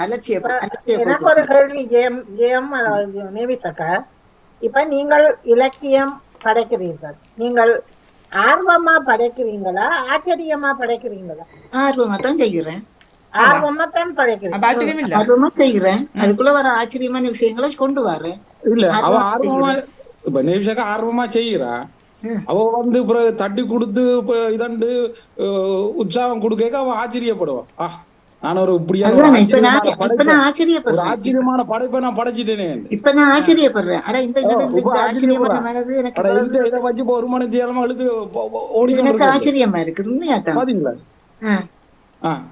எனக்கு ஒரு கேள்வி ஜெயம் நேவிசக்கா. இப்ப நீங்கள் இலக்கியம் படைக்கிறீர்கள், நீங்கள் ஆர்வமா படைக்கிறீங்களா ஆச்சரியமா படைக்கிறீங்களா? ஆர்வமா தான் செய்கிறேன். ஆர்வமாத்தான் படைக்கிறேன். அப்போ ஆச்சரியம் இல்லை. ஆர்வமா செய்கிறேன், அதுக்குள்ள வர ஆச்சரியமான விஷயங்களை கொண்டு வரேன். இல்ல அவ ஆர்வமா ஆர்வமா செய்கிறேன். இப்ப நேவிஷாக்கா ஆர்வமா செய்யறா. அவ வந்து தட்டி கொடுத்து இதண்டு உற்சாகம் கொடுக்க அவ ஆச்சரியப்படுவான். நான் ஒரு அதுதான் இப்ப நான் ஒரு ஆச்சரியப்படுறேன். ஆச்சரியமான படைப்பை நான் படைச்சிட்டேனே. இப்ப நான் ஆச்சரியப்படுறேன். அட இந்த ஆச்சரியமான மனது எனக்கு இதை வச்சு இப்போ 1 மணி நேரமா இழுத்து ஓடி எனக்கு ஆச்சரியமா இருக்குது. உண்மையாத்தான். பாத்தீங்களா?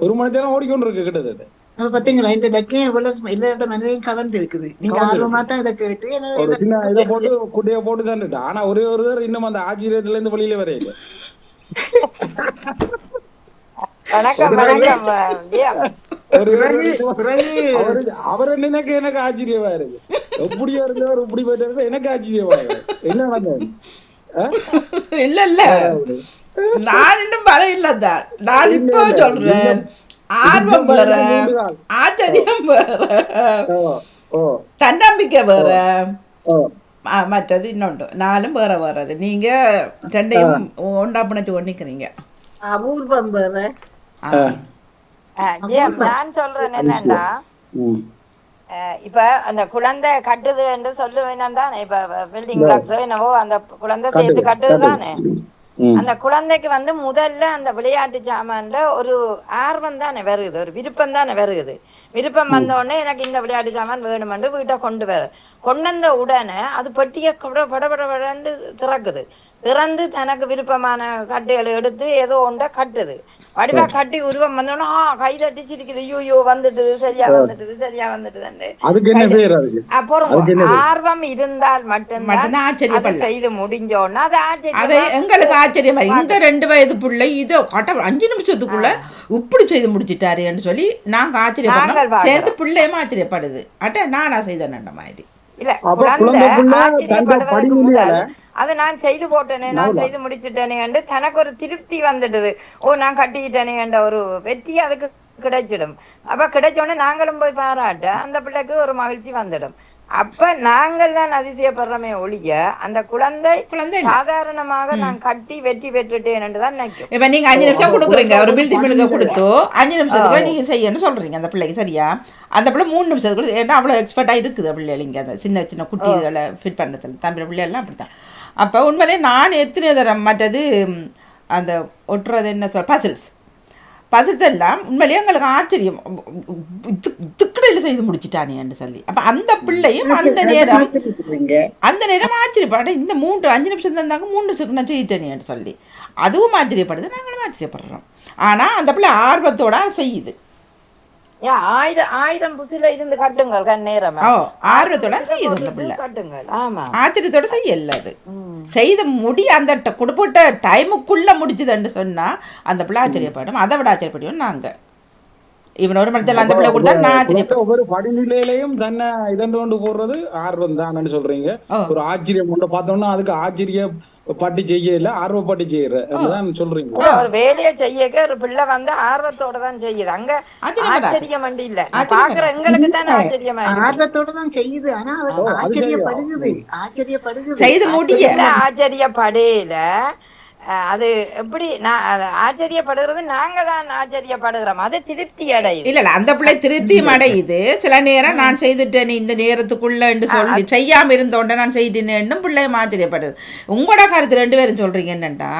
1 மணி நேரம் ஓடிக்கொண்டு இருக்கு கிட்டத்தட்ட. அப்ப பாத்தீங்களா இந்த டக்கையும் எவ்வளவு எல்லாரோட மனதையும் கவர்ந்து இருக்குது. நீங்க ஆர்வமா தான் இதை கேட்டு ஒரு சின்ன இதை போட்டு குட்டையை போட்டு தான். ஆனா ஒரே ஒரு தடவை இன்னும் அந்த ஆச்சரியத்துல இருந்து வெளியில வரையில. வணக்கம் வணக்கம். அவரை நினைக்க எனக்கு ஆச்சரியமா இருக்கு. எப்படியா இருந்தவர் இப்படி போயிட்டு எனக்கு ஆச்சரியமா இருக்கு. என்ன நடந்தது? இல்ல இல்ல நான் இன்னும் வர இல்லதான். நான் இப்போ சொல்றேன், ஆர்வம் வேற, ஆச்சரியம் வேற, தன்னம்பிக்கை வேற, மற்றது இன்னொன்று நாலும் வேற வர்றது. நீங்க ரெண்டையும் ஒன்றா பிணைச்சு ஒன்னிக்கிறீங்க. அபூர்வம் வேற. நான் சொல்றேன் என்னன்னா, இப்ப அந்த குழந்தை கட்டுது என்று சொல்லுவேன் தானே. இப்ப பில்டிங் பிளாக்ஸோ என்னவோ அந்த குழந்தை சேர்த்து கட்டுது தானே. அந்த குழந்தைக்கு வந்து முதல்ல அந்த விளையாட்டு சாமான்ல ஒரு ஆர்வம் தானே வருகுது, ஒரு விருப்பம் தானே வருகுது. விருப்பம் வந்த உடனே எனக்கு இந்த விளையாட்டு சாமான் வேணுமென்று வீட்டை கொண்டு வந்த உடனே அது பெட்டியை படபடபடன்னு திறக்குது. திறந்து தனக்கு விருப்பமான கட்டைகளை எடுத்து ஏதோ ஒன்றை கட்டுது. வடிவா கட்டி உருவம் வந்தோன்னா கை தட்டி சிரிக்குது. ஐயோ வந்துட்டுது, சரியா வந்துட்டுது. ஆர்வம் இருந்தால் மட்டும்தான் செய்து முடிஞ்சோன்னா அது ஆச்சரியம். எங்களுக்கு ஆச்சரியமா இந்த 2 வயது பிள்ளை இதோ 5 நிமிஷத்துக்குள்ள இப்படி செய்து முடிச்சிட்டாருன்னு சொல்லி நாங்க ஆச்சரியப்படுறோம். சேர்ந்து பிள்ளையும் ஆச்சரியப்படுது. நானா செய்தேன் மாதிரி இல்ல. குழந்தை ஆச்சரியப்படுவதற்கு முதல் அது நான் செய்து போட்டேனே, நான் செய்து முடிச்சுட்டேனே என்று தனக்கு ஒரு திருப்தி வந்துடுது. நான் கட்டிக்கிட்டேனே என்ற ஒரு வெற்றி அதுக்கு கிடைச்சிடும். அப்ப கிடைச்சோடனே நாங்களும் போய் பாராட்ட அந்த பிள்ளைக்கு ஒரு மகிழ்ச்சி வந்துடும். அப்ப நாங்கள் தான் அதிசயப்படுறோமே ஒழிய அந்த குழந்தை சாதாரணமாக நான் கட்டி வெற்றி பெற்றுட்டேன் என்றுதான் நினைக்கும். இப்ப நீங்க 5 நிமிஷம் கொடுக்குறீங்க, ஒரு பில்டிங் மில்க கொடுத்து 5 நிமிஷத்துக்குள்ள நீங்க செய்யணும்னு சொல்றீங்க அந்த பிள்ளைக்கு. சரியா? அந்த பிள்ளை 3 நிமிஷத்துக்குள்ள, ஏன்னா அவ்வளவு எக்ஸ்பர்ட்டா இருக்குது பிள்ளைங்க அந்த சின்ன சின்ன குட்டிகளை ஃபிட் பண்ணதில். தம்பி பிள்ளைகள்லாம் அப்படித்தான். அப்ப உண்மையிலே நான் எத்தனை தரம் மற்றது அந்த ஒட்டுறது என்ன பசில்ஸ் எல்லாம் உண்மையிலேயே எங்களுக்கு ஆச்சரியம். இதுக்கடையில் செய்து முடிச்சுட்டானேன்னு சொல்லி. அப்போ அந்த பிள்ளையும் அந்த நேரம் ஆச்சரியப்பட இந்த 5 நிமிஷம் தந்தாங்க 3 நிமிஷத்துக்கு நான் செய்யிட்டேனேன்னு சொல்லி அதுவும் ஆச்சரியப்படுது, நாங்களும் ஆச்சரியப்படுறோம். ஆனால் அந்த பிள்ளை ஆர்வத்தோட செய்யுது. 1000 புசில இருந்து கட்டுங்கள் கண்ணேரம். ஆர்வத்தோட செய்யுது அந்த பிள்ளை, கட்டுங்கள். ஆமா, ஆச்சரியத்தோட செய்யல. அது செய்து முடி அந்த கொடுப்பட்ட டைமுக்குள்ள முடிச்சுதுன்னு சொன்னா அந்த பிள்ளை ஆச்சரியப்படும். அதை விட ஆச்சரியப்படுவோம் நாங்க. இவன் ஒரு மரத்தில் அந்த பிள்ளை கொடுத்தா நான் ஆச்சரியப்படும். ஒவ்வொரு படிநிலையிலையும் தன்னை இதண்டு கொண்டு போடுறது ஆர்வம் தான் சொல்றீங்க. ஒரு ஆச்சரியம் கொண்டு பார்த்தோம்னா அதுக்கு ஆச்சரியம் பட்டு செய்யல, ஆர்வப்பட்டு செய்யறதான் சொல்றீங்க. ஒரு வேலையை செய்ய ஒரு பிள்ளை வந்து ஆர்வத்தோட தான் செய்யுது. அங்க ஆச்சரியம் இல்ல, பாக்குற எங்களுக்கு தான் ஆச்சரியமா ஆர்வத்தோட தான் செய்யுது. ஆனா ஆச்சரியப்படுது செய்து முடிய ஆச்சரியப்படையில அது எப்படி ஆச்சரியப்படுகிறது, நாங்க தான் ஆச்சரியப்படுகிறோம். அது திருப்தி அடையுது. இல்ல அந்த பிள்ளை திருப்தியும் அடையுது. சில நேரம் நான் செய்துட்டேன் இந்த நேரத்துக்குள்ள சொல்லி செய்யாம இருந்தோண்ட நான் செய்தேன்னு பிள்ளையும் ஆச்சரியப்படுது. உங்களோட கருத்து 2 பேரும் சொல்றீங்க என்னன்னா,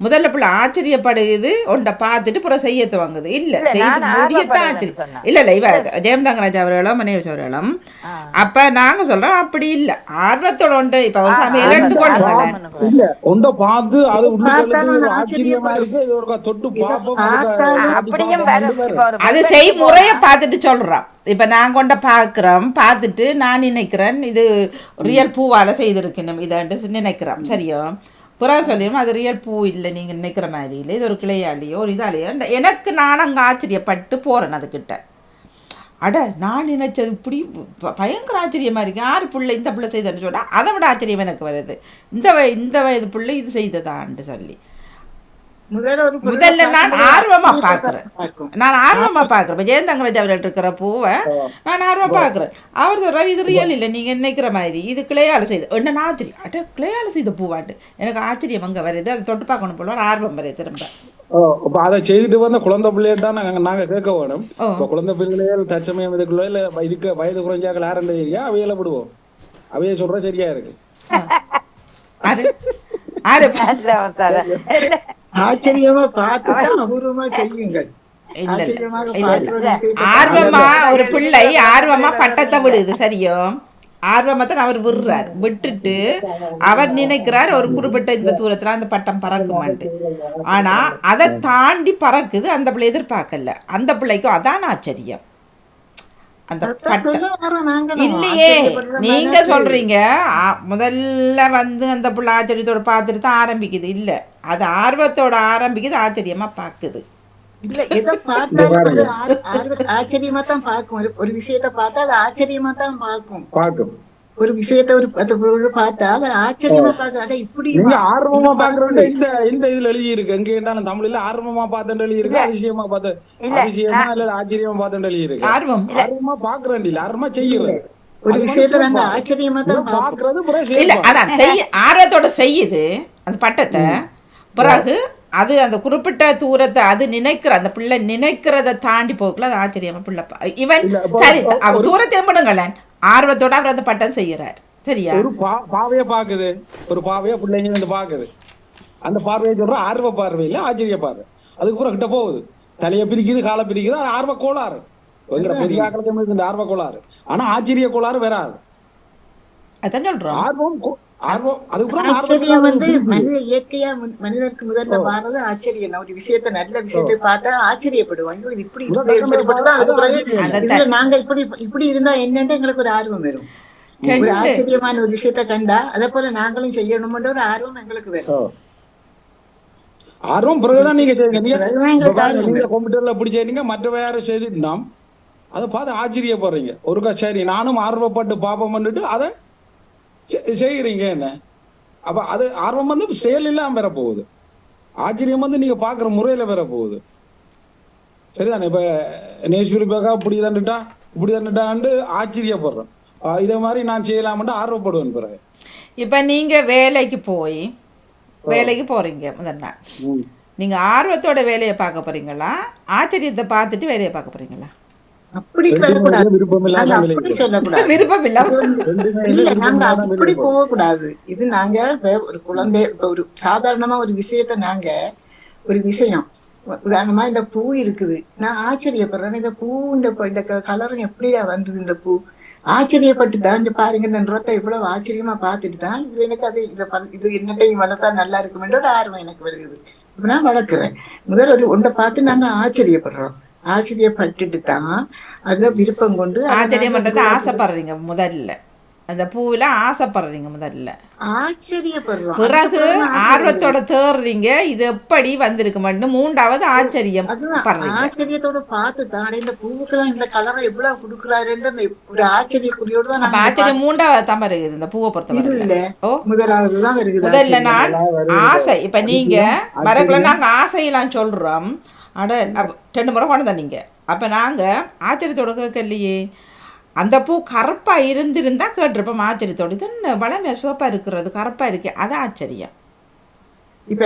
முதல்ல பிள்ளை ஆச்சரியப்படுது ஒன்றை பார்த்துட்டு புற செய்ய துவங்குது. இல்ல செய்து முடியத்தான் ஆச்சரியம். இல்ல இவ ஜெயந்தங்கராஜ் அவர்களும் மனைவி அவர்களும் அப்ப நாங்க சொல்றோம் அப்படி இல்ல, ஆர்வத்தோட ஒன்று இப்ப ஒரு சமையல் எடுத்துக்கொண்டு பார்த்து அது அது செய்முறைய பார்த்துட்டு சொல்றோம். இப்ப நான் கொண்ட பார்த்துட்டு நான் நினைக்கிறேன் இது ரியல் பூவால செய்திருக்கணும் இதை நினைக்கிறோம். சரியோ? புறா சொல்லியும் அது ரியல் பூ இல்லை, நீங்க நினைக்கிற மாதிரி இல்லை, இது ஒரு கிளையாலேயோ ஒரு இதாலேயோ. எனக்கு நான் அங்கே ஆச்சரியப்பட்டு போறேன் அதுக்கிட்ட. நான் நினைச்சது இப்படி பயங்கர ஆச்சரியமாக இருக்கு. 6 பிள்ளை இந்த பிள்ளை செய்தன்னு சொன்னால் அதை விட ஆச்சரியம் எனக்கு வருது. இந்த வயது பிள்ளை இது செய்ததான்னு சொல்லி முதல்ல நான் ஆர்வமாக பார்க்குறேன். இப்போ ஜெயந்தங்கராஜ் அவர்கள் இருக்கிற பூவை நான் ஆர்வமாக பார்க்குறேன். அவர் சொல்கிற இது ரியல் இல்லை, நீங்கள் நினைக்கிற மாதிரி இது கிளையால் செய்த என்ன ஆச்சரியம். கிளையால் செய்த பூவாட்டு எனக்கு ஆச்சரியம் அங்கே வருது. அதை தொட்டு பார்க்கணும் போல ஒரு ஆர்வம் வருது. திரும்ப இப்ப அதை செய்துட்டு வந்த குழந்தை பிள்ளைகிட்ட நாங்க கேட்க வேணும். ஓ இப்ப குழந்தை பிள்ளைகள் தற்சமயம் இதுக்குள்ள இல்ல இதுக்கு வயது குறைஞ்சாக்கள் யாருன்னு தெரியா அவையில விடுவோம். அவைய சொல்ற சரியா இருக்கு. ஆறு ஆறு நல்ல உசாதா. ஆச்சரியமா பார்த்துதான் அபூர்வமா செய்யுங்கள். இல்ல இல்ல ஆச்சரியமாக இல்ல பார்க்கிற இல்ல விஷயத்தை ஆர்வமா ஒரு பிள்ளை ஆர்வமா பட்டத்தை விடுது சரியோ, ஆர்வமா தான் அவர் விடுறார். விட்டுட்டு அவர் நினைக்கிறார் ஒரு குறிப்பிட்ட இந்த தூரத்துல அந்த பட்டம் பறக்குமான்ட்டு. ஆனா அதை தாண்டி பறக்குது, அந்த பிள்ளை எதிர்பார்க்கல. அந்த பிள்ளைக்கும் அதான் ஆச்சரியம். அந்த அதான் பட்டம் சொல்ல வரோம் நாங்களும். இல்லையே, ஆச்சரியப்படுற நீங்க மனசு. சொல்றீங்க முதல்ல வந்து அந்த பிள்ளை ஆச்சரியத்தோட பார்த்துட்டு தான் ஆரம்பிக்குது. இல்ல, அது ஆர்வத்தோட ஆரம்பிக்குது, ஆச்சரியமா பார்க்குது. இல்ல எதை பார்த்தாலும் அது ஆச்சரியமா தான் பார்க்கும். ஒரு விஷயத்த பார்த்தா அது ஆச்சரியமா தான் பார்க்கும். பாக்கும். ஒரு விஷயத்த அந்த பொருள் பார்த்தா அது ஆச்சரியமா பார்க்க. அட இப்படி நீங்க ஆர்வமா பாக்குறது இந்த இந்த இதுல எழுதி இருக்கு. எங்க இருந்தாலும் தமிழ்ல ஆர்வமா பார்த்தேன் எழுதி இருக்கு, அதிசயமா பார்த்து அதிசயமா அல்லது ஆச்சரியமா பார்த்தேன் எழுதி இருக்கு. ஆர்வம் ஆர்வமா பாக்குறேன் இல்ல, ஆர்வமா செய்யுறது. ஒரு விஷயத்த நாங்க ஆச்சரியமா தான் பார்ப்போம். பாக்குறது இல்ல, அதான் ஆர்வத்தோட செய்யுது அந்த பட்டத்தை. பிறகு அது அந்த குறிப்பிட்ட தூரத்தை அது நினைக்கிற அந்த பிள்ளை நினைக்கிறத தாண்டி போகல, அது ஆச்சரியமா பிள்ளை இவன் சரி அவ தூரத்தை எம்படுங்களேன் ஆர்வத்தோட அவர் அந்த பட்டம் செய்யறார். சரியா, ஒரு பாவைய பாக்குது, ஒரு பாவைய பிள்ளைங்க வந்து பாக்குது. அந்த பார்வையை சொல்ற ஆர்வ பார்வை இல்ல, ஆச்சரிய பார்வை. அதுக்கு பூரா கிட்ட போகுது, தலையை பிரிக்குது, காலை பிரிக்குது. அது ஆர்வ கோளாறு. எங்கட பெரிய ஆக்களுக்கு இந்த ஆர்வ கோளாறு. ஆனா ஆச்சரிய கோளாறு வராது. அதான் சொல்றோம். ஆர்வம் ஆர்வம் அதுக்கப்புறம் ஆச்சரியம் வந்து மனித இயற்கையா மனிதனுக்கு முதல்ல வாரது ஆச்சரியம். ஒரு விஷயத்த நல்ல விஷயத்தை பார்த்தா ஆச்சரியப்படுவோம். ஐயோ இது இப்படி சரிப்பட்டுதான். அதுக்கு பிறகு இதுல நாங்க இப்படி இப்படி இருந்தா என்னன்னு எங்களுக்கு ஒரு ஆர்வம் வரும். ஒரு ஆச்சரியமான ஒரு விஷயத்த கண்டா அதை போல நாங்களும் செய்யணும்ன்ற ஒரு ஆர்வம் எங்களுக்கு வரும். ஆர்வம் பிறகுதான் நீங்க செய்யுங்க. நீங்க கம்ப்யூட்டர்ல பிடிச்சீங்க, மற்ற யாரும் செய்துட்டா அதை பார்த்து ஆச்சரியப்படுறீங்க. ஒருக்கா சரி நானும் ஆர்வப்பட்டு பாப்பம் பண்ணிட்டு அதை செய்கிறீங்க என்ன. அப்ப அது ஆர்வம் வந்து செயல் இல்லாம பெற போகுது, ஆச்சரியம் வந்து நீங்க பாக்குற முறையில பெற போகுது. சரிதானே? இப்ப நேஸ்வரிப்பாக்கா இப்படி தண்டுட்டான்னு ஆச்சரியப்படுறோம். இதே மாதிரி நான் செய்யலாம்னு ஆர்வப்படுவேன். பிறகு இப்ப நீங்க வேலைக்கு போறீங்க முதல் நாள், நீங்க ஆர்வத்தோட வேலையை பார்க்க போறீங்களா, ஆச்சரியத்தை பார்த்துட்டு வேலையை பார்க்க போறீங்களா? அப்படி விருப்பம் அப்படி சொல்லக்கூடாது. விருப்பம் இல்ல, இல்ல நாங்க அப்படி போகக்கூடாது. இது நாங்க ஒரு குழந்தை ஒரு சாதாரணமா ஒரு விஷயத்த நாங்க ஒரு விஷயம் உதாரணமா இந்த பூ இருக்குது, நான் ஆச்சரியப்படுறேன். இந்த பூ இந்த கலரும் எப்படியா வந்தது, இந்த பூ ஆச்சரியப்பட்டு தான் இந்த பாருங்க இந்த நிறத்தை இவ்வளவு ஆச்சரியமா பார்த்துட்டு தான் இது எனக்கு அது இது என்னட்டையும் வளர்த்தா நல்லா இருக்குமென்ற ஒரு ஆர்வம் எனக்கு வருகிறது. இப்ப நான் வளர்க்குறேன். முதல் ஒரு ஒன்றை பார்த்து நாங்க ஆச்சரியப்படுறோம். ஆச்சரியப்பட்டுட்டு தான் அதுல விருப்பம் கொண்டு ஆச்சரியம் பண்றது ஆசைப்படுறீங்க முதல்ல, அந்த பூவில ஆசைப்படுறீங்க முதல்ல, ஆச்சரியப்படுறோம். பிறகு ஆர்வத்தோட தேடுறீங்க இது எப்படி வந்திருக்கு மட்டும். மூன்றாவது ஆச்சரியம் படுறீங்க. ஆச்சரியத்தோட பார்த்து தான் இந்த பூவுக்கெல்லாம் இந்த கலரை எவ்வளவு கொடுக்குறாருன்ற ஒரு ஆச்சரியக்குறியோட தான் ஆச்சரியம் மூன்றாவது தான் வருது இந்த பூவை பொறுத்த இல்ல முதலாவதுதான் வருது. முதல்ல நான் ஆசை, இப்ப நீங்க வரக்குள்ள நாங்க ஆசையெல்லாம் சொல்றோம். அட 2 முறை கொண்டு தந்தீங்க. அப்ப நாங்க ஆச்சரியத்தோட கேட்கலையே, அந்த பூ கருப்பா இருந்திருந்தா கேட்டிருப்போம் ஆச்சரியத்தோடு. இது என்ன வளமையா சிவப்பா இருக்கிறது கருப்பா இருக்கு, அது ஆச்சரியம். இப்ப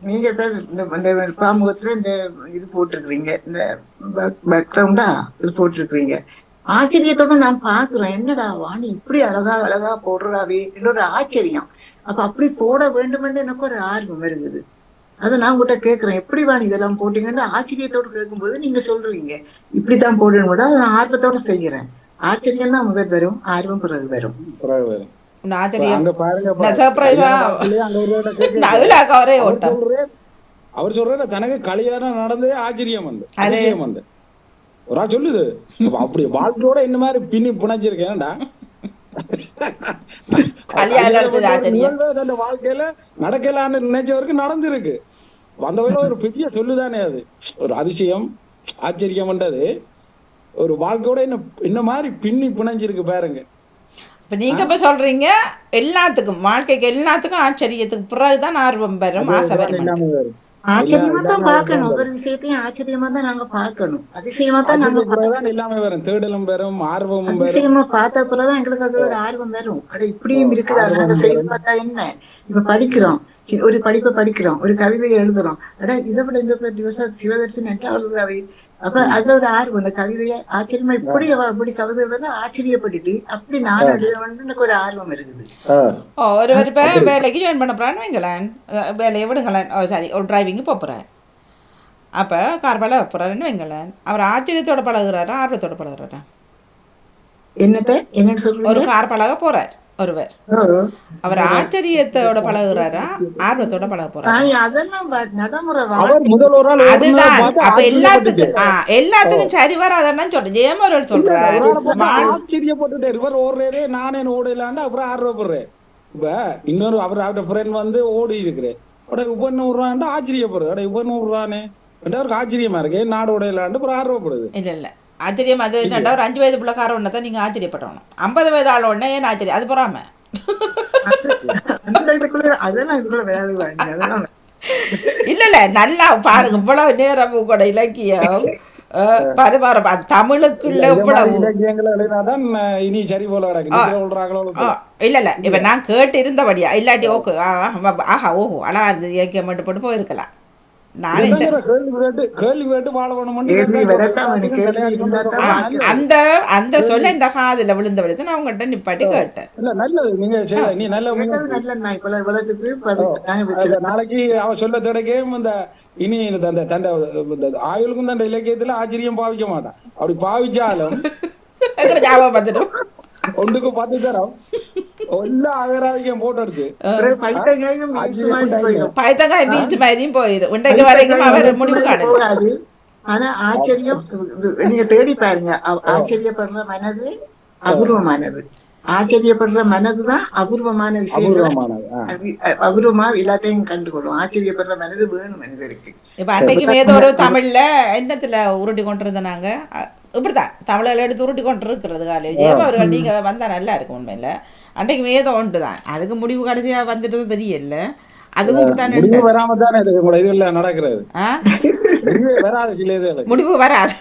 நீங்க இப்ப இந்த பாமுகத்துல இந்த இது போட்டிருக்கிறீங்க, இந்த பேக்ரவுண்டா இது போட்டிருக்கிறீங்க. ஆச்சரியத்தோட நான் பாக்குறேன், என்னடா வாணி இப்படி அழகா போடுறாவே என்னோட ஆச்சரியம். அப்ப அப்படி போட வேண்டும் என்று எனக்கு ஒரு ஆர்வம் வருகிறது. அதை நான் உங்கள்கிட்ட கேட்குறேன், எப்படி வாணி இதெல்லாம் போட்டீங்கன்னு ஆச்சரியத்தோடு கேட்கும்போது நீங்க சொல்றீங்க இப்படித்தான் போடணும் கூட. அதை நான் ஆர்வத்தோட செய்கிறேன். ஆச்சரியம் தான் முதல் வரும், ஆர்வம் பிறகு வரும். அவர் சொல்ற தனக்கு கல்யாணம் நடந்ததே ஆச்சரியம் வந்து அதிசயம் வந்து ஒரு ஆள் சொல்லுது. அப்படி வாழ்க்கையோட இந்த மாதிரி பின்னி புனைச்சிருக்கேன்டா. வாழ்க்கையில நடக்கலான்னு நினைச்சவருக்கு நடந்திருக்கு. அந்த வகையில ஒரு பெரிய சொல்லுதானே அது. ஒரு அதிசயம் ஆச்சரியம்ன்றது ஒரு வாழ்க்கையோட இந்த மாதிரி பின்னி புனைஞ்சிருக்கு பாருங்க. இப்ப நீங்க இப்ப சொல்றீங்க எல்லாத்துக்கும் வாழ்க்கைக்கு எல்லாத்துக்கும் ஆச்சரியத்துக்கு பிறகுதான் ஆர்வம் வரும், ஆசை வரும். ஆச்சரியமா தான் பார்க்கணும். ஒவ்வொரு விஷயத்தையும் ஆச்சரியமா தான் நாங்க பார்க்கணும். அதிசயமா தான் நாங்க எல்லாமே வரும், தேடலும் வரும், ஆர்வமும் அதிசயமா பார்த்த பிறகுதான் எங்களுக்கு அது ஒரு ஆர்வம் வரும். அட இப்படியும் இருக்குதா, நாங்க செய்து பார்த்தா என்ன. இப்ப படிக்கிறோம், ஒரு படிப்பை படிக்கிறோம், ஒரு கவிதையை எழுதுறோம். இதை விட இந்த திவசம் சிவதர்சன் என்ன எழுதுறாவே. அப்ப அதுல ஒரு ஆர்வம், அந்த கவிதையை ஆச்சரியமா இப்படி இப்படி கவிதை எழுதுனா ஆச்சரியப்பட்டுட்டு அப்படி நான் எழுதுவேன்னு எனக்கு ஒரு ஆர்வம் இருக்குது. ஒருவர் இப்போ வேலைக்கு ஜாயின் பண்ண போகிறான்னு வைங்களேன், வேலையை விடுங்களேன், சாரி ஒரு டிரைவிங்கு போகிறேன். அப்போ கார் பழக போகிறாருன்னு வைங்களேன், அவர் ஆச்சரியத்தோட பழகுறாரா ஆர்வத்தோட பழகுறாரா? என்னன்னு ஒரு சொல்றீங்க? கார் பழக போறார் ஒருவர், அவர் ஆச்சரியத்தோட பழகுறாரா ஆர்வத்தோட பழக போறாரா? அதெல்லாம் நடைமுறை அவர் முதல் ஒரு நாள் அதுதான். பார்த்து அப்ப ஆச்சரியப்பட்டுட்டு எல்லாத்துக்கும் சரி வராதுன்னு சொல்றேன். ஜெயமோரல் சொல்றாரு ஆச்சரியப்பட்டுட்டாரு. இவர் ஓடுறாரு, நானே ஓடலான்னு அப்புறம் ஆர்வப்படுறேன். இப்ப இன்னொரு அவரோட ஃப்ரெண்ட் வந்து ஓடி இருக்கிறேன், இப்ப என்ன விடுறான்ட்டு ஆச்சரியப்படுறது, இப்ப என்ன விடுறானே அவருக்கு ஆச்சரியமா இருக்கு, நாடு ஓடையிலாண்டு அப்புறம் ஆர்வப்படுது. இல்ல இல்ல ஆச்சரியம் அது என்னடா, ஒரு 5 வயது பிள்ளைக்கார ஒன்றை தான் நீங்கள் ஆச்சரியப்படணும். 50 வயது ஆள் ஒன்றே ஏன் ஆச்சரியம்? அது பொறாம. அதெல்லாம் இதுக்குள்ள விளையாடு வாங்க. அதெல்லாம் இல்ல இல்ல நல்லா பாருங்க, இவ்வளவு நேரம் கூட இலக்கியம் பரிமாற தமிழுக்குள்ள இவ்வளவு இலக்கியங்களை எழுதினாதான் இனி சரி போல கிடக்கு. இல்ல இல்ல இப்ப நான் கேட்டு இருந்தபடியா, இல்லாட்டி ஓகே ஆஹா ஓஹோ அழகா இருந்தது இலக்கியம் மட்டும் போட்டு போயிருக்கலாம். நானே அந்த அந்த சொல்ல இந்த காதுல விழுந்தபடி நான் உங்கள்கிட்ட நிப்பாட்டி கேட்டேன். நாளைக்கு அவ சொல்ல தொடக்கே இந்த இனி தண்ட ஆயுளுக்கும் தண்ட இலக்கியத்துல ஆச்சரியம் பாவிக்க மாட்டான். அப்படி பாவிச்சாலும் ஞாபகம் வந்துடும். ஒன்றுக்கு 10 தரம் எல்லாம் அகராதிக்கம் போட்டு எடுத்து பைத்தங்காய் பீச்சு மாதிரியும் போயிடும். இன்றைக்கு வரைக்கும் அவர் முடிவு காணாது. ஆனா ஆச்சரியம் நீங்க தேடி பாருங்க. ஆச்சரியப்படுற மனது அபூர்வமானது. ஆச்சரியப்படுற மனதுதான் அபூர்வமான விஷயம். அபூர்வமா எல்லாத்தையும் கண்டுகொள்ளும். ஆச்சரியப்படுற மனது வேணும் மனிதருக்கு. இப்ப அன்றைக்கு ஏதோ ஒரு தமிழ்ல என்னத்துல உருட்டி கொண்டிருந்த நாங்க இப்படித்தான் தமிழில் எடுத்து உருட்டி கொண்டு இருக்கிறது காலையில் ஜெயம் அவர்கள் நீங்கள் வந்தால் நல்லா இருக்கும். உண்மையில் அன்றைக்கு ஏதோ ஒன்று தான், அதுக்கு முடிவு கடைசியாக வந்துட்டு தெரியல. அதுவும் வராம தானே நடக்கிறது. முடிவு வராது,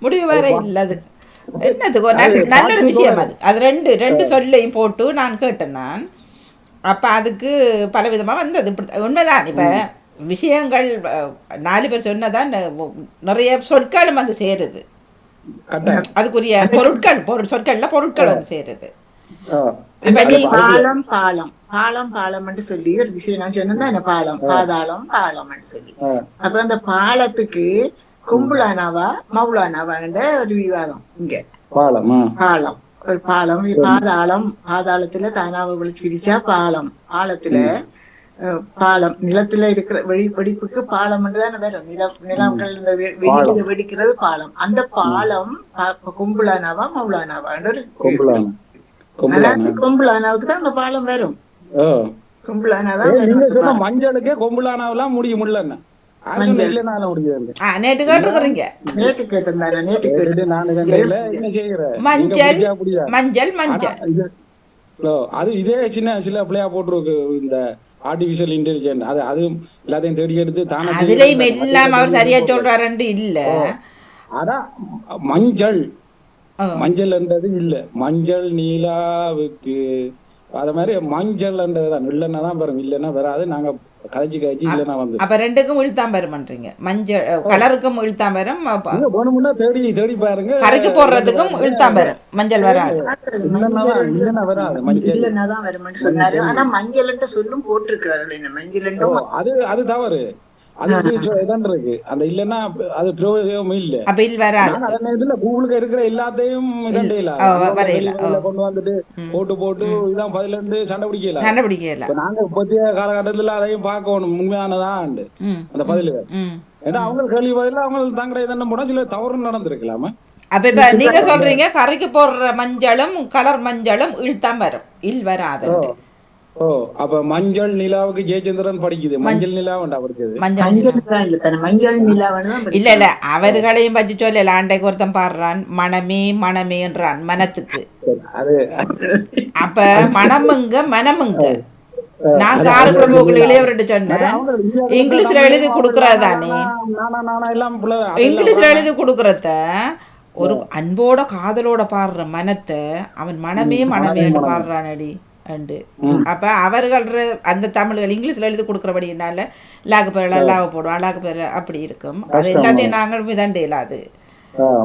முடிவு வர இல்லை. அது என்னதுக்கோ நல்ல ஒரு விஷயம். அது ரெண்டு சொல்லையும் போட்டு நான் கேட்டேன் நான். அப்போ அதுக்கு பல விதமாக வந்தது. இப்படி உண்மைதான். இப்போ விஷயங்கள் 4 பேர் சொன்னதான் நிறைய சொற்களும் வந்து சேருது. அதுக்குரிய சொற்கள்ல பொருட்கள் வந்து சேருது. பாலம் பாலம் பாலம் பாலம் சொல்லி ஒரு விஷயம் நான் சொன்னேன். பாலம் பாதாளம் பாலம் சொல்லி. அப்ப அந்த பாலத்துக்கு கும்புலானாவா மவுலானாவான்ற ஒரு விவாதம் இங்க. பாலம் ஒரு பாலம், பாதாளம், பாதாளத்துல தானாவை விழிச்சு பிரிச்சா பாலம், பாலத்துல பாலம் நிலத்துல இருக்கிற வெடிப்புக்கு பாலம் தானே வரும். நிலங்கள் இந்த வெயில வெடிக்கிறது பாலம். அந்த பாலம் கும்புலானாவா மவுலானாவான்னு ஒரு கும்புலானாவுக்கு தான் அந்த பாலம் வரும். கும்புலானாதான் மஞ்சளுக்கே கும்புலானாவெல்லாம் முடியும். நேற்று கேட்டுருக்குறீங்க. நேற்று கேட்டிருந்தாரு. நேற்று கேட்டு மஞ்சள் மஞ்சள் மஞ்சள் அது இதே சில பிள்ளையா போட்டுருக்கு இந்த ஆர்டிபிஷியல் இன்டெலிஜென்ட். அது எல்லாத்தையும் தேடி எடுத்து தானே அதுலயும் எல்லாம் அவர் சரியா சொல்றாருன்னு இல்ல. அதான் மஞ்சள் மஞ்சள்ன்றது இல்ல, மஞ்சள் நீலாவுக்கு அத மாதிரி மஞ்சள்ன்றதுதான் இல்லைன்னா தான் வரும், இல்லைன்னா வராது. நாங்க கதைச்சு இல்லைன்னா வந்து அப்ப ரெண்டுக்கும் இழுத்தாம் பண்றீங்க. மஞ்சள் கலருக்கும் இழுத்தாம் வரும், வேணும்னா தேடி பாருங்க. கரைக்கு போடுறதுக்கும் இழுத்தாம் வரும். மஞ்சள் வராது, இல்லைன்னா வராது. மஞ்சள் தான் வரும்னு சொன்னாரு. ஆனா மஞ்சள் சொல்லும் போட்டிருக்கிறாரு. மஞ்சள் அது தவறு. அது இருக்கு. அந்த இல்லன்னா அது பிரயோஜனம் இல்ல. அப்ப இல்ல வராது. கூகுளுக்கு இருக்கிற எல்லாத்தையும் கொண்டு வந்துட்டு போட்டு இதான் 12 சண்டை பிடிக்கல. நாங்க இப்பத்திய காலகட்டத்துல அதையும் பார்க்கணும் உண்மையானதான் அந்த பதில். ஏன்னா அவங்க கேள்வி பதில அவங்க தங்கடைய தண்டை போனா சில தவறு நடந்திருக்கலாமா. அப்ப இப்ப நீங்க சொல்றீங்க கரைக்கு போடுற மஞ்சளும் கலர் மஞ்சளும் இழுத்தாம் வரும், வராது. அப்ப மஞ்சள் நிலாவுக்கு ஜெயச்சந்திரன் படிக்குது. மஞ்சள் நிலா படிச்சது. இல்ல இல்ல அவர்களையும் பற்றி சொல்லல. அண்டைக்கு ஒருத்தன் பாடுறான் மனமே மனமே என்றான் மனத்துக்கு. அப்ப மனமுங்க மனமுங்க. நான் காரக்குழம்புகள் இளையவர்கிட்ட சொன்னேன், இங்கிலீஷ்ல எழுதி கொடுக்கறதானே. இங்கிலீஷ்ல எழுதி கொடுக்கறத ஒரு அன்போட காதலோட பாடுற மனத்தை அவன் மனமே மனமே பாடுறானடி. அண்டு அப்போ அவர்கள் அந்த தமிழ்கள் இங்கிலீஷில் எழுதி கொடுக்குறபடினால லாக்கு பேரில் லாவை போடுவோம் லாக்கு பேரில் அப்படி இருக்கும் அது எல்லாத்தையும் நாங்கள் மிதண்டு இல்லாது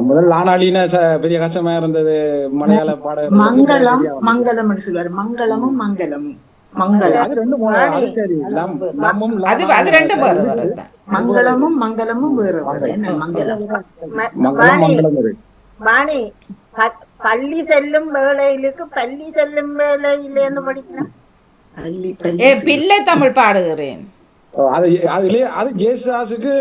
முதல் ஆனாலினா பெரிய கஷ்டமா இருந்தது மலையாள பாட மங்களம் மங்களம்னு சொல்லுவாரு மங்களமும் மங்களமும் மங்களம் அது ரெண்டு அது சரி லம்மும் அது ரெண்டும் வேறு வேறு தான் மங்களமும் மங்களமும் வேறு வேறு என்ன மங்களம் மங்களம் மங்களம் இருக்கு வாணி பள்ளி செல்லும் வேளையிலுக்கு பள்ளி செல்லும் வேளையிலேன்னு படிக்கணும் பள்ளி பள்ளி பிள்ளை தமிழ் பாடுகிறேன் அது அதுலயே அது ஜேசுதாஸுக்கு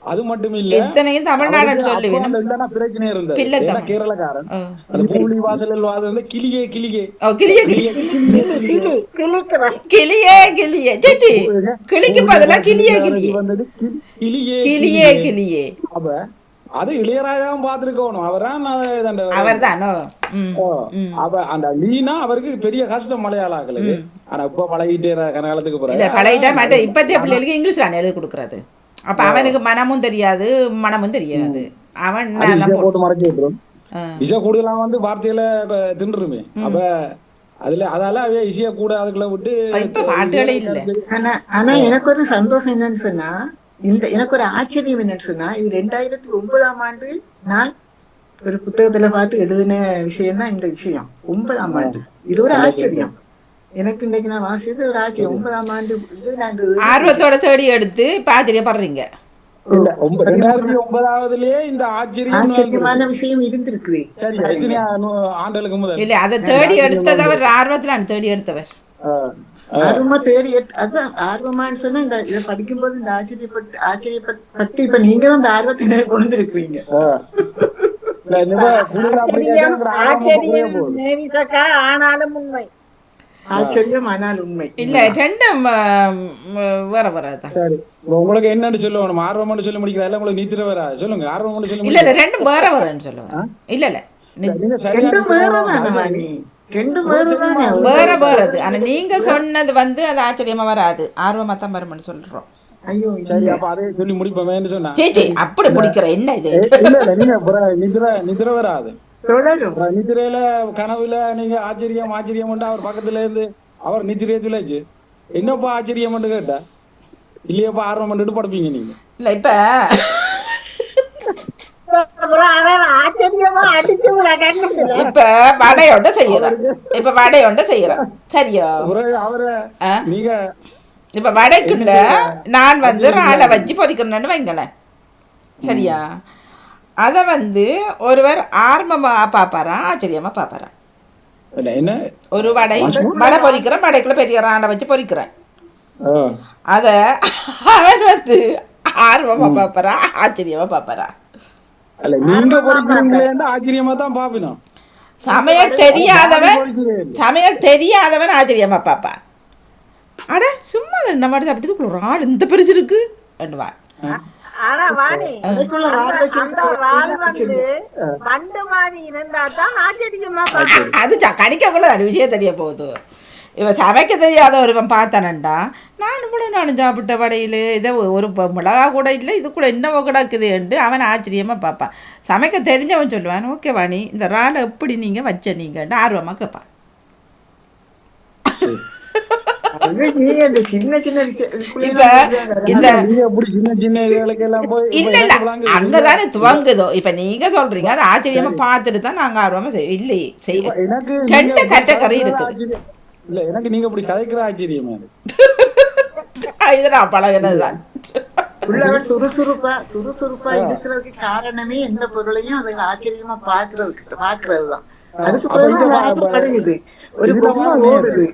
அது மட்டும் இல்ல இத்தனையும் தமிழ்நாடு சொல்லி வேணும் இல்லன்னா பிரச்சனை இருந்தது பிள்ளை ஏன்னா தமிழ் கேரளக்காரன் அது பூலி வாசலில் வாது வந்து கிளியே கிளியே ஓ கிளியே கிளியே கிளிக்கிறேன் கிளியே கிளியே சேச்சி கிளிக்கு பதிலா கிளியே கிளியே வந்தது கிளியே கிளியே கிளியே அப்ப அது இளையராஜாவும் பார்த்திருக்கணும் அவர் தானோ அப்ப அந்த லீனா அவருக்கு பெரிய கஷ்டம் மலையாளாக்களுக்கு ஆனா இப்ப பழகிட்டே கனகாலத்துக்கு இல்ல போறாரு பழகிட்டா மாட்டேன் இப்பத்திய பிள்ளைகளுக்கு இங்கிலீஷ் தானே எழுதி கொடுக்குறது அப்ப அவனுக்கு மனமும் தெரியாது மனமும் தெரியாது அவன் போட்டு மறைச்சு விட்டுரும் இசை கூடுதலாம் வந்து வார்த்தையில தின்றுமே அப்ப அதுல அதால அவைய இசைய கூட அதுக்குள்ள விட்டு இப்ப பாட்டுகளே இல்ல ஆனா எனக்கு ஒரு சந்தோஷம் என்னன்னு சொன்னா எனக்கு ஒரு ஆச்சரியம் என்னன்னு சொன்னா இது 2009ஆம் ஆண்டு நான் ஒரு புத்தகத்துல பார்த்து எழுதின விஷயம் தான் இந்த விஷயம் 9ஆம் ஆண்டு இது ஒரு ஆச்சரியம் எனக்கு இன்னைக்கு நான் வாசிச்சது ஒரு ஆச்சரியம் 9ஆம் ஆண்டு நான் ஆர்வத்தோட தேடி எடுத்து இப்ப ஆச்சரியப்படுறீங்க 2009லயே இந்த ஆச்சரியமான விஷயம் இருந்திருக்குது ஆண்டுகளுக்கு முதல் இல்ல அதை தேடி எடுத்தவர் ஆர்வத்துல தேடி எடுத்தவர் ஆர்வமா தேடி அதான் ஆர்வமான்னு சொன்னா இதை படிக்கும் போது இந்த ஆச்சரியப்பட்டு இப்ப நீங்க தான் இந்த ஆர்வத்தை கொண்டு இருக்கிறீங்க ஆனாலும் உண்மை ஆச்சரியம் ஆனால் உண்மை இல்ல ரெண்டும் வேற வராதான் உங்களுக்கு என்னன்னு சொல்லுவோம் ஆர்வம் சொல்லி முடிக்கிறா உங்களுக்கு நித்திர வரா சொல்லுங்க ஆர்வம் சொல்லி இல்ல இல்ல ரெண்டும் வேற வரன்னு சொல்லுவேன் இல்ல இல்ல ரெண்டும் வேறதானே ரெண்டும் வேறதானே வேற வேறது ஆனா நீங்க சொன்னது வந்து அது ஆச்சரியமா வராது ஆர்வமா தான் வரும்னு சொல்றோம் ஐயோ சரி அப்ப அதே சொல்லி முடிப்போமேன்னு சொன்னா சரி அப்படி முடிக்கிற என்ன இது இல்ல இல்ல நீங்க நித்திர வராது தொடரும் நித்திரையில கனவுல நீங்க ஆச்சரியம் அவர் பக்கத்துல இருந்து அவர் நித்திரியத்துல என்னப்பா ஆச்சரியம் கேட்டா இல்லையப்பா ஆர்வம் பண்ணிட்டு படுப்பீங்க நீங்க இல்ல இப்ப இப்ப வடையோட செய்யறேன் சரியா அவரு நீங்க இப்ப வடைக்குள்ள நான் வந்து ராளை வச்சு பொறிக்கிறேன்னு வைங்களேன் சரியா அத வந்து ஒருவர் ஆர்வமா பாப்பாரா ஆச்சரியமா பாப்பாரா என்ன ஒரு வடை பொறிக்கிறேன் வடைக்குள்ள பெரிய ராளை வச்சு பொறிக்கிறேன் அத அவர் வந்து ஆர்வமா பாப்பாரா ஆச்சரியமா பாப்பாரா அல்ல நீங்க பொறிக்கிறீங்களே ஆச்சரியமா தான் பாப்பினோம் சமையல் தெரியாதவன் ஆச்சரியமா பாப்பான் அட சும்மா என்ன மாதிரி சாப்பிட்டு ஒரு ஆள் இந்த பெருசு இருக்கு பண்ணுவான் ஆனா வாணி அந்த ரால் வந்து பண்டு மாதிரி இருந்தா தான் ஆச்சரியமா அது கடிக்கக்குள்ள அது விஷயம் தெரிய போகுது இவன் சமைக்க தெரியாத ஒருவன் பார்த்தானண்டா நானும் சாப்பிட்ட வடையில் இதை ஒரு மிளகா கூட இல்லை இதுக்குள்ளே என்னவோ கிடக்குதுன்ட்டு அவன் ஆச்சரியமாக பார்ப்பான் சமைக்க தெரிஞ்சவன் சொல்லுவான் ஓகே வாணி இந்த ராலை எப்படி நீங்கள் வச்ச நீங்கன்ட்டு ஆர்வமாக கேட்பான் அங்கதானே துவங்குதோ இப்ப நீங்க சொல்றீங்க அது ஆச்சரியமா பார்த்துட்டு தான் நாங்க ஆர்வமா ரெண்டு கேட்டகரி இருக்குது இல்ல எனக்கு நீங்க இப்படி கதைக்கிற ஆச்சரியமா இது நான் பழகினதுதான் உள்ளவர் சுறுசுறுப்பா இருக்கிறதுக்கு காரணமே எந்த பொருளையும் அதை ஆச்சரியமா பாக்குறதுதான் அதுக்கு பிறகு ஒரு பொம்மை ஓடுது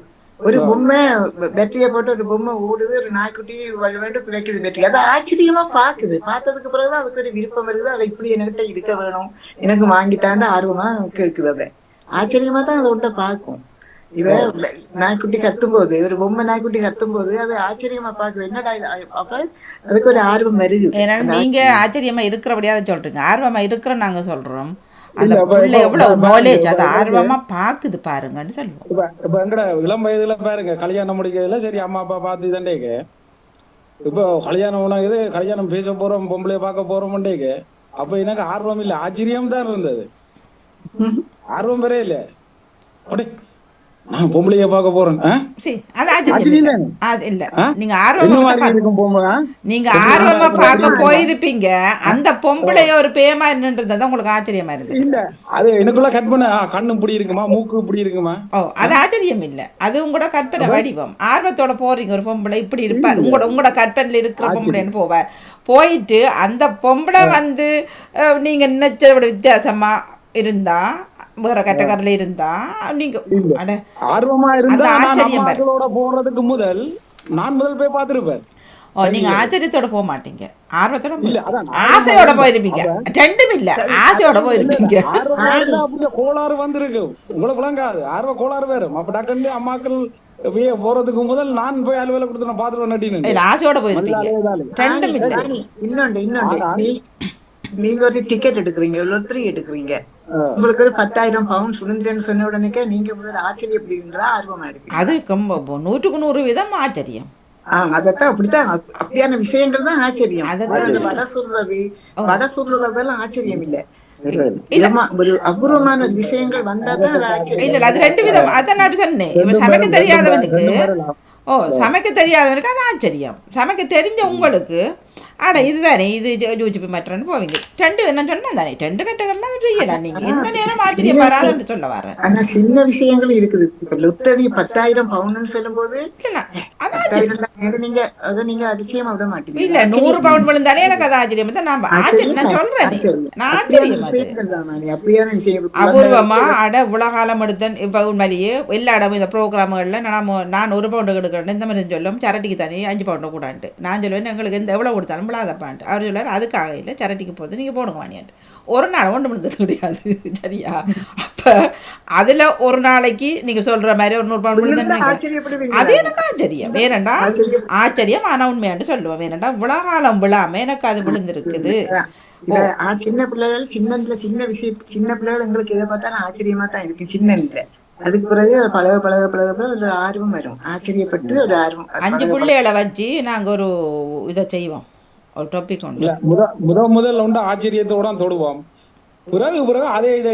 ஒரு பொம்மை பேட்டரிய போட்டு ஒரு பொம்மை ஓடுது ஒரு நாய்க்குட்டி வேண்டும் கிடைக்குது பேட்டரி அதை ஆச்சரியமா பாக்குது பார்த்ததுக்கு பிறகுதான் அதுக்கு ஒரு விருப்பம் இருக்குது அதை இப்படி என்கிட்ட இருக்க வேணும் எனக்கு வாங்கித்தாண்டு ஆர்வமா கேக்குது அதை ஆச்சரியமா தான் அதை உண்ட பாக்கும் இவ நாய்க்குட்டி கத்தும்போது ஒரு பொம்மை நாய்க்குட்டி கத்தும்போது அது ஆச்சரியமா பாக்குது என்னடா அப்ப அதுக்கு ஒரு ஆர்வம் வருது நீங்க ஆச்சரியமா இருக்கிறபடியாத சொல்றீங்க ஆர்வமா இருக்கிற நாங்க சொல்றோம் அந்த பிள்ளை எவ்வளவு நாலேஜ் அது ஆர்வமா பாக்குது பாருங்கன்னு சொல்லுவோம் இப்ப எங்கட இளம் வயதுல பாருங்க கல்யாணம் முடிக்கிறதுல சரி அம்மா அப்பா பார்த்து தாண்டேக்கு இப்போ கல்யாணம் உணவுது கல்யாணம் பேச போறோம் பொம்பளைய பார்க்க போறோம்ண்டேக்கு அப்ப எனக்கு ஆர்வம் இல்லை ஆச்சரியம் தான் இருந்தது ஆர்வம் பெற இல்ல நான் பொம்பளைய பார்க்க போறேன். சரி அது ஆச்சரியம் ஆச்சரியம் இல்லை. தானே. அது இல்லை ஆ? நீங்க என்ன ஆர்வமா மாதிரி இருக்கும் பொம்பளை? நீங்க எப்படி ஆர்வமா கொண்டாடுறது? பார்க்க போயிருப்பீங்க. அந்த பொம்பளைய ஒரு பேமா நின்றுதான் உங்களுக்கு ஆச்சரியமா இருந்தது. இல்ல அது எனக்குள்ள கற்பனை. கண்ணு இப்படி இருக்குமா, மூக்கு இப்படி இருக்குமா? ஓ அது ஆச்சரியம் இல்லை, அது உங்களோட கற்பனை வடிவம். ஆர்வத்தோட போறீங்க, ஒரு பொம்பளை இப்படி இருப்பார் உங்களோட கற்பனையில் இருக்கிற பொம்பளைன்னு போயிட்டு அந்த பொம்பளை வந்து நீங்க நினைச்சத விட வித்தியாசமா இருந்தா, வேற கட்டக்கரில் இருந்தா நீங்க அட ஆர்வமா இருந்தா அந்த நான் ஆச்சரியம் பாரு. அம்மாக்களோட போறதுக்கு நான் முதல் போய் பார்த்திருப்பேன். ஓ நீங்க ஆச்சரியத்தோட போக மாட்டீங்க, ஆர்வத்தோட இல்ல அதான் ஆசையோட போயிருப்பீங்க. ரெண்டும் இல்ல, ஆசையோட போயிருப்பீங்க. ஆர்வமா இருந்தா அப்படியே கோளாறு வந்திருக்கு. உங்களுக்கு விளங்காது, ஆர்வ கோளாறு வேறு. அப்ப டக்குன்னு அம்மாக்கள் போறதுக்கு முதல் நான் போய் அலுவலை கொடுத்து நான் பாத்துருவேன் நட்டினு. இல்ல ஆசையோட போயிருப்பீங்க. ரெண்டும் இல்ல. இன்னொன்று நீங்க ஒரு டிக்கெட் எடுக்கிறீங்க, லொத்தரி எடுக்கிறீங்க, உங்களுக்கு ஒரு 10,000 பவுண்ட் சுதந்திரன்னு சொன்ன உடனே நீங்க முதல்ல ஆச்சரியப்படுவீங்களா, ஆர்வமா இருக்கு? அது 100% ஆச்சரியம். அதத்தான் அப்படித்தான், அப்படியான விஷயங்கள் தான் ஆச்சரியம். அந்த வடை சுடுறதெல்லாம் ஆச்சரியம் இல்ல. ஒரு அபூர்வமான விஷயங்கள் வந்தாதான் அது ஆச்சரியம். இல்ல அது 2 விதம். அதான் நான் சொன்னேன், இவன் சமைக்க தெரியாதவனுக்கு சமைக்க தெரியாதவனுக்கு அது ஆச்சரியம். சமைக்க தெரிஞ்ச உங்களுக்கு அட இதுதானே இது ஜூஜிபி மற்றன்னு போவீங்க. 2 நான் சொன்னேன் தானே, 2 கட்டங்கள்லாம் அது செய்யலாம். நீங்க எந்த நேரம் ஆச்சரியம் வராதுன்னு சொல்ல வரேன். ஆனா சின்ன விஷயங்களும் இருக்குது. இப்ப லொத்தரி 10,000 பவுண்ட்னு சொல்லும் போது நீங்க அதிசயமா விட மாட்டீங்க. இல்ல 100 பவுண்ட் விழுந்தாலே எனக்கு அது ஆச்சரியம் தான். நான் சொல்றேன் நான் ஆச்சரியம் அப்படியான விஷயம் அபூர்வமா அட உலகாலம் எடுத்தேன். இப்ப உண்மையிலேயே எல்லா இடமும் இந்த ப்ரோக்ராமுகள்ல நான் 1 பவுண்டு எடுக்கிறேன் இந்த மாதிரி சொல்லும். சரட்டிக்கு தானே 5 பவுண்டு கூடாண்டு நான் சொல்லுவேன், எங்களுக்கு எந்த எவ்வளவு கொடுத்தாலும் விழாதப்பான்ட்டு. அவர் சொல்லுவார் அதுக்காக இல்லை, சரட்டிக்கு போகிறது நீங்கள் போடுங்க வாணியான்ட்டு. ஒரு நாள் ஒன்று விழுந்தது கிடையாது. சரியா? அப்போ அதில் ஒரு நாளைக்கு நீங்கள் சொல்கிற மாதிரி ஒரு 100 பவுண்ட் விழுந்தேன், அது எனக்கு ஆச்சரியம். வேறண்டா ஆச்சரியம், ஆனால் உண்மையாண்டு சொல்லுவேன். வேறண்டா விழாகாலம் விழாமல் எனக்கு அது விழுந்திருக்குது. சின்ன பிள்ளைகள் சின்ன பிள்ளைகள் எங்களுக்கு எதை பார்த்தாலும் ஆச்சரியமா தான் இருக்கு. சின்ன இல்லை, அதுக்கு பிறகு பழக ஒரு ஆர்வம் வரும். ஆச்சரியப்பட்டு ஒரு ஆர்வம். 5 பிள்ளைகளை வச்சு நாங்கள் ஒரு இதை செய்வோம், ஒரு டாபிக் உண்டு. முதல்ல உண்டு ஆச்சரியத்தோட தொடுவோம். பிறகு அதே இதை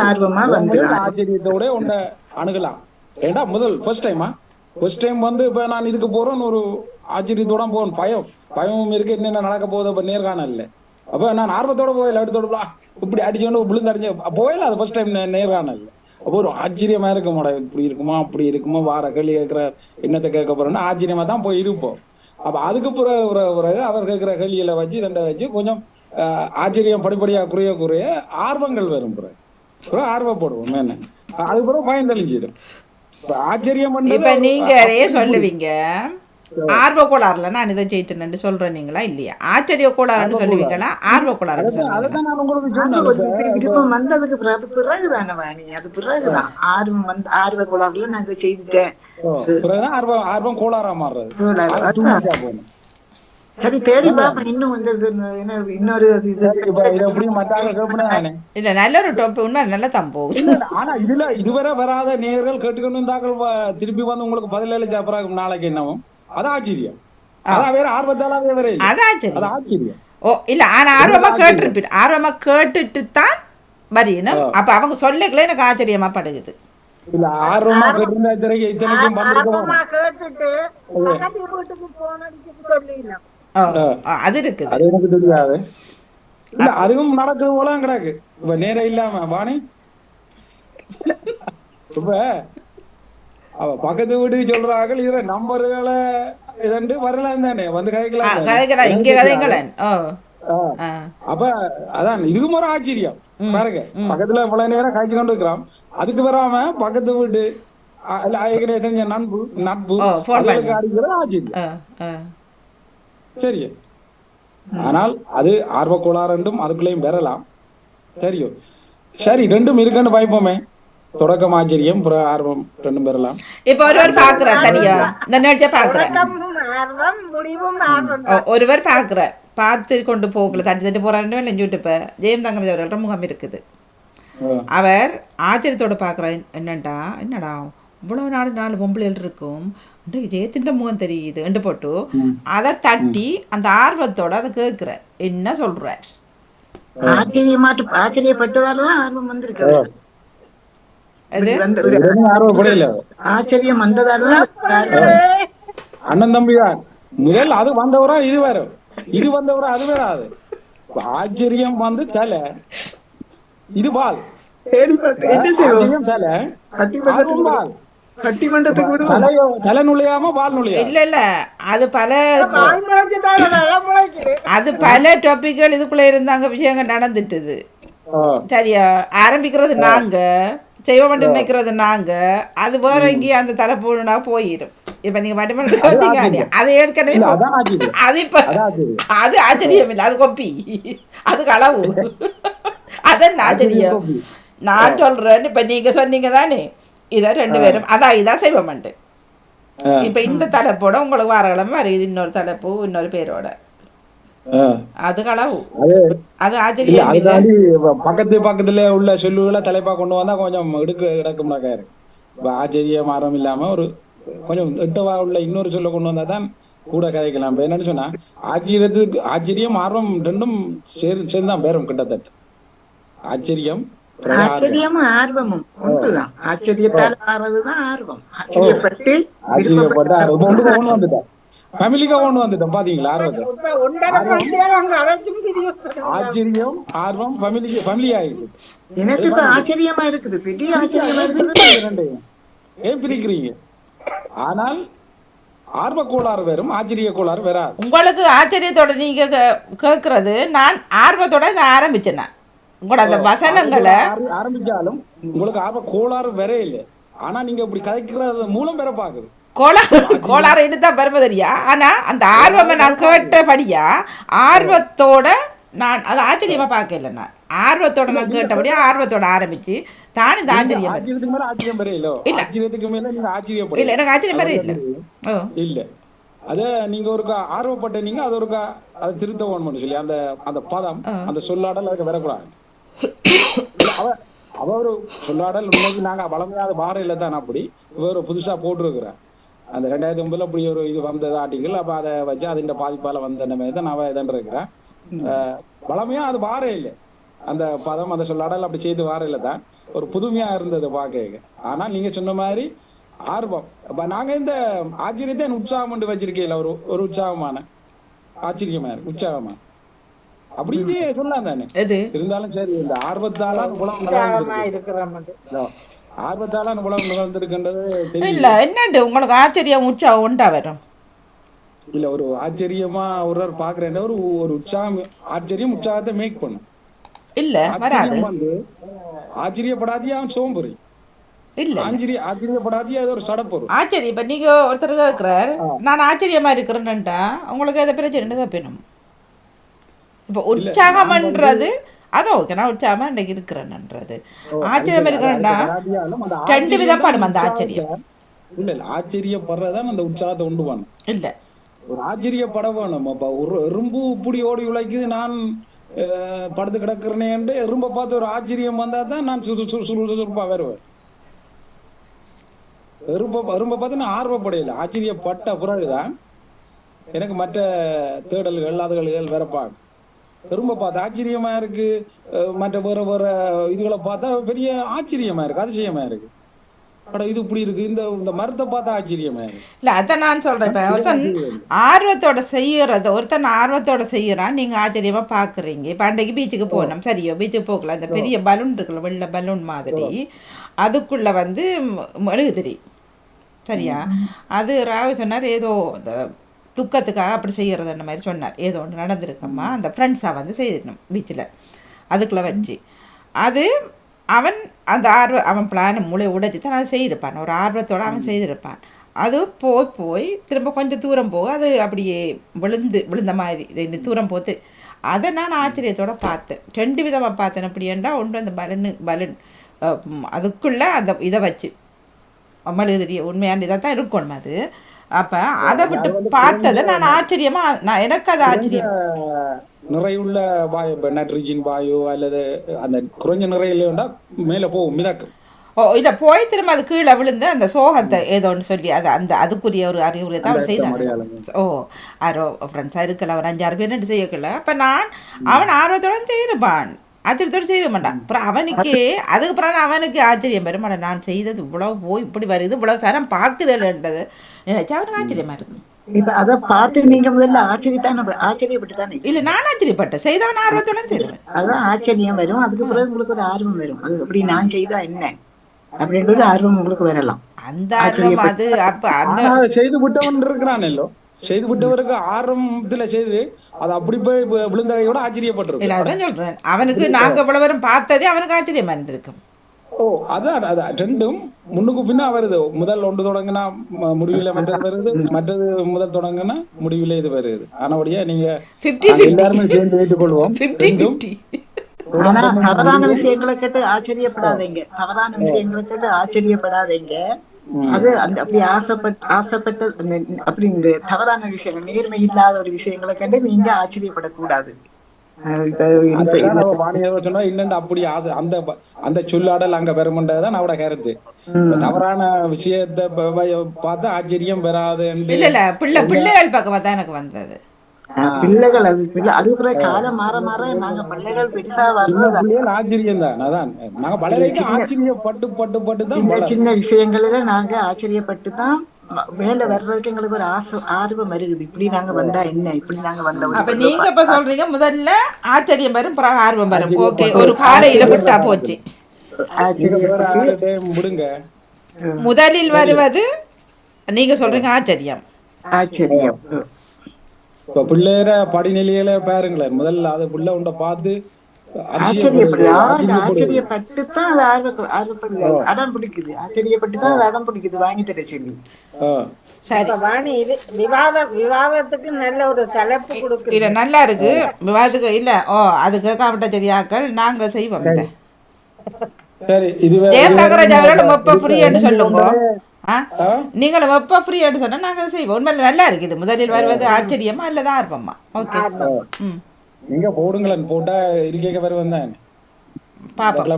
ஆர்வமா வந்து ஆச்சரியத்தோட உண்ட அணுகலாம். ஏண்டா ஃபர்ஸ்ட் டைம் வந்து இப்ப நான் இதுக்கு போறேன்னு ஒரு ஆச்சரியத்தோட போகணும். பயமும் இருக்கு, என்னென்ன நடக்க போகுது அப்ப நேர்காணல் இல்லை. அப்ப நான் ஆர்வத்தோட போயில எடுத்தோட இப்படி அடிச்சோன்னு விழுந்து அடிச்சு போயில அது ஃபர்ஸ்ட் டைம் நேர்காணல். அப்போ ஒரு ஆச்சரியமா இருக்கும், இப்படி இருக்குமா அப்படி இருக்குமா, வார கேள்வி கேட்கிற என்னத்தை கேட்க போறோம்னா ஆச்சரியமா தான் போய் இருப்போம். அப்ப அதுக்கு பிறகு அவர் கேட்கிற கேள்விகளை வச்சு கொஞ்சம் ஆச்சரியம் படிப்படியா குறைய ஆர்வங்கள் வரும். பிறகு ஆர்வப்படுவோம். என்ன அதுக்கு பிறகு பயம் தெளிஞ்சிடும். ஆச்சரியம் இப்ப நீங்க சொல்லுவீங்க ஆர்வ கோளாறுல நான் இதை செய்யிட்டேன்னு சொல்றேன் நீங்களா இல்லையா? ஆச்சரிய கோளாறுன்னு சொல்லுவீங்களா, ஆர்வ கோளாறு விருப்பம் வந்ததுக்கு பிறகுதானே வாணி, அது பிறகுதான் ஆர்வம் வந்து ஆர்வ கோளாறுல நான் இதை செய்துட்டேன், ஆர்வம் கோளாறா மாறுறது. சரி தேடி பாப்பா. இன்னும் வந்து இன்னொரு இல்ல நல்ல ஒரு டாப் உண்மை நல்ல தம்போ. ஆனா இதுவரை வராத நேயர்கள் கேட்டுக்கணும் தாக்கள் திருப்பி வந்து உங்களுக்கு பதில் சாப்பிடாகும் நாளைக்கு என்னவும் அது ஆச்சரியம். அதான் வேற ஆர்வத்தாலே வேற அது ஆச்சரியம். ஓ இல்ல ஆனா ஆர்வமா கேட்டுட்டு தான் வரியணும். அப்ப அவங்க சொல்லக்கல எனக்கு ஆச்சரியமா படுகுது. இல்ல ஆர்வமா கேட்டிருந்தா இத்தனைக்கும் கேட்டுட்டு வீட்டுக்கு போனடிச்சு சொல்லலாம். அது இருக்குது, அது எனக்கு தெரியாது. இல்ல அதுவும் நடக்குது போல கிடக்கு. இப்ப நேரம் இல்லாம வாணி இப்ப அவ பக்கத்து வீட்டுக்கு சொல்றாங்க இதுல நம்பர்களை இதண்டு வரலாம் தானே வந்து கதைக்கலாம் இங்க கதைங்களேன். அப்ப அதான் இதுக்கும் ஒரு ஆச்சரியம் பாருங்க. பக்கத்துல பல நேரம் காய்ச்சி கொண்டு இருக்கிறோம், அதுக்கு வராம பக்கத்து வீட்டு தெரிஞ்ச நட்பு அடிக்கிறது ஆச்சரியம். சரி, ஆனால் அது ஆர்வ கோளாறு ரெண்டும் அதுக்குள்ளேயும் பெறலாம். தெரியும். சரி ரெண்டும் இருக்குன்னு பாய்ப்போமே. தொடக்கம் ஆச்சரியம், ஆர்வம் ரெண்டும் பெறலாம். இப்ப ஒருவர் பாக்குறார், சரியா? இந்த நிகழ்ச்சியை பாக்குறார், ஒருவர் பாக்குறார், பார்த்து கொண்டு போகல தட்டி போறாரு இல்லைன்னு. இப்ப ஜெயம் தங்கராஜ் அவர்கள முகம் இருக்குது, அவர் ஆச்சரியத்தோட பாக்குறார். என்னடா இவ்வளவு 4 பொம்பளைகள் இருக்கும், ஜெயத்தின் முகம் தெரியுது என்று போட்டு அதை தட்டி அந்த ஆர்வத்தோட அதை கேட்கிற என்ன சொல்றார். ஆச்சரியப்பட்டதாலும் ஆர்வம் வந்திருக்கு. இப்படி வந்த ஒரு ஆர்வப்படையில ஆச்சரியம் வந்ததால அண்ணன் தம்பி தான் முதல் அது வந்தவரா இது வேற, இது வந்தவரா அது வேற. அது ஆச்சரியம் வந்து தலை, இது பால். என்ன செய்வோம், ஆச்சரியம் தலை, ஆர்வம் பால். பட்டிமன்றத்துக்கு விடுவோம். தலை நுழையாம பால் நுழையா. இல்ல இல்ல, அது பல பால் முளைச்சுதான் நல்லா முளைக்குது. அது பல டாபிக்கள் இதுக்குள்ள இருந்தாங்க, விஷயங்கள் நடந்துட்டுது. சரியா, ஆரம்பிக்கிறது நாங்க, செய்ய மாட்டேன் நினைக்கிறது நாங்க, அது வேற எங்கேயும் அந்த தலைப்புனா போயிடும். இப்ப நீங்க பட்டிமன்றம் கேட்டீங்க, அது ஏற்கனவே அது இப்ப அது ஆச்சரியம் இல்லை, அது கொப்பி, அது களவு. அதான் ஆச்சரியம். நான் சொல்றேன், இப்ப நீங்க சொன்னீங்க தானே இதை 2 பேரும் அதான் இதான் செய்வ மாட்டேன். இப்ப இந்த தலைப்போட உங்களுக்கு வாரக்கிழமை வருது இன்னொரு தலைப்பு இன்னொரு பேரோட, அது களவு, அது ஆச்சரியம் இல்லை. பக்கத்துல உள்ள சொல்லுகளை தலைப்பா கொண்டு வந்தா கொஞ்சம் எடுக்கும்னாக்கா இருக்கு. ஆச்சரியம் ஆர்வம் இல்லாம ஒரு கொஞ்சம் எட்டவா உள்ள இன்னொரு சொல்ல கொண்டு வந்தா தான் கூட கதைக்கலாம். இப்ப என்னன்னு சொன்னா, ஆச்சரியம் ஆர்வம் ரெண்டும் சேர்ந்தான் பேரும் கிட்டத்தட்ட. ஆச்சரியமும் ஆர்வமும் ஒன்றுதான். ஆச்சரியத்தால் ஆறதுதான் ஆர்வம். ஆச்சரியப்பட்டு கொண்டு வந்துட்டேன், ஃபேமிலிக்கா கொண்டு வந்துட்டோம். பாத்தீங்களா ஆர்வத்தை, ஆச்சரியம் ஆர்வம் ஃபேமிலி ஆயிடுது. எனக்கு இப்ப ஆச்சரியமா இருக்குது, பெரிய ஆச்சரியமா இருக்குது. ஏன் பிரிக்கிறீங்க? ஆனால் ஆர்வ கோளாறு வேறும் ஆச்சரிய கோளாறு வராது. உங்களுக்கு ஆச்சரியத்தோட நீங்க கேட்கறது, நான் ஆர்வத்தோட இதை ஆரம்பிச்சேன். நான் உங்களோட அந்த வசனங்களை ஆரம்பிச்சாலும் உங்களுக்கு ஆர்வ கோளாறு வேற இல்லை. ஆனா நீங்க இப்படி கதைக்கிறது மூலம் வேற பாக்குது கோளாறு தான் பெருமதியா. ஆனா அந்த ஆர்வமை நான் கேட்டபடியா, ஆர்வத்தோட நான் அதை ஆச்சரியமா பார்க்கல. நான் ஆர்வத்தோட நான் கேட்டபடியா ஆர்வத்தோட ஆரம்பிச்சு தான் இந்த ஆச்சரியம் இல்ல, எனக்கு ஆச்சரியம் மாதிரி இல்லை இல்ல. அத நீங்க ஒரு ஆர்வப்பட்ட நீங்க அது ஒரு அதை திருத்த வேணும்னு சொல்லி அந்த அந்த பதம் அந்த சொல்லாடல் அதுக்கு வரக்கூடாது. அவ ஒரு சொல்லாடல் உண்மைக்கு நாங்க வளமையாத வார இல்லை தான். அப்படி இவர் புதுசா போட்டிருக்கிறேன் அந்த 2009 அப்படி ஒரு இது வந்தது ஆர்டிக்கல். அப்ப அதை வச்சு அது இந்த பாதிப்பால வந்த தான் நான் இதன் இருக்கிறேன். வளமையா அது வார இல்லை, அந்த பதம் அந்த சொல்லாடல் அப்படி செய்து வார இல்லை தான். ஒரு புதுமையா இருந்தது பார்க்க. ஆனா நீங்க சொன்ன மாதிரி ஆர்வம், நாங்க இந்த ஆச்சரியத்தை உற்சாகம் வச்சிருக்கேன். ஒரு உற்சாகமான ஆச்சரியமா இருக்கு, உற்சாகமான அப்படின்னு சொல்லலாம் தானே. இருந்தாலும் சரி, இந்த ஆர்வத்தால ஆர்வத்தால உலகம் நிகழ்ந்திருக்கின்றது இல்ல. என்னண்டு உங்களுக்கு ஆச்சரியம் உற்சாகம் உண்டா வரும்? இல்ல, ஒரு ஆச்சரியமா ஒரு பாக்குறேன், ஒரு உற்சாகம், ஆச்சரியம் உற்சாகத்தை மேக் பண்ணும். இல்ல வராது வந்து ஆச்சரியப்படாதியா அவன் சோம்புரி இல்ல, ஆச்சரியப்படாதியா அது ஒரு சடப்பொருள். ஆச்சரியம். இப்ப நீங்க ஒருத்தர் கேட்கிறார், நான் ஆச்சரியமா இருக்கிறேன்னுட்டா உங்களுக்கு எதை பிரச்சனை கேட்பேனும். இப்போ உற்சாகம்ன்றது அது ஓகே, நான் உற்சாகமா இன்றைக்கு இருக்கிறேன்ன்றது. ஆச்சரியம் இருக்கிறேன்னா 2 விதப்படும் அந்த ஆச்சரியம். இல்ல இல்ல, ஆச்சரியப்படுறதான் அந்த உற்சாகத்தை உண்டு பண்ணும். இல்ல, ஒரு ஆச்சரியப்பட வேணும். அப்ப ஒரு எறும்பு இப்படி ஓடி உழைக்குது, நான் படுத்து கிடக்குறேன்னு எறும்பை பார்த்து ஒரு ஆச்சரியம் வந்தா தான் நான் சுறுசுறுப்பா வருவேன். எறும்பை பார்த்து நான் ஆர்வப்படையில, ஆச்சரியப்பட்ட பிறகுதான் எனக்கு மற்ற தேடல்கள் அதுகள் வரப்பாங்க. எறும்பை பார்த்து ஆச்சரியமா இருக்கு, மற்ற வேற வேற இதுகளை பார்த்தா பெரிய ஆச்சரியமா இருக்கு, அதிசயமா இருக்கு. இது இப்படி இருக்கு, இந்த மரத்தை பார்த்தா ஆச்சரியமா இருக்கு. இல்ல, அதான் நான் சொல்றேன். இப்ப ஒருத்தன் ஆர்வத்தோட செய்யறத ஒருத்தன் ஆர்வத்தோட செய்யறான், நீங்க ஆச்சரியமா பாக்குறீங்க. இப்ப அன்றைக்கு பீச்சுக்கு போனோம், சரியோ பீச்சுக்கு போகலாம். அந்த பெரிய பலூன் இருக்குல்ல, வெள்ளை பலூன் மாதிரி, அதுக்குள்ள வந்து மெழுகுதிரி, சரியா? அது ராவு சொன்னார், ஏதோ அந்த துக்கத்துக்காக அப்படி செய்கிறது அந்த மாதிரி சொன்னார். ஏதோ ஒன்று நடந்திருக்கம்மா, அந்த ஃப்ரெண்ட்ஸாக வந்து செய்திருக்கணும் பீச்சில், அதுக்குள்ளே வச்சு. அது அவன் அந்த அவன் பிளானை மூளை உடைச்சி தான் அதை செய்திருப்பான், ஒரு ஆர்வத்தோடு அவன் செய்திருப்பான். அது போய் திரும்ப கொஞ்சம் தூரம் போக அது அப்படியே விழுந்த மாதிரி இது தூரம் போத்து. அதை நான் ஆச்சரியத்தோடு பார்த்தேன். 2 விதமாக பார்த்தேன். அப்படின்னா ஒன்று அந்த பலூன் அதுக்குள்ளே அந்த இதை வச்சு மெழுகுதிரி உண்மையான இதாக தான் இருக்கணும் அது. அப்ப அதை விட்டு பார்த்ததை நான் ஆச்சரியமா, நான் எனக்கு அது ஆச்சரியம். நிறையுள்ள வாயு, நைட்ரஜன் வாயு அல்லது அந்த குறைஞ்ச நிறையில மேல போகும் மிதக்கும். இதை போய் திரும்ப அது கீழே விழுந்து அந்த சோகத்தை ஏதோன்னு சொல்லி அது அந்த அதுக்குரிய ஒரு அறிவுரை தான் அவன் செய்தாங்க. யாரோ ஃப்ரெண்ட்ஸாக இருக்கல, ஒரு 5-6 பேர் செய்யக்கல. அப்போ அவன் ஆர்வத்தோட செய்யிருப்பான். ஆச்சரியத்தோடு செய்ய மாட்டான். அப்புறம் அவனுக்கே அதுக்கு பிறகு அவனுக்கு ஆச்சரியம் வரும். நான் செய்தது இவ்வளோ போய் இப்படி வருது, இவ்வளோ சாரம் பார்க்குதல்ன்றது நினைச்சா அவனுக்கு ஆச்சரியமாக இருக்கும். இப்ப அதை பார்த்து நீங்க முதல்ல ஆச்சரியப்பட்டு தானே. இல்லை, நான் ஆச்சரியப்பட்டேன். செய்தவன் ஆர்வத்துடன் செய்தவன். அதான் ஆச்சரியம் வரும். அதுக்கு பிறகு உங்களுக்கு ஒரு ஆர்வம் வரும். அது அப்படி நான் செய்தா என்ன அப்படின்ற ஒரு ஆர்வம் உங்களுக்கு வரலாம். அந்த ஆர்வம் அது அப்போ அந்த செய்து விட்டவன் இருக்கிறான் இல்லோ, செய்து விட்டவருக்கு ஆரம்பத்துல செய்து அது அப்படி போய் விழுந்ததையோட ஆச்சரியப்பட்டிருக்கும். இல்லை, அதான் சொல்கிறேன். அவனுக்கு நாங்கள் இவ்வளவரும் பார்த்ததே அவனுக்கு ஆச்சரியமாக இருந்திருக்கும். ஓ அதான் ரெண்டும் முன்னுக்கு பின்னா வருது. முதல் ஒன்று தொடங்கினா முடிவில் மற்றது வருது, மற்றது முதல் தொடங்கினா முடிவில் இது வருது. ஆனபடியா நீங்க 50-50 எல்லாருமே சேர்ந்து வைத்துக்கொள்வோம். 50-50. ஆனா தவறான விஷயங்களை கேட்டு ஆச்சரியப்படாதீங்க. தவறான விஷயங்களை கேட்டு ஆச்சரியப்படாதீங்க. அது அந்த அப்படி ஆசைப்பட்ட அப்படி இந்த தவறான விஷயங்கள், நேர்மை இல்லாத ஒரு விஷயங்களை கண்டு நீங்க ஆச்சரியப்படக்கூடாது. சொன்னா இன்னும் அப்படி அந்த அந்த சொல்லாடல் அங்க பெறமுண்டதான் அவட கருத்து. தவறான விஷயத்தை பார்த்தா ஆச்சரியம் வராது. இல்ல இல்ல, பிள்ளைகள் பக்கமா தான் எனக்கு வந்தது. பிள்ளைகள் அது பிறகு காலம் மாற மாற நாங்க பிள்ளைகள் பெருசா வர்றது ஆச்சரியம் தான். அதான் நாங்க பழைய ஆச்சரியப்பட்டு பட்டு பட்டு தான் சின்ன விஷயங்கள்ல நாங்க ஆச்சரியப்பட்டு தான் மேல வர்றதுக்கு எங்களுக்கு ஒரு ஆர்வம் வருகுது. இப்படி நாங்க வந்தா என்ன, இப்படி நாங்க வந்தா. அப்ப நீங்க இப்ப சொல்றீங்க முதல்ல ஆச்சரியம் வரும், பிறகு ஆர்வம் வரும். ஓகே, ஒரு காலையில விட்டா போச்சு. முடுங்க முதலில் வருவது நீங்க சொல்றீங்க ஆச்சரியம். ஆச்சரியம். இப்ப பிள்ளைற படிநிலையில பாருங்களேன், முதல்ல அதை புள்ள உண்ட பார்த்து ஆச்சரியப்பட்டுதான் அது ஆர்வப்படுது, அடம் பிடிக்குது. ஆச்சரியப்பட்டுதான் அது அடம் பிடிக்குது வாங்கி தர சொல்லி. சரி வாணி, இது விவாதத்துக்கு நல்ல ஒரு தலைப்பு கொடுக்கு. இல்ல நல்லா இருக்கு விவாதத்துக்கு. இல்ல அது கேட்காமட்ட சரியாக்கள் நாங்க செய்வோம். இதை சரி, இது ஜெயம் தங்கராஜ் அவர்கள் வெப்ப ஃப்ரீன்னு சொல்லுங்க. நீங்களும் வெப்ப ஃப்ரீன்னு சொன்னா நாங்க செய்வோம். உண்மையில நல்லா இருக்குது. முதலில் வருவது ஆச்சரியமா அல்லது ஆர்வமா? ஓகே, நீங்க போடுங்களேன், போட்டா இருக்க வருவேன் பாப்போம்.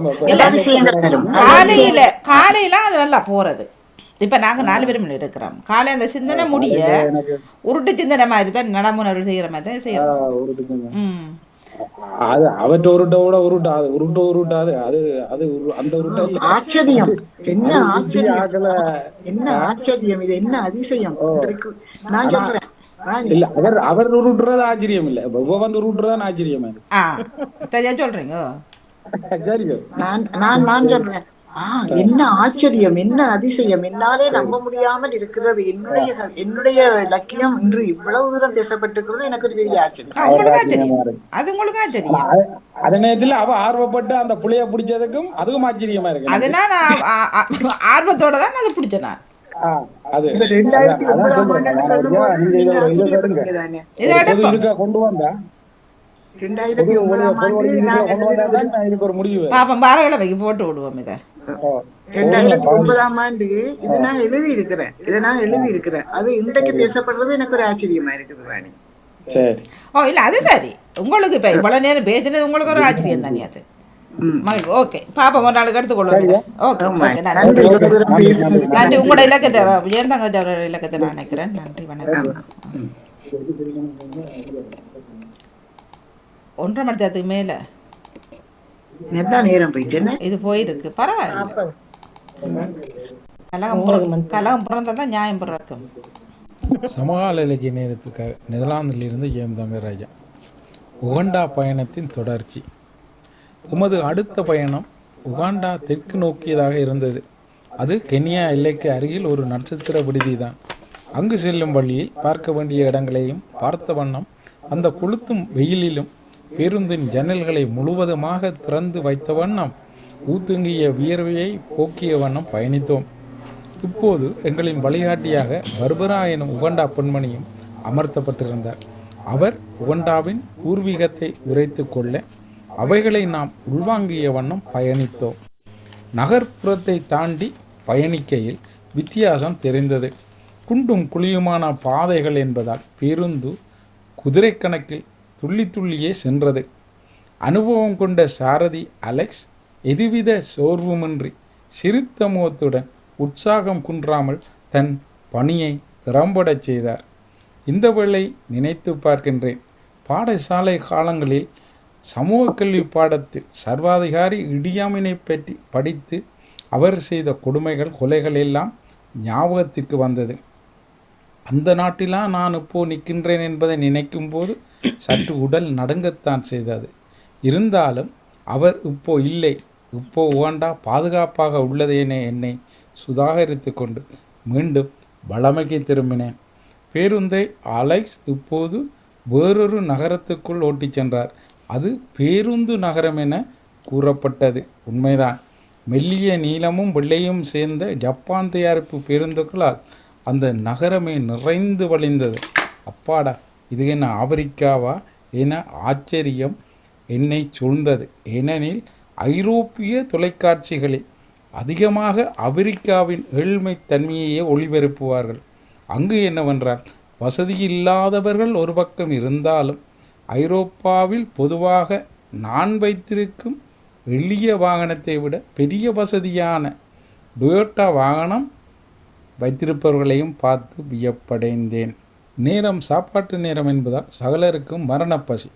காலையில அது நல்லா போறது. இப்ப நாங்க 4 பேரும் இருக்கிறோம். காலை அந்த சிந்தனை முடிய உருட்டு சிந்தனை மாதிரி தான் நடைமுறை செய்யற மாதிரி தான் செய்யறோம். அது அவற்ற உருட்டோட உருட்டாது. அது அது அந்த உருட்ட ஆச்சரியம். என்ன ஆச்சரியம், என்ன ஆச்சரியம், இது என்ன அதிசயம். நான் சொல்றேன் இல்ல, அவர் உருட்டுறது ஆச்சரியம் இல்ல, வந்து உருட்டுறதான் ஆச்சரியம். சரியா சொல்றீங்க. நான் சொல்றேன் என்ன ஆச்சரியம், என்ன அதிசயம், என்னாலே நம்ப முடியாமல் இருக்கிறது. என்னுடைய லட்சியம் இன்று இவ்வளவு தூரம் பேசப்பட்டிருக்கிறது எனக்கு ஒரு பெரிய ஆச்சரியம். அது உங்களுக்கு ஆச்சரியம். அதே நேரத்துல அவ ஆர்வப்பட்டு அந்த புள்ளைய பிடிச்சதுக்கும் அதுக்கும் ஆச்சரியமா இருக்கு. அதனால ஆர்வத்தோட தான் அதை பிடிச்சேன். அது 2009 கொண்டு வந்தா 2009 ஒரு முடிவு. பாப்பம் பாரகிழமைக்கு போட்டு விடுவோம். இதை 2009 இது நான் எழுதி இருக்கிறேன். அது இன்றைக்கு பேசப்படுறது எனக்கு ஒரு ஆச்சரியமா இருக்குது வாணி. சரி, ஓ இல்ல அது சரி. உங்களுக்கு இப்ப இவ்வளவு நேரம் பேசினது உங்களுக்கு ஒரு ஆச்சரியம் தானே அது. ஓகே, பாப்பா ஒரு நாளுக்கு எடுத்துக்கொள்வோம். ஓகே, நன்றி. உங்களோட இலக்கத்தை ஜெயம் தங்கராஜ் அவரோட இலக்கத்தை நான் நினைக்கிறேன். நன்றி, வணக்கம். 1:30 மணி நேரத்துக்கு மேல நேரம் போயிட்டு இது போயிருக்கு. பரவாயில்ல, கலகம் பிறந்தான் நியாயம் பிறக்கும். சமகால இலக்கிய நேரத்துக்காக நெதர்லாந்திலிருந்து ஜெயம் தங்கராஜா. உகண்டா பயணத்தின் தொடர்ச்சி. உமது அடுத்த பயணம் உகாண்டா தெற்கு நோக்கியதாக இருந்தது. அது கென்யா எல்லைக்கு அருகில் ஒரு நட்சத்திர விடுதி தான். அங்கு செல்லும் வழியில் பார்க்க வேண்டிய இடங்களையும் பார்த்த வண்ணம் அந்த கொளுத்தும் வெயிலிலும் பேருந்தின் ஜன்னல்களை முழுவதுமாக திறந்து வைத்த வண்ணம் ஊத்துங்கிய வியர்வையை போக்கிய வண்ணம் பயணித்தோம். இப்போது எங்களின் வழிகாட்டியாக பர்பரா எனும் உகண்டா பெண்மணியும் அமர்த்தப்பட்டிருந்தார். அவர் உகண்டாவின் பூர்வீகத்தை உரைத்து கொள்ள அவைகளை நாம் உள்வாங்கிய வண்ணம் பயணித்தோம். நகர்ப்புறத்தை தாண்டி பயணிக்கையில் வித்தியாசம் தெரிந்தது. குண்டும் குழியுமான பாதைகள் என்பதால் பேருந்து குதிரை கணக்கில் துள்ளி துள்ளியே சென்றது. அனுபவம் கொண்ட சாரதி அலெக்ஸ் எதுவித சோர்வுமின்றி சிரித்த முகத்துடன் உற்சாகம் குன்றாமல் தன் பணியை திறம்படச் செய்தார். இந்த வேளை நினைத்து பார்க்கின்றேன். பாடசாலை காலங்களில் சமூக கல்வி பாடத்தில் சர்வாதிகாரி இடியாமினை பற்றி படித்து அவர் செய்த கொடுமைகள் கொலைகள் எல்லாம் ஞாபகத்திற்கு வந்தது. அந்த நாட்டிலாம் நான் இப்போ நிற்கின்றேன் என்பதை நினைக்கும் போது சற்று உடல் நடுங்கத்தான் செய்தது. இருந்தாலும் அவர் இப்போ இல்லை, இப்போ உகாண்டா பாதுகாப்பாக உள்ளதேனே என்னை சுதாகரித்து கொண்டு மீண்டும் வளமைக்கு திரும்பினேன். பேருந்தை அலெக்ஸ் இப்போது வேறொரு நகரத்துக்குள் ஓட்டிச் சென்றார். அது பேருந்து நகரம் என கூறப்பட்டது. உண்மைதான். மெல்லிய நீளமும் வெள்ளையும் சேர்ந்த ஜப்பான் தயாரிப்பு பேருந்துகளால் அந்த நகரமே நிறைந்து வழிந்தது. அப்பாடா, இது என்ன ஆப்பிரிக்காவா என ஆச்சரியம் என்னை சூழ்ந்தது. ஏனெனில் ஐரோப்பிய தொலைக்காட்சிகளில் அதிகமாக ஆப்பிரிக்காவின் ஏழ்மை தன்மையையே ஒளிபரப்புவார்கள். அங்கு என்னவென்றால் வசதியில்லாதவர்கள் ஒரு பக்கம் இருந்தாலும் ஐரோப்பாவில் பொதுவாக நான் வைத்திருக்கும் எளிய வாகனத்தை விட பெரிய வசதியான டொயோட்டா வாகனம் வைத்திருப்பவர்களையும் பார்த்து வியப்படைந்தேன். நேரம் சாப்பாட்டு நேரம் என்பதால் சகலருக்கும் மரணப்பசி.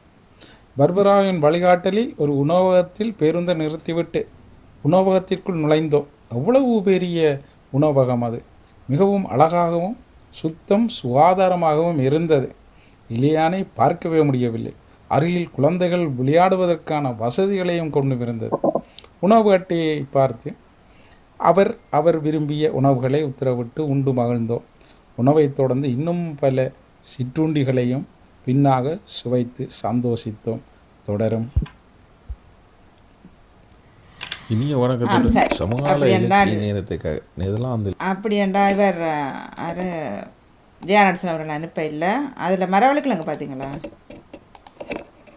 பர்பராவின் வழிகாட்டலில் ஒரு உணவகத்தில் பேருந்தை நிறுத்திவிட்டு உணவகத்திற்குள் நுழைந்தோம். அவ்வளவு பெரிய உணவகம் அது. மிகவும் அழகாகவும் சுத்தம் சுகாதாரமாகவும் இருந்தது. இலியானை பார்க்கவே முடியவில்லை. அருகில் குழந்தைகள் விளையாடுவதற்கான வசதிகளையும் கொண்டு இருந்தது. உணவு அட்டையை பார்த்து அவர் விரும்பிய உணவுகளை உத்தரவிட்டு உண்டு மகிழ்ந்தோம். உணவை தொடர்ந்து இன்னும் பல சிற்றுண்டிகளையும் பின்னாக சுவைத்து சந்தோஷித்தோம். தொடரும். இனிய வணக்கத்துடன் சமகால இலக்கிய நேரத்துக்காக நெதர்லாந்தில் அப்படி என்றா இவர் யார் ஜெயநாட்சன் அவர்கள் அனுப்ப இல்லை. அதில் மரவள்ளிக்கிழங்கு பார்த்தீங்களா?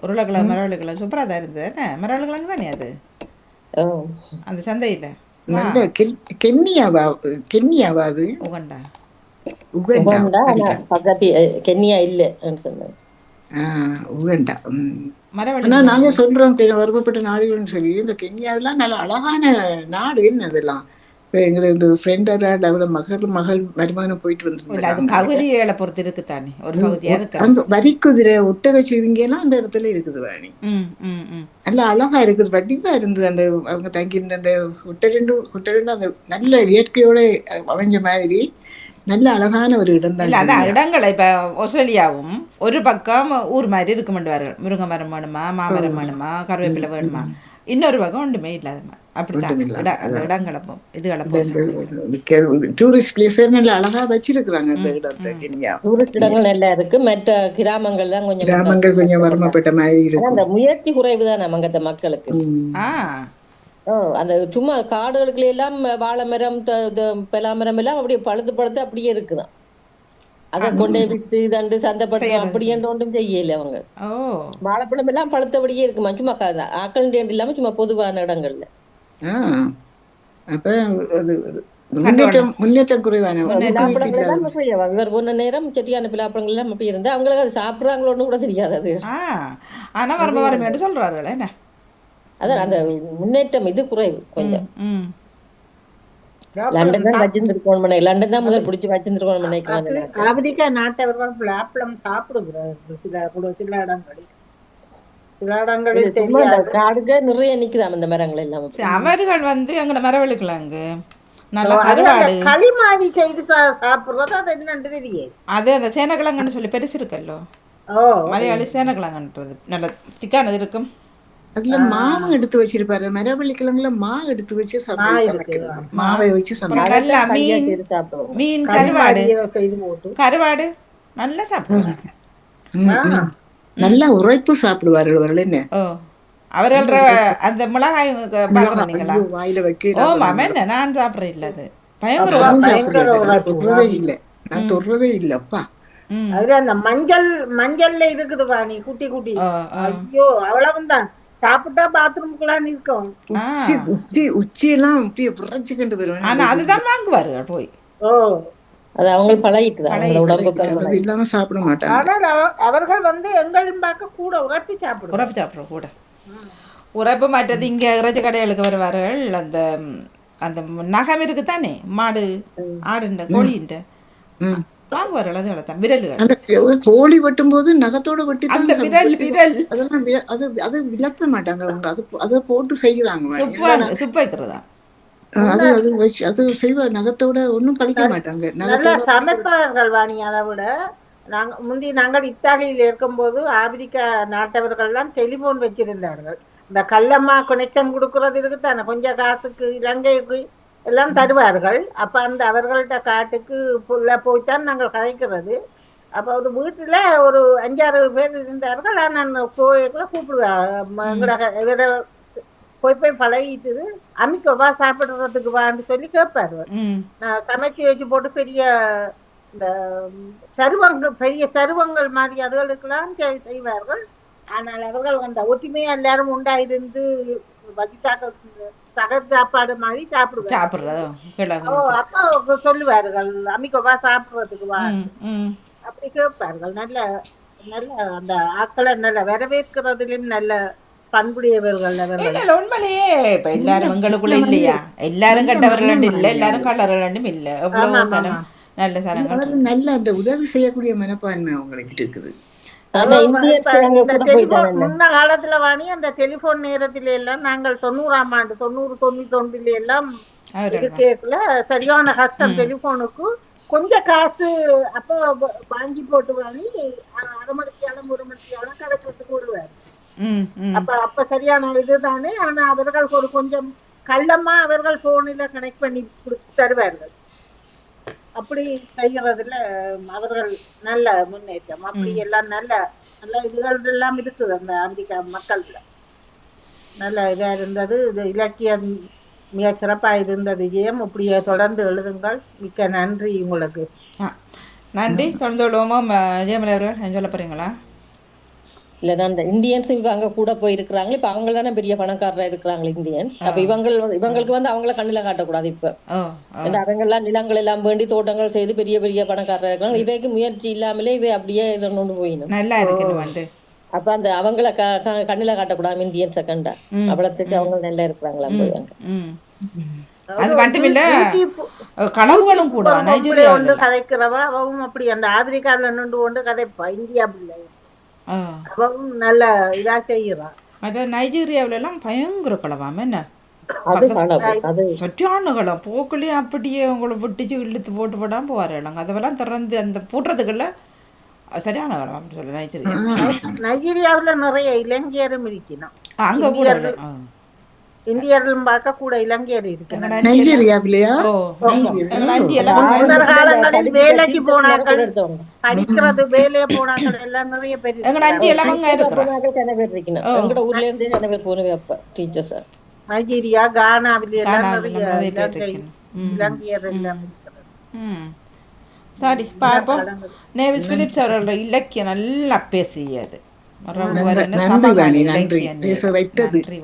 உருளைக்கிழங்கு மரவள்ளிக்கிழங்கு சூப்பராக தான் இருந்தது. என்ன மரவள்ளிக்கிழங்கு தானே அது அந்த சந்தையில்? நல்ல கென்னியாவா அது? உகண்டா பக்கத்து கென்யா இல்லைன்னு சொன்னேன். உகண்டா. மரவள்ளி ஆனா நாங்க சொல்றோம் வருவப்பட்ட நாடுகள்னு சொல்லி, இந்த கென்யாவெல்லாம் நல்ல அழகான நாடு. என்ன அதெல்லாம் இப்போ எங்களுக்கு ஃப்ரெண்டோட அவரோட மகள் மருமகனும் போயிட்டு இல்லை, அது வந்து பகுதிகளை பொறுத்து இருக்குத்தானே. ஒரு பகுதியாக இருக்கு. அங்க வரிக்குதிரை ஒட்டக சிவிங்கெல்லாம் அந்த இடத்துல இருக்குது வாணி. நல்லா அழகா இருக்குது, வடிவா இருந்தது. அந்த அவங்க தங்கியிருந்த அந்த ஹோட்டலுண்டு அந்த நல்ல இயற்கையோட அமைஞ்ச மாதிரி நல்ல அழகான ஒரு இடம் தான். இல்லை, அதான் இடங்களை இப்போ ஆஸ்திரேலியாவும் ஒரு பக்கம் ஊர் மாதிரி இருக்குமெண்டுவார்கள். முருங்கை மரம் வேணுமா, மாமரம் வேணுமா, கருவேப்பிலை வேணுமா. இன்னொரு பக்கம் ஒன்றுமே இல்லாத அப்படித்தான் அந்த இடங்களப்போ இது கிளப்போம். டூரிஸ்ட் பிளேஸ் நல்லா அழகா வச்சிருக்கிறாங்க அந்த இடத்தை. கென்யா டூரிஸ்ட் இடங்கள் நல்லா இருக்கு. மற்ற கிராமங்கள் தான் கொஞ்சம் வரமப்பட்ட மாதிரி இருக்கு. அந்த முயற்சி குறைவு தான் நமக்கு மக்களுக்கு. அந்த சும்மா காடுகளுக்குள்ள எல்லாம் வாழை மரம் பலாமரம் எல்லாம் அப்படியே பழுத்து அப்படியே இருக்குதான். அதை கொண்டே விட்டு இதண்டு சந்தைப்பட்டு அப்படின்ற ஒன்றும் செய்யல அவங்க. வாழைப்பழம் எல்லாம் பழுத்தபடியே இருக்குமா, சும்மா ஆக்கள் இல்லாம சும்மா பொதுவான இடங்கள்ல. அப்ப முன்னேற்றம் குறைவான இவர் போன நேரம் செட்டியான பிலாப்பழங்கள் எல்லாம் அப்படி இருந்தா அவங்களுக்கு அது சாப்பிடுறாங்களோன்னு கூட தெரியாது. அது ஆனா வரமே சொல்றாரு என்ன, அதான் அந்த முன்னேற்றம் இது குறைவு கொஞ்சம். லண்டன் தான் வச்சிருந்திருக்கோம், லண்டன் தான் முதல் பிடிச்சி வச்சிருந்திருக்கோம் நினைக்கிறேன். ஆப்பிரிக்கா நாட்டவர்கள் பிளாப்பழம் சாப்பிடுகிறார்கள் சில இடங்களில். காடுக நிறைய நிக்குதாம் அந்த மரங்கள் எல்லாம். அவர்கள் வந்து எங்கட மரவள்ளிக்கிழங்கு நல்லா கருவாடு களி மாதிரி செய்து சாப்பிடுறது. அது என்னன்னு தெரியாது. அது அந்த சேனக்கிழங்குன்னு சொல்லி பெருசு இருக்கல்லோ, மலையாளி சேனக்கிழங்குன்றது நல்ல திக்கானது இருக்கும். அதுல மாவு எடுத்து வச்சிருப்பாரு. மரவள்ளிக்கிழங்குல மாவு எடுத்து வச்சு மாவை வச்சு மீன் கருவாடு நல்லா சாப்பிடுவாங்க. நல்லா உரைப்பு சாப்பிடுவார்கள். என்ன அவர்கள் அந்த மிளகாய் வாயில வைக்க என்ன நான் சாப்பிட்றேன். இல்லை, அது பயங்கர இல்லை, நான் தொடுறதே இல்லப்பா. அதுல அந்த மஞ்சள்ல இருக்குது பாணி குட்டி குட்டி. ஐயோ அவ்வளவுதான் சாப்பிட்டா பாத்ரூம்குள்ளான்னு இருக்கும். உச்சியெல்லாம் அப்படியே புரட்சிக்கிட்டு வருவேன். ஆனா அதுதான் வாங்குவார்கள் போய். அது அவங்க பழகிட்டு இல்லாம சாப்பிட மாட்டாங்க. ஆனால் அவர்கள் வந்து எங்களும் பார்க்க கூட உரைப்பி சாப்பிடுறோம் கூட உரைப்பு மாற்றது. இங்க இறைச்சி கடைகளுக்கு வருவார்கள். அந்த அந்த நகம் இருக்குத்தானே, மாடு ஆடுண்ட கோழின்ற வாங்குவார்கள் அதுகளை தான் விரல்கள். அந்த கோழி வெட்டும் போது நகத்தோட வெட்டி தான் அந்த விரல் விரல் அதெல்லாம் அது அது விளக்க மாட்டாங்க அவங்க. அது அதை போட்டு செய்கிறாங்க. சுப்பு வைக்கிறதா அது அது வச்சு அது செய்வ நகத்தோட ஒன்றும் கழிக்க மாட்டாங்க. நல்லா சமைப்பார்கள் வாணி. அதை விட நாங்கள் இத்தாலியில் இருக்கும்போது ஆப்பிரிக்கா நாட்டவர்கள்லாம் டெலிபோன் வச்சிருந்தார்கள். இந்த கள்ளம்மா கனெக்ஷன் கொடுக்கறது இருக்குத்தானே, கொஞ்சம் காசுக்கு இலங்கைக்கு எல்லாம் தருவார்கள். அப்ப அந்த அவர்கள்ட்ட காட்டுக்கு போய்த்தான் நாங்கள் கதைக்கிறது. அப்ப ஒரு வீட்டுல ஒரு 5-6 பேர் இருந்தார்கள். நான் கோயிலுக்குள்ள கூப்பிடுவாங்க. போய் பழகிட்டுது. அம்மிக்கோவா சாப்பிடுறதுக்கு வான்னு சொல்லி கேட்பாரு. நான் சமைச்சு வச்சு போட்டு பெரிய இந்த பெரிய சருவங்கள் மாதிரி அதுகளுக்கெல்லாம் செய்வார்கள். ஆனால் அவர்கள் அந்த ஒற்றுமையா எல்லாரும் உண்டாயிருந்து சகர் சாப்பாடு மாதிரி சாப்பிடுவாங்க. அப்பா சொல்லுவார்கள் அம்மிக்கோவா சாப்பிடுறதுக்கு வா அப்படி கேட்பார்கள். நல்ல நல்ல அந்த ஆக்களை நல்ல வரவேற்கிறதுலயும் நல்ல பண்புடையவர்கள். உண்மையிலேயே இப்ப எல்லாரும் எங்களுக்குள்ள இல்லையா, எல்லாரும் கண்டவர்கள் இல்ல, எல்லாரும் கள்ளவர்களும் இல்ல. எவ்வளவு சனம் நல்ல சனங்கள் நல்ல அந்த உதவி செய்யக்கூடிய மனப்பான்மை அவங்களுக்கு இருக்குது. முன்ன காலத்துல வாணி அந்த டெலிபோன் நேரத்தில எல்லாம் நாங்கள் 90ஆம் ஆண்டு 90-91 எல்லாம் இருக்கேக்குல சரியான கஷ்டம். டெலிபோனுக்கு கொஞ்சம் காசு அப்போ வாங்கி போட்டு வாங்கி 1/2 மணிக்காலம் 1 மணிக்காலம் கிடைக்கிறதுக்கு விடுவாரு. அப்ப சரியான இதுதானே. ஆனா அவர்கள் ஒரு கொஞ்சம் கள்ளமா அவர்கள் போனில கனெக்ட் பண்ணி தருவார்கள். அப்படி செய்யறதுல அவர்கள் நல்ல முன்னேற்றம். அப்படி எல்லாம் நல்ல நல்ல இதுகள் எல்லாம் இருக்குது அந்த அமெரிக்கா மக்கள்ல. நல்ல இதா இருந்தது. இது இலக்கியம் மிக சிறப்பா இருந்தது. ஜெயம் இப்படியே தொடர்ந்து எழுதுங்கள். மிக்க நன்றி உங்களுக்கு. நன்றி. தொடர்ந்து விடுவோமோ ஜெயமலி அவர்கள் சொல்ல போறீங்களா? இல்லதான் இந்த இந்தியன்ஸ் இப்ப அங்க கூட போயிருக்கிறாங்க. இப்ப அவங்க தானே பெரிய பணக்காரரா இருக்கிறாங்க இந்தியன்ஸ். அப்ப இவங்களுக்கு வந்து அவங்கள கண்ணுல காட்டக்கூடாது. இப்ப அவங்க எல்லாம் நிலங்கள் எல்லாம் வேண்டி தோட்டங்கள் செய்து பெரிய பெரிய பணக்காரரா இருக்கிறாங்க. இவைக்கு முயற்சி இல்லாமலே இவை அப்படியே கொண்டு போயிடும். நல்லா இருக்கு. அப்ப அந்த அவங்கள கண்ணுல காட்டக்கூடாது இந்தியன்ஸ கண்டா. அவ்வளவுக்கு அவங்க நல்லா இருக்கிறாங்களா போய் அங்க. அது மட்டும் இல்ல களவுகளும் கூட ஒன்று கதைக்கிறவா அவவும் அப்படி அந்த ஆப்பிரிக்காவில நின்று கொண்டு கதைப்பா. இந்தியா பிள்ளை அவவும் நல்ல இதா செய்யறான். மற்ற நைஜீரியாவில எல்லாம் பயங்கர களவாம என்ன சட்டியான களம் போக்குலயே அப்படியே உங்களை விட்டுச்சு இழுத்து போட்டு போடாம போவாருங்க. அதெல்லாம் திறந்து அந்த பூட்டுறதுக்குள்ள சரியான களம் சொல்ல. நைஜீரியாவில நிறைய இலங்கையரும் இருக்கணும். அங்க கூட இந்தியர்களும் பார்க்க கூட இலங்கையர் இருக்கு. காலங்களில் வேலைக்கு போனார்கள், படிக்கிறது வேலையை போனார்கள் எல்லாம் நிறைய பேர். எங்கட ஊர்ல இருந்து நிறைய பேர் போனவே அப்ப டீச்சர்ஸ். நைஜீரியா, கானாவில எல்லாம் நிறைய இலங்கையர் எல்லாம் இருக்கிறது. சரி பார்ப்போம். நேவிஸ் பிலிப்ஸ் அவர்களோட இலக்கியம் நல்லா பேசியது. நன்றி.